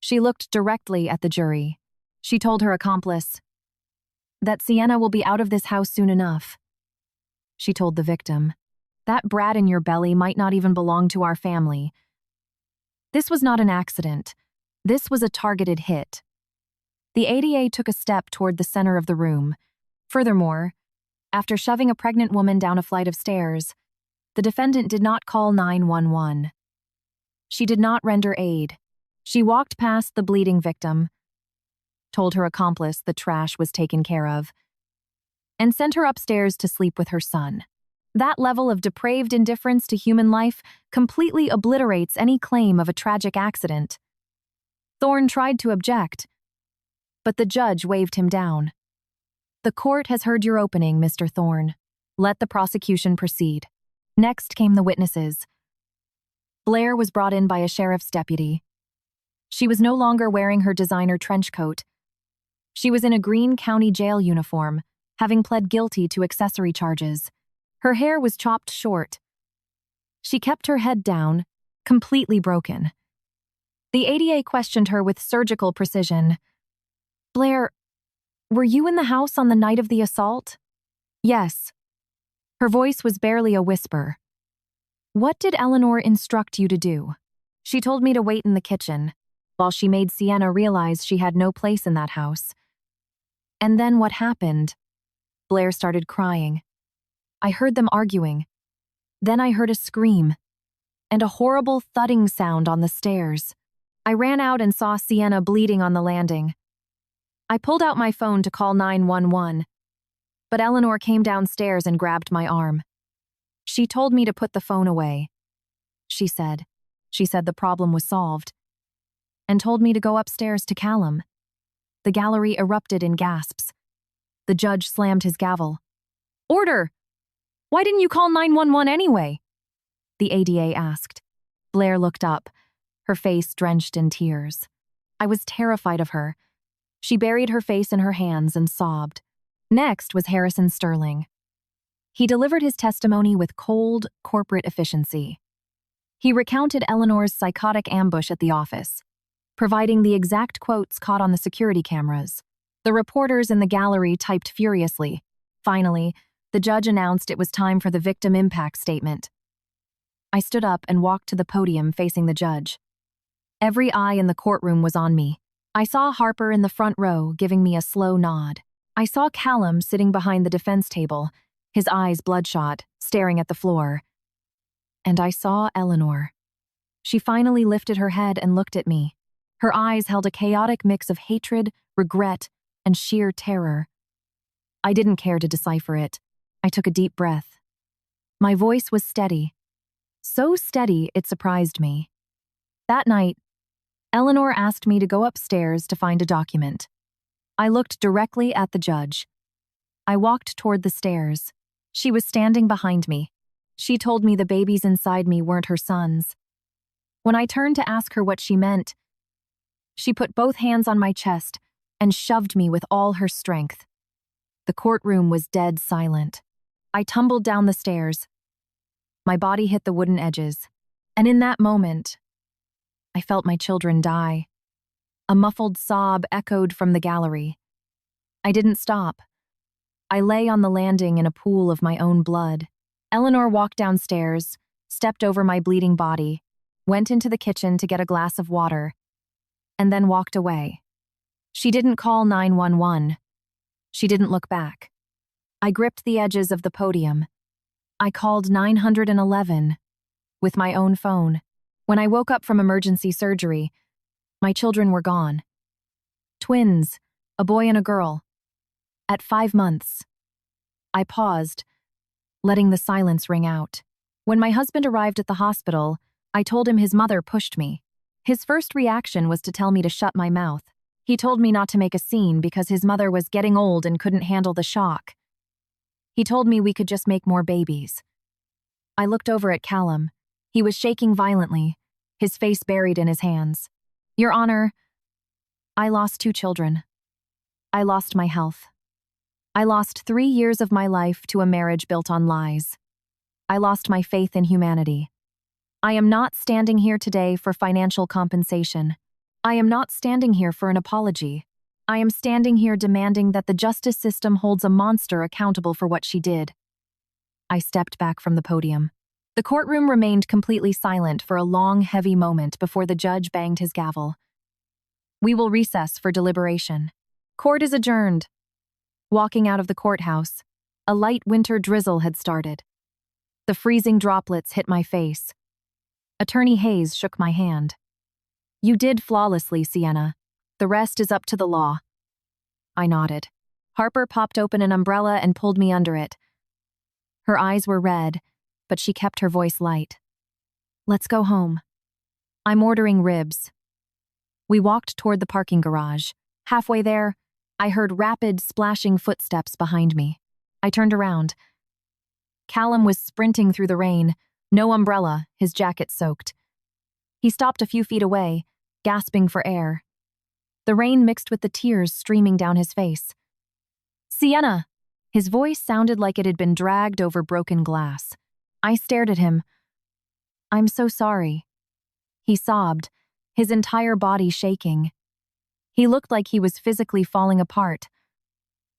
She looked directly at the jury. She told her accomplice that Sienna will be out of this house soon enough. She told the victim, "That brat in your belly might not even belong to our family." This was not an accident. This was a targeted hit. The ADA took a step toward the center of the room. Furthermore, after shoving a pregnant woman down a flight of stairs, the defendant did not call 911. She did not render aid. She walked past the bleeding victim, told her accomplice the trash was taken care of, and sent her upstairs to sleep with her son. That level of depraved indifference to human life completely obliterates any claim of a tragic accident. Thorne tried to object, but the judge waved him down. "The court has heard your opening, Mr. Thorne. Let the prosecution proceed." Next came the witnesses. Blair was brought in by a sheriff's deputy. She was no longer wearing her designer trench coat. She was in a Greene County Jail uniform, having pled guilty to accessory charges. Her hair was chopped short. She kept her head down, completely broken. The ADA questioned her with surgical precision. "Blair, were you in the house on the night of the assault?" "Yes." Her voice was barely a whisper. "What did Eleanor instruct you to do?" "She told me to wait in the kitchen, while she made Sienna realize she had no place in that house." "And then what happened?" Blair started crying. "I heard them arguing. Then I heard a scream, and a horrible thudding sound on the stairs. I ran out and saw Sienna bleeding on the landing. I pulled out my phone to call 911, but Eleanor came downstairs and grabbed my arm. She told me to put the phone away. She said the problem was solved, and told me to go upstairs to Callum." The gallery erupted in gasps. The judge slammed his gavel. "Order! Why didn't you call 911 anyway?" the ADA asked. Blair looked up, her face drenched in tears. "I was terrified of her." She buried her face in her hands and sobbed. Next was Harrison Sterling. He delivered his testimony with cold, corporate efficiency. He recounted Eleanor's psychotic ambush at the office, providing the exact quotes caught on the security cameras. The reporters in the gallery typed furiously. Finally, the judge announced it was time for the victim impact statement. I stood up and walked to the podium facing the judge. Every eye in the courtroom was on me. I saw Harper in the front row, giving me a slow nod. I saw Callum sitting behind the defense table, his eyes bloodshot, staring at the floor. And I saw Eleanor. She finally lifted her head and looked at me. Her eyes held a chaotic mix of hatred, regret, and sheer terror. I didn't care to decipher it. I took a deep breath. My voice was steady. So steady, it surprised me. That night, Eleanor asked me to go upstairs to find a document. I looked directly at the judge. I walked toward the stairs. She was standing behind me. She told me the babies inside me weren't her sons. When I turned to ask her what she meant, she put both hands on my chest and shoved me with all her strength. The courtroom was dead silent. I tumbled down the stairs. My body hit the wooden edges, and in that moment, I felt my children die. A muffled sob echoed from the gallery. I didn't stop. I lay on the landing in a pool of my own blood. Eleanor walked downstairs, stepped over my bleeding body, went into the kitchen to get a glass of water, and then walked away. She didn't call 911. She didn't look back. I gripped the edges of the podium. I called 911 with my own phone. When I woke up from emergency surgery, my children were gone. Twins, a boy and a girl. At 5 months. I paused, letting the silence ring out. When my husband arrived at the hospital, I told him his mother pushed me. His first reaction was to tell me to shut my mouth. He told me not to make a scene because his mother was getting old and couldn't handle the shock. He told me we could just make more babies. I looked over at Callum. He was shaking violently, his face buried in his hands. Your Honor, I lost 2 children. I lost my health. I lost 3 years of my life to a marriage built on lies. I lost my faith in humanity. I am not standing here today for financial compensation. I am not standing here for an apology. I am standing here demanding that the justice system holds a monster accountable for what she did. I stepped back from the podium. The courtroom remained completely silent for a long, heavy moment before the judge banged his gavel. We will recess for deliberation. Court is adjourned. Walking out of the courthouse, a light winter drizzle had started. The freezing droplets hit my face. Attorney Hayes shook my hand. You did flawlessly, Sienna. The rest is up to the law. I nodded. Harper popped open an umbrella and pulled me under it. Her eyes were red, but she kept her voice light. Let's go home. I'm ordering ribs. We walked toward the parking garage. Halfway there, I heard rapid, splashing footsteps behind me. I turned around. Callum was sprinting through the rain, no umbrella, his jacket soaked. He stopped a few feet away, gasping for air. The rain mixed with the tears streaming down his face. Sienna! His voice sounded like it had been dragged over broken glass. I stared at him. I'm so sorry. He sobbed, his entire body shaking. He looked like he was physically falling apart.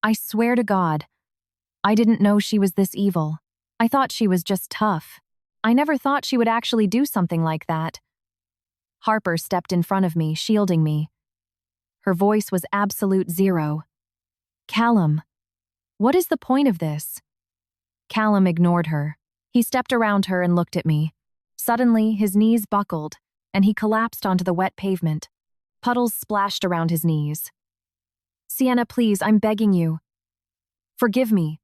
I swear to God, I didn't know she was this evil. I thought she was just tough. I never thought she would actually do something like that. Harper stepped in front of me, shielding me. Her voice was absolute zero. Callum, what is the point of this? Callum ignored her. He stepped around her and looked at me. Suddenly, his knees buckled, and he collapsed onto the wet pavement. Puddles splashed around his knees. Sienna, please, I'm begging you. Forgive me.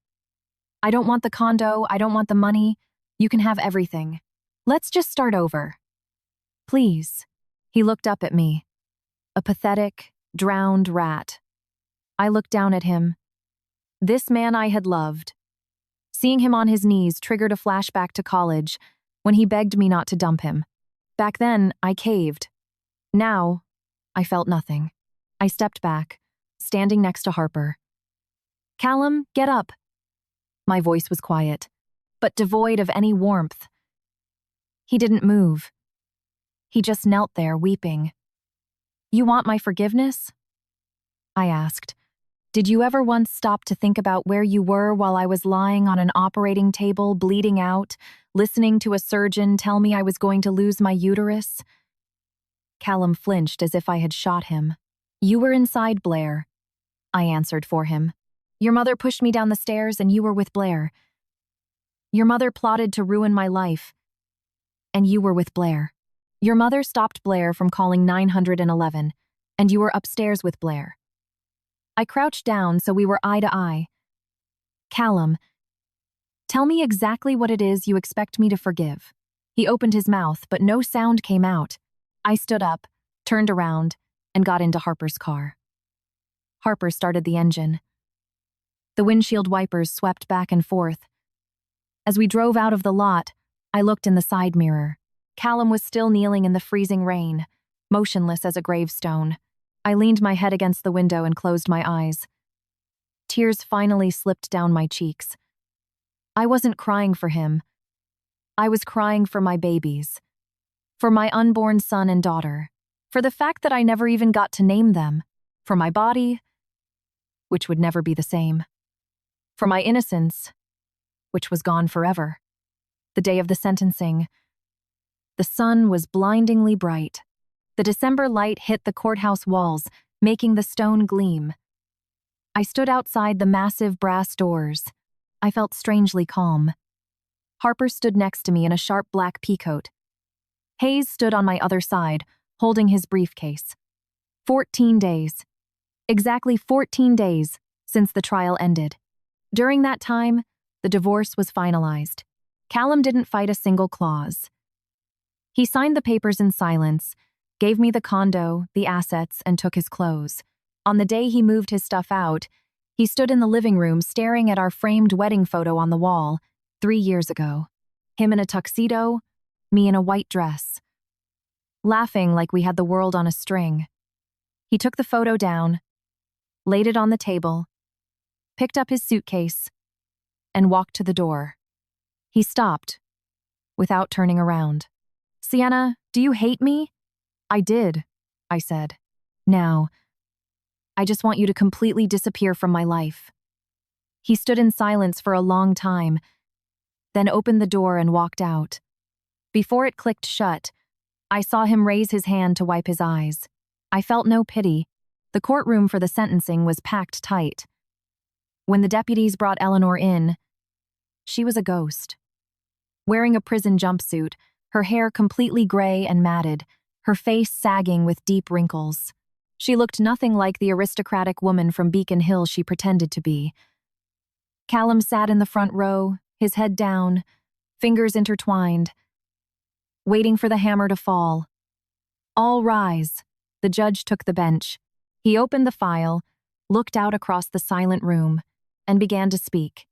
I don't want the condo, I don't want the money. You can have everything. Let's just start over. Please. He looked up at me. A pathetic, drowned rat. I looked down at him. This man I had loved. Seeing him on his knees triggered a flashback to college, when he begged me not to dump him. Back then, I caved. Now, I felt nothing. I stepped back, standing next to Harper. Callum, get up. My voice was quiet, but devoid of any warmth. He didn't move. He just knelt there, weeping. You want my forgiveness? I asked. Did you ever once stop to think about where you were while I was lying on an operating table, bleeding out, listening to a surgeon tell me I was going to lose my uterus? Callum flinched as if I had shot him. You were inside, Blair, I answered for him. Your mother pushed me down the stairs and you were with Blair. Your mother plotted to ruin my life, and you were with Blair. Your mother stopped Blair from calling 911, and you were upstairs with Blair. I crouched down so we were eye to eye. Callum, tell me exactly what it is you expect me to forgive. He opened his mouth, but no sound came out. I stood up, turned around, and got into Harper's car. Harper started the engine. The windshield wipers swept back and forth. As we drove out of the lot, I looked in the side mirror. Callum was still kneeling in the freezing rain, motionless as a gravestone. I leaned my head against the window and closed my eyes. Tears finally slipped down my cheeks. I wasn't crying for him. I was crying for my babies, for my unborn son and daughter, for the fact that I never even got to name them, for my body, which would never be the same, for my innocence, which was gone forever. The day of the sentencing, the sun was blindingly bright. The December light hit the courthouse walls, making the stone gleam. I stood outside the massive brass doors. I felt strangely calm. Harper stood next to me in a sharp black peacoat. Hayes stood on my other side, holding his briefcase. 14 days. Exactly 14 days since the trial ended. During that time, the divorce was finalized. Callum didn't fight a single clause. He signed the papers in silence, gave me the condo, the assets, and took his clothes. On the day he moved his stuff out, he stood in the living room staring at our framed wedding photo on the wall 3 years ago. Him in a tuxedo, me in a white dress. Laughing like we had the world on a string. He took the photo down, laid it on the table, picked up his suitcase, and walked to the door. He stopped, without turning around. Sienna, do you hate me? I did, I said. Now, I just want you to completely disappear from my life. He stood in silence for a long time, then opened the door and walked out. Before it clicked shut, I saw him raise his hand to wipe his eyes. I felt no pity. The courtroom for the sentencing was packed tight. When the deputies brought Eleanor in, she was a ghost. Wearing a prison jumpsuit, her hair completely gray and matted, her face sagging with deep wrinkles. She looked nothing like the aristocratic woman from Beacon Hill she pretended to be. Callum sat in the front row, his head down, fingers intertwined, waiting for the hammer to fall. All rise. The judge took the bench. He opened the file, looked out across the silent room, and began to speak.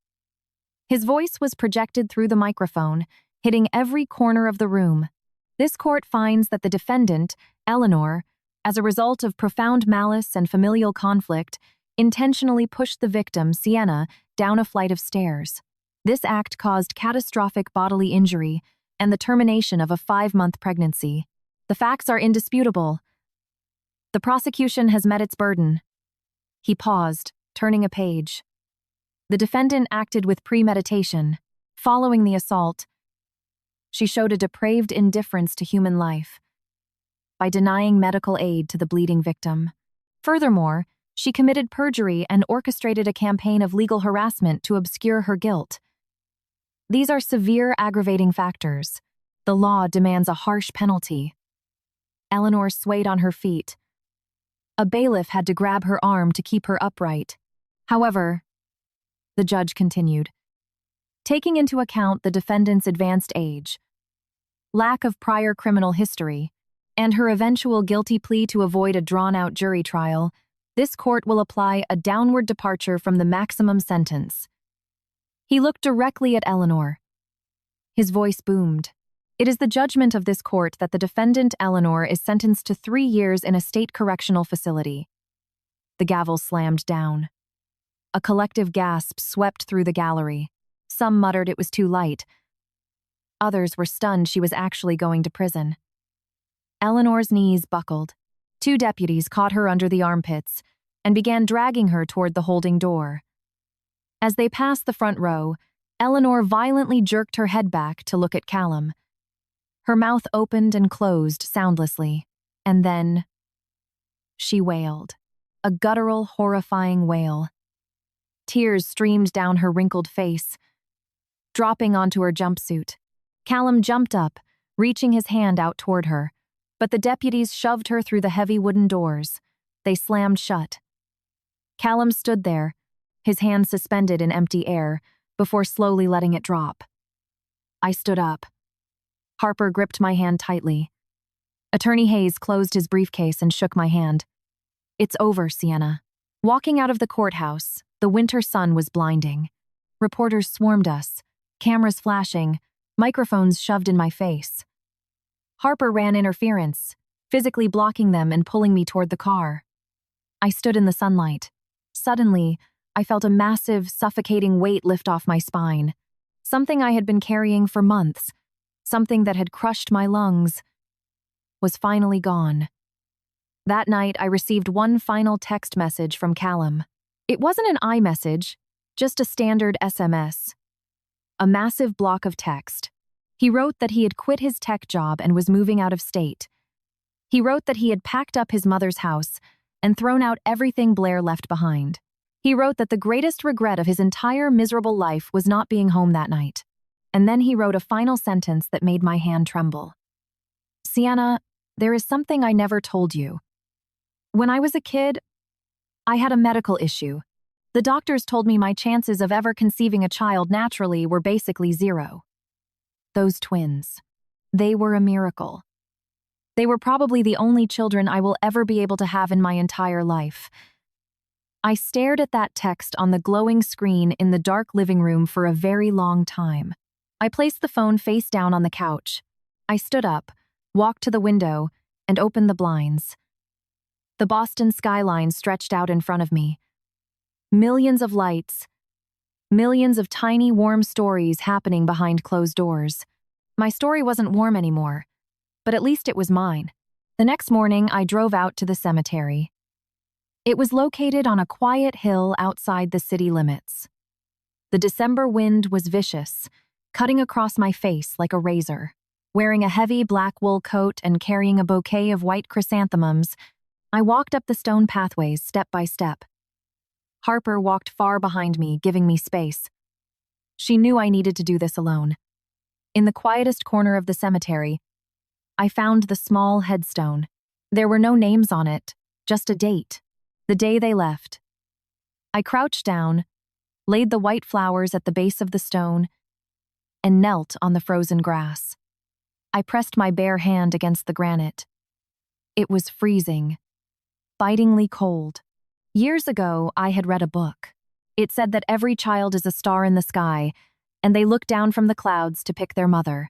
His voice was projected through the microphone, hitting every corner of the room. This court finds that the defendant, Eleanor, as a result of profound malice and familial conflict, intentionally pushed the victim, Sienna, down a flight of stairs. This act caused catastrophic bodily injury and the termination of a 5-month pregnancy. The facts are indisputable. The prosecution has met its burden. He paused, turning a page. The defendant acted with premeditation. Following the assault, she showed a depraved indifference to human life by denying medical aid to the bleeding victim. Furthermore, she committed perjury and orchestrated a campaign of legal harassment to obscure her guilt. These are severe aggravating factors. The law demands a harsh penalty. Eleanor swayed on her feet. A bailiff had to grab her arm to keep her upright. However, the judge continued, taking into account the defendant's advanced age, lack of prior criminal history, and her eventual guilty plea to avoid a drawn-out jury trial, this court will apply a downward departure from the maximum sentence. He looked directly at Eleanor. His voice boomed. It is the judgment of this court that the defendant, Eleanor, is sentenced to 3 years in a state correctional facility. The gavel slammed down. A collective gasp swept through the gallery. Some muttered it was too light. Others were stunned she was actually going to prison. Eleanor's knees buckled. 2 deputies caught her under the armpits and began dragging her toward the holding door. As they passed the front row, Eleanor violently jerked her head back to look at Callum. Her mouth opened and closed soundlessly, and then she wailed. A guttural, horrifying wail. Tears streamed down her wrinkled face, dropping onto her jumpsuit. Callum jumped up, reaching his hand out toward her, but the deputies shoved her through the heavy wooden doors. They slammed shut. Callum stood there, his hand suspended in empty air, before slowly letting it drop. I stood up. Harper gripped my hand tightly. Attorney Hayes closed his briefcase and shook my hand. It's over, Sienna. Walking out of the courthouse, the winter sun was blinding. Reporters swarmed us, cameras flashing, microphones shoved in my face. Harper ran interference, physically blocking them and pulling me toward the car. I stood in the sunlight. Suddenly, I felt a massive, suffocating weight lift off my spine. Something I had been carrying for months, something that had crushed my lungs, was finally gone. That night, I received one final text message from Callum. It wasn't an iMessage, just a standard SMS. A massive block of text. He wrote that he had quit his tech job and was moving out of state. He wrote that he had packed up his mother's house and thrown out everything Blair left behind. He wrote that the greatest regret of his entire miserable life was not being home that night. And then he wrote a final sentence that made my hand tremble. Sienna, there is something I never told you. When I was a kid, I had a medical issue. The doctors told me my chances of ever conceiving a child naturally were basically zero. Those twins. They were a miracle. They were probably the only children I will ever be able to have in my entire life. I stared at that text on the glowing screen in the dark living room for a very long time. I placed the phone face down on the couch. I stood up, walked to the window, and opened the blinds. The Boston skyline stretched out in front of me. Millions of lights. Millions of tiny, warm stories happening behind closed doors. My story wasn't warm anymore, but at least it was mine. The next morning, I drove out to the cemetery. It was located on a quiet hill outside the city limits. The December wind was vicious, cutting across my face like a razor. Wearing a heavy black wool coat and carrying a bouquet of white chrysanthemums, I walked up the stone pathways step by step. Harper walked far behind me, giving me space. She knew I needed to do this alone. In the quietest corner of the cemetery, I found the small headstone. There were no names on it, just a date, the day they left. I crouched down, laid the white flowers at the base of the stone, and knelt on the frozen grass. I pressed my bare hand against the granite. It was freezing, bitingly cold. Years ago, I had read a book. It said that every child is a star in the sky, and they look down from the clouds to pick their mother.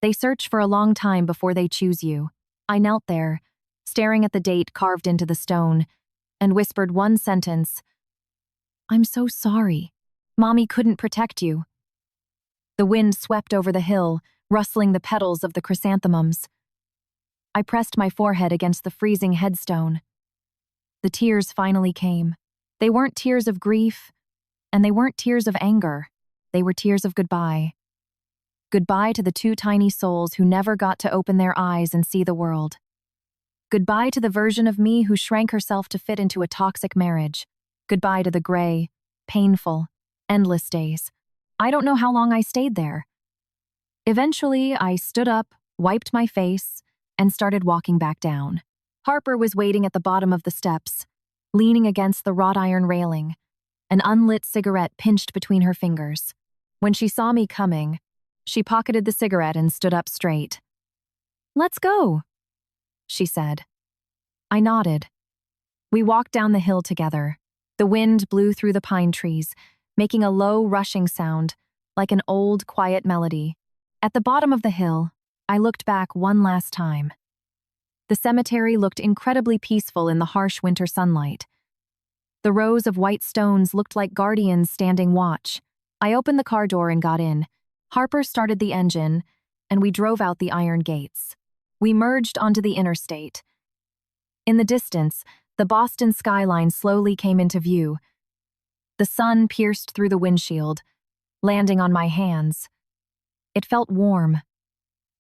They search for a long time before they choose you. I knelt there, staring at the date carved into the stone, and whispered one sentence. I'm so sorry. Mommy couldn't protect you. The wind swept over the hill, rustling the petals of the chrysanthemums. I pressed my forehead against the freezing headstone. The tears finally came. They weren't tears of grief, and they weren't tears of anger. They were tears of goodbye. Goodbye to the two tiny souls who never got to open their eyes and see the world. Goodbye to the version of me who shrank herself to fit into a toxic marriage. Goodbye to the gray, painful, endless days. I don't know how long I stayed there. Eventually, I stood up, wiped my face, and started walking back down. Harper was waiting at the bottom of the steps, leaning against the wrought iron railing, an unlit cigarette pinched between her fingers. When she saw me coming, she pocketed the cigarette and stood up straight. Let's go, she said. I nodded. We walked down the hill together. The wind blew through the pine trees, making a low, rushing sound, like an old, quiet melody. At the bottom of the hill, I looked back one last time. The cemetery looked incredibly peaceful in the harsh winter sunlight. The rows of white stones looked like guardians standing watch. I opened the car door and got in. Harper started the engine, and we drove out the iron gates. We merged onto the interstate. In the distance, the Boston skyline slowly came into view. The sun pierced through the windshield, landing on my hands. It felt warm.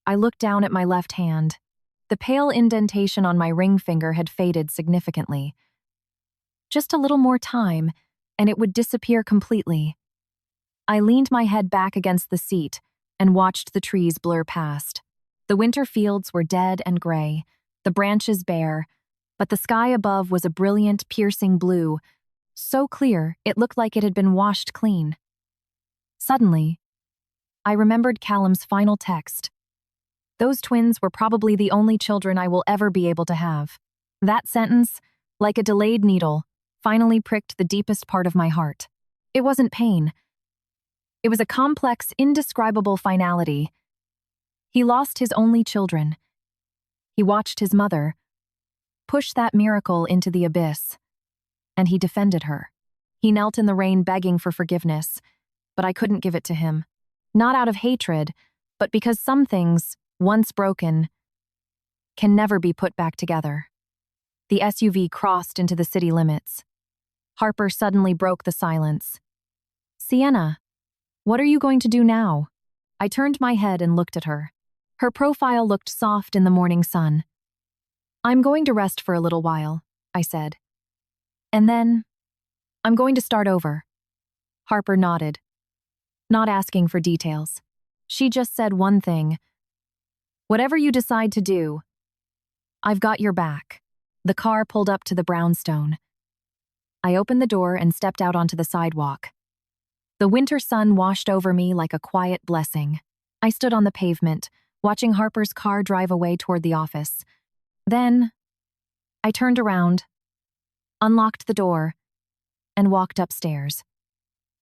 I looked down at my left hand. The pale indentation on my ring finger had faded significantly. Just a little more time, and it would disappear completely. I leaned my head back against the seat and watched the trees blur past. The winter fields were dead and gray, the branches bare, but the sky above was a brilliant, piercing blue, so clear it looked like it had been washed clean. Suddenly, I remembered Callum's final text. Those twins were probably the only children I will ever be able to have. That sentence, like a delayed needle, finally pricked the deepest part of my heart. It wasn't pain. It was a complex, indescribable finality. He lost his only children. He watched his mother push that miracle into the abyss, and he defended her. He knelt in the rain begging for forgiveness, but I couldn't give it to him. Not out of hatred, but because some things, once broken, can never be put back together. The SUV crossed into the city limits. Harper suddenly broke the silence. "Sienna, what are you going to do now?" I turned my head and looked at her. Her profile looked soft in the morning sun. "I'm going to rest for a little while," I said. "And then, I'm going to start over." Harper nodded, not asking for details. She just said one thing. "Whatever you decide to do, I've got your back." The car pulled up to the brownstone. I opened the door and stepped out onto the sidewalk. The winter sun washed over me like a quiet blessing. I stood on the pavement, watching Harper's car drive away toward the office. Then, I turned around, unlocked the door, and walked upstairs.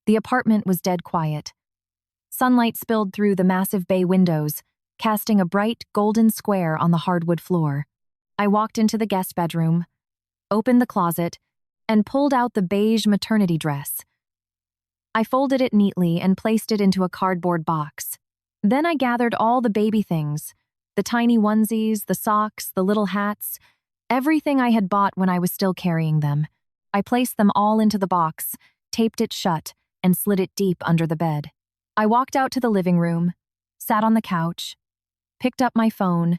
The apartment was dead quiet. Sunlight spilled through the massive bay windows, casting a bright, golden square on the hardwood floor. I walked into the guest bedroom, opened the closet, and pulled out the beige maternity dress. I folded it neatly and placed it into a cardboard box. Then I gathered all the baby things, the tiny onesies, the socks, the little hats, everything I had bought when I was still carrying them. I placed them all into the box, taped it shut, and slid it deep under the bed. I walked out to the living room, sat on the couch, picked up my phone,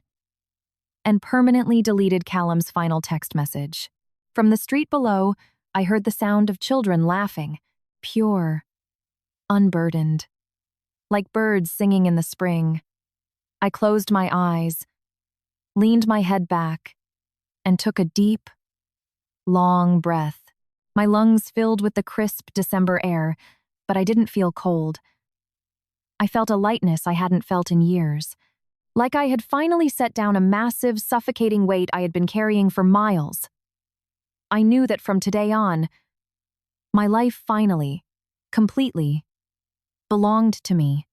and permanently deleted Callum's final text message. From the street below, I heard the sound of children laughing, pure, unburdened, like birds singing in the spring. I closed my eyes, leaned my head back, and took a deep, long breath. My lungs filled with the crisp December air, but I didn't feel cold. I felt a lightness I hadn't felt in years, like I had finally set down a massive, suffocating weight I had been carrying for miles. I knew that from today on, my life finally, completely, belonged to me.